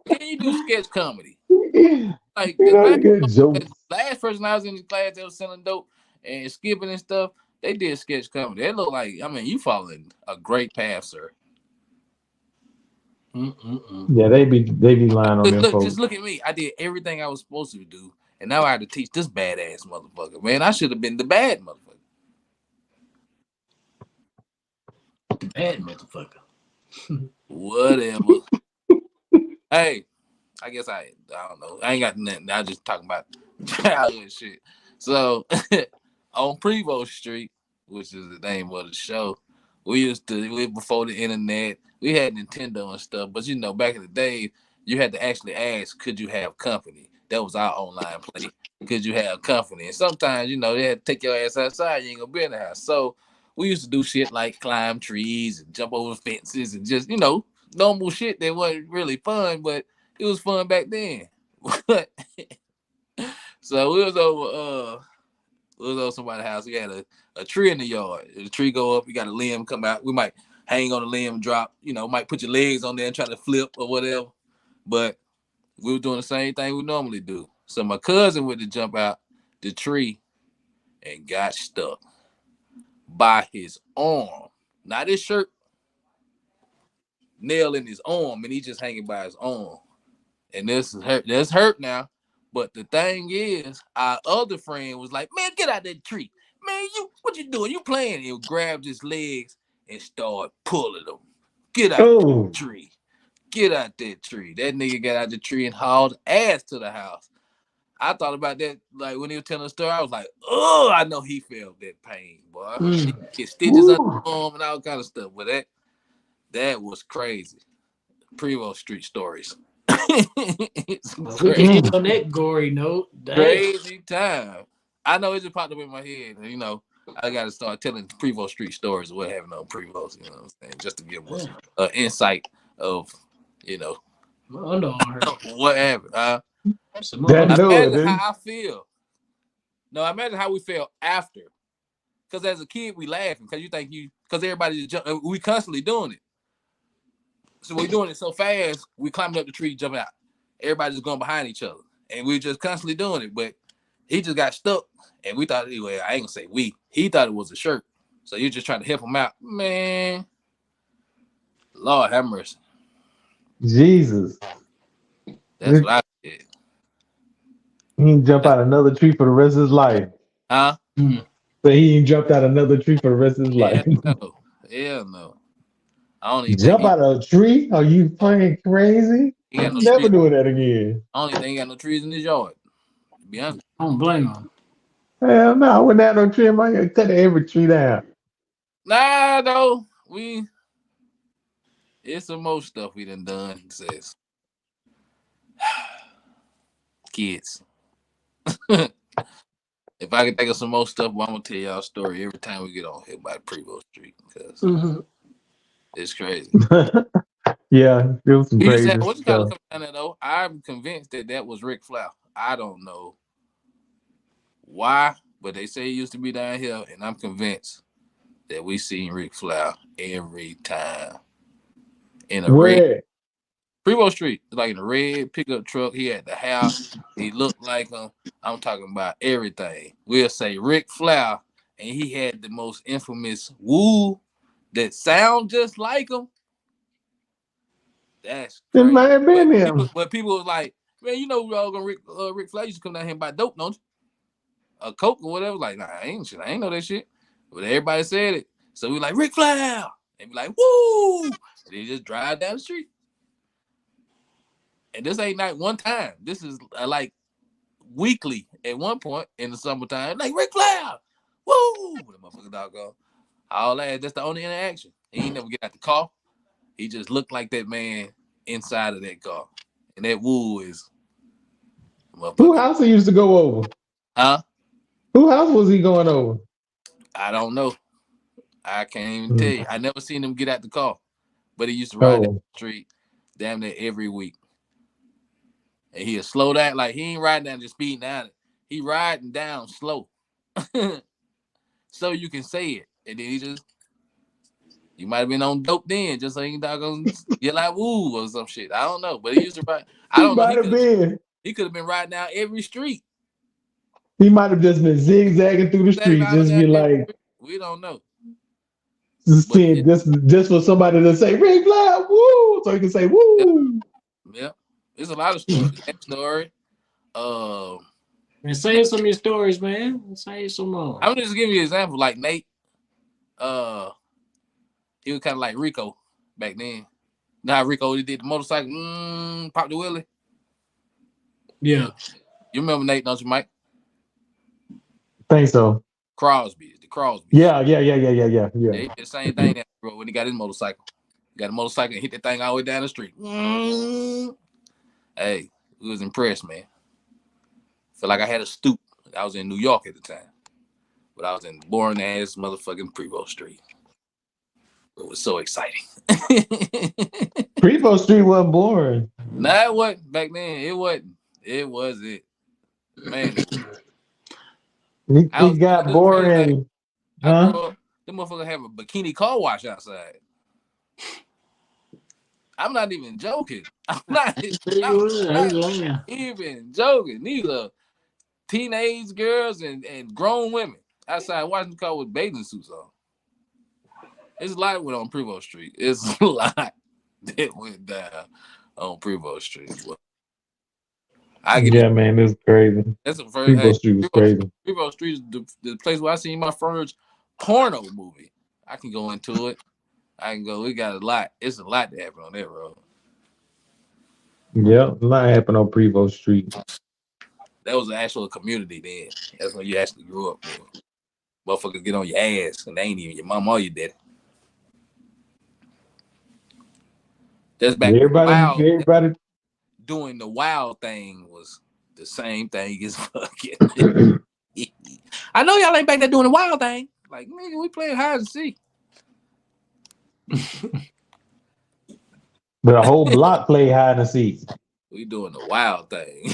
Can you do sketch comedy? You Like the know any good jokes? last person I was in the class that was selling dope and skipping and stuff, they did sketch comedy. They look like, I mean, you following a great path, sir. Mm-mm-mm. Yeah, they be lying on them Look, just folks. look at me. I did everything I was supposed to do, and now I have to teach this badass motherfucker. Man, I should have been the bad motherfucker. The bad motherfucker. Whatever. Hey, I guess I don't know. I ain't got nothing. I just talking about childhood shit. So on Prevost Street, which is the name of the show, before the internet, we had Nintendo and stuff. But you know, back in the day, you had to actually ask, could you have company? That was our online play. Could you have company? And sometimes, you know, they had to take your ass outside. You ain't gonna be in the house. So we used to do shit like climb trees and jump over fences and just, you know, normal shit that wasn't really fun, but it was fun back then. So we was over somebody's house. We had a tree in the yard. The tree go up, you got a limb come out. We might hang on the limb, drop, you know, might put your legs on there and try to flip or whatever. But we were doing the same thing we normally do. So my cousin went to jump out the tree and got stuck by his arm. Not his shirt, nail in his arm, and he just hanging by his arm. And this is hurt. That's hurt now. But the thing is, our other friend was like, "Man, get out that tree, man! What you doing? You playing?" He grabbed his legs and started pulling them. Get out that Oh, tree! Get out that tree! That nigga got out the tree and hauled ass to the house. I thought about that, like when he was telling the story. I was like, "Oh, I know he felt that pain, boy. He Mm. get stitches on woo. the arm and all kind of stuff." But that was crazy. Prevost Street stories. It's Well, we can crazy. end Mm. on that gory note. Damn. Crazy time. I know it just popped up in my head. You know, I got to start telling Prevost Street stories of what happened on Prevost. You know what I'm saying? Just to give us an insight of, My underarm hurt. what happened. That How I feel. No, imagine how we felt after. Because as a kid, we laughing because because everybody we constantly doing it. So we're doing it so fast, we climbing up the tree, jumping out. Everybody's going behind each other, and we're just constantly doing it. But he just got stuck, and we thought, anyway, I ain't gonna say we. He thought it was a shirt, so you just trying to help him out, man. Lord have mercy. Jesus. That's what I did. He ain't jump out another tree for the rest of his life. Huh? So he ain't jumped out another tree for the rest of his life. Hell no. I don't even Jump think out of a tree? Are you playing crazy? he got no Never trees. doing that again. I don't even think he got no trees in his yard. To be honest. I don't blame him. Hell no, I wouldn't have no tree in my yard. Cut every tree down. Nah, though. It's some more stuff we done, says. Kids. If I can think of some more stuff, well, I'm gonna tell y'all a story every time we get on here by Prevost Street because it's crazy. Yeah, it was some crazy What you stuff. gotta come down there though? I'm convinced that was Rick Flair. I don't know why, but they say he used to be down here, and I'm convinced that we seen Rick Flair every time in a red Prevost Street, like in a red pickup truck. He had the hair. He looked like him. I'm talking about everything. We'll say Ric Flair, and he had the most infamous woo that sound just like him. That's crazy. It might have been him. But people was like, man, we all gonna Ric Flair used to come down here and buy dope, don't you? A Coke or whatever. Like, nah, I ain't know that shit. But everybody said it. So we like, Ric Flair. And be like, woo! And they just drive down the street. And this ain't like one time. This is like weekly at one point in the summertime. Like, Ric Flair! Woo! The motherfucker doggone. All that. That's the only interaction. He ain't never get out the car. He just looked like that man inside of that car. And that woo is Who house he used to go over? Huh? Who house was he going over? I don't know. I can't even tell you. I never seen him get out the car. But he used to ride down the street damn near every week. And he'll slow down. Like, he ain't riding down, just speeding down. He riding down slow. So you can say it. And then you might have been on dope then, just so you can get like woo or some shit. I don't know. But he used to ride. I don't know. He could have been riding down every street. He might have just been zigzagging through the street, just be like, we don't know. Just for somebody to say Ric Flair, woo, so he can say woo. Yeah. There's a lot of stories. That story. Man, say some of your stories, man. Say some more. I'm just giving you an example. Like Nate, he was kind of like Rico back then. Now Rico, he did the motorcycle, pop the wheelie. Yeah. You remember Nate, don't you, Mike? Think so. The Crosby. Yeah. He did the same thing that, bro, when he got his motorcycle. He got a motorcycle and hit that thing all the way down the street. Hey, we was impressed, man. Feel like I had a stoop. I was in New York at the time. But I was in boring ass motherfucking Prevost Street. It was so exciting. Prevost Street wasn't boring. Nah, it wasn't. Back then, it wasn't. It was it. Man. He got boring. I grew up, them motherfuckers have a bikini car wash outside. I'm not even joking. I'm not even joking. These are teenage girls and grown women outside washing the car with bathing suits on. It's a lot that went on Prevost Street. It's a lot that went down on Prevost Street. Man, it's crazy. That's the first. Prevost Street was crazy. Prevost Street is the place where I seen my first porno movie. I can go into it. I can go. We got a lot. It's a lot that happened on that road. Yep, a lot happened on Prevost Street. That was an actual community then. That's when you actually grew up. Motherfuckers get on your ass and they ain't even your mom or your daddy. That's back. Everybody doing the wild thing was the same thing as fucking. I know y'all ain't back there doing the wild thing. Like, nigga, we playing hide and seek. But a whole block play hide and seek. We doing the wild thing.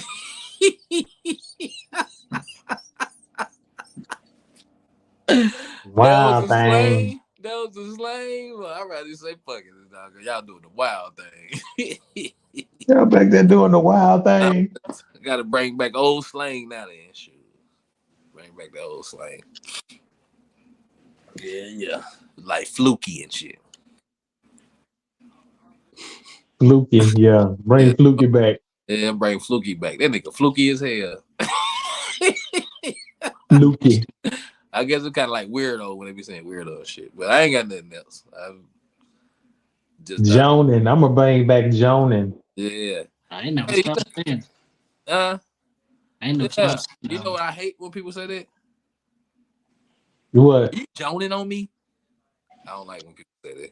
Wild thing. That was a slang. Well, I'd rather say fuck it, dog. Y'all doing the wild thing. Y'all back there doing the wild thing. I gotta bring back old slang now then. Shoot. Bring back the old slang. Yeah. Like fluky and shit. Fluky, yeah. Bring Fluky back. Yeah, bring Fluky back. That nigga fluky as hell. Fluky. I guess it's kind of like weirdo when they be saying weirdo and shit. But I ain't got nothing else. I'm just Jonin. I'm gonna bring back Jonin. Yeah. I ain't never stopped saying. I ain't never stopped. You know what I hate when people say that? What? Are you joning on me? I don't like when people say that.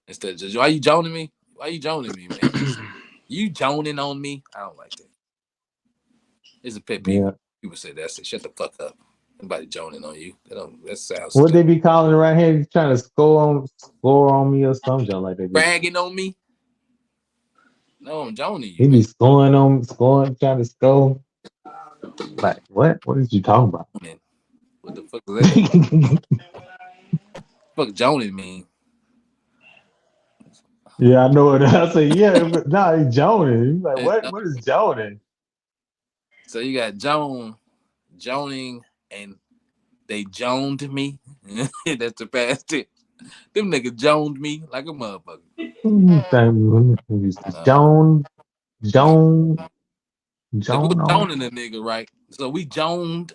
Instead of just, why you joning me? Why you joning me, man? You joning on me? I don't like that. It's a pet peeve. Yeah. People say that. I say, shut the fuck up. Nobody joning on you. That sounds What stupid. they be calling around here, trying to score on me or something like that. Bragging on me? No, I'm joning you. He be scoring, trying to score. Like, what? What is you talking about? What the fuck is that? Fuck joning mean? Yeah, I know it. I say, yeah, but nah, he's joning. He's like, what is joning? So you got joning, and they joned me. That's the past tense. Them niggas joned me like a motherfucker. Joan. Like we're joning the nigga, right? So we joned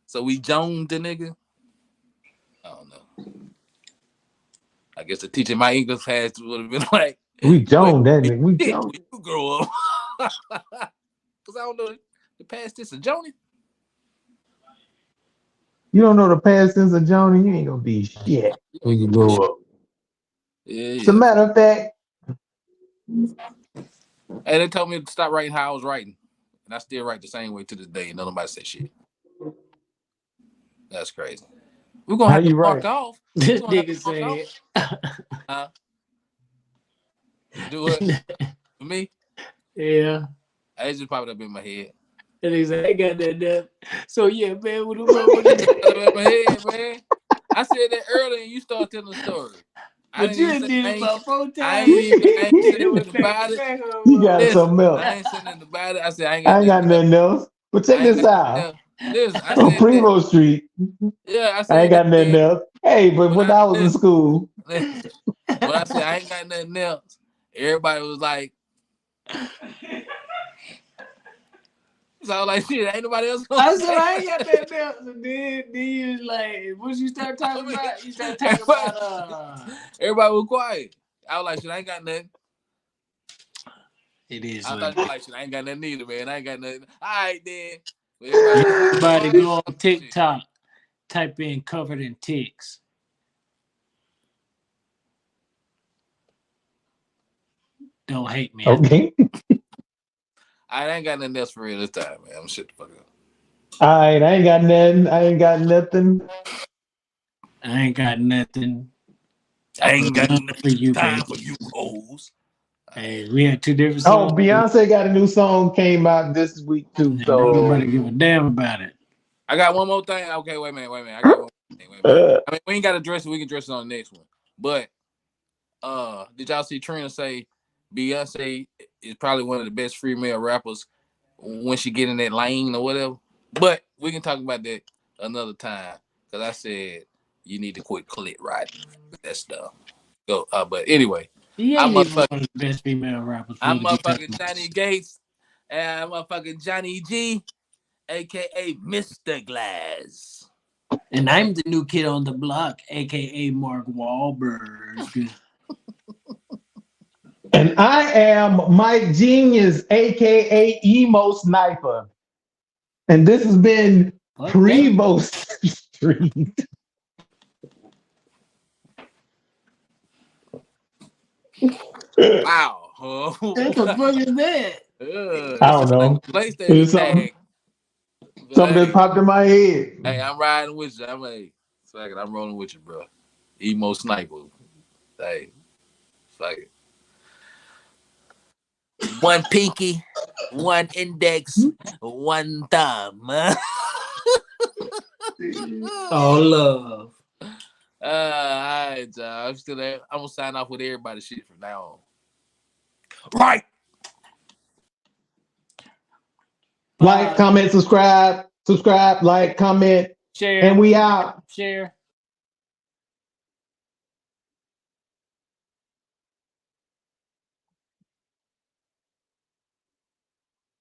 the nigga. I don't know. I guess the teacher my English class would have been like, we joned that nigga. We joned. You grow up. Because I don't know the past tense of joning. You don't know the past tense of joning, you ain't gonna be shit when you grow up. Yeah. As a matter of fact. Hey, they told me to stop writing how I was writing. And I still write the same way to this day, and nobody said shit. That's crazy. We're gonna have to mark off. This nigga said, do it for me? Yeah. I just popped up in my head. And he said, I got that done. So yeah, man, what in my head, man. I said that earlier and you started telling the story. But you did it about 4 times. I ain't saying nothing about it. You got something else. I ain't saying nothing about it. I said I ain't got nothing else. But check this out. Listen, I on said Prevost Street. Yeah, I said I ain't got nothing else. Hey, but when I was in school. When I said I ain't got nothing else, everybody was like, so I was like, shit, ain't nobody else gonna I said I ain't got that else. And then you was like, what you start talking about? You start talking about everybody was quiet. I was like, shit, I ain't got nothing. It is. I thought you were like, shit, I ain't got nothing either, man. I ain't got nothing. All right, then. Everybody go on TikTok, type in covered in ticks. Don't hate me. Okay. I ain't got nothing else for real this time, man. I'm shut the fuck up. All right, I ain't got nothing. I ain't got nothing. I ain't got nothing for you, time for you hoes. Hey, we had 2 different songs. Oh, Beyonce got a new song came out this week too. So nobody give a damn about it. I got one more thing. Okay, wait a minute. I got one more thing. Wait a minute. I mean, we ain't got to address it. We can address it on the next one. But did y'all see Trina say Beyonce is probably one of the best female rappers when she get in that lane or whatever? But we can talk about that another time. Because I said you need to quit clit riding that stuff. Go. But anyway. Yeah, I'm one of the best female rappers. I'm motherfucking Johnny Gates. And I'm motherfucking Johnny G, a.k.a. Mr. Glass. And I'm the new kid on the block, a.k.a. Mark Wahlberg. And I am Mike Genius, a.k.a. Emo Sniper. And this has been Prevost Street. Wow. What the fuck is that? I don't know. PlayStation tag. Something that popped in my head. Hey, I'm riding with you. Fuck it, I'm rolling with you, bro. Emo sniper. Hey, fuck it. One pinky, one index, one thumb. All love. All right, I'm still there. I'm gonna sign off with everybody shit from now on. Right. Like, comment, subscribe, like, comment, Share. and we out. Share.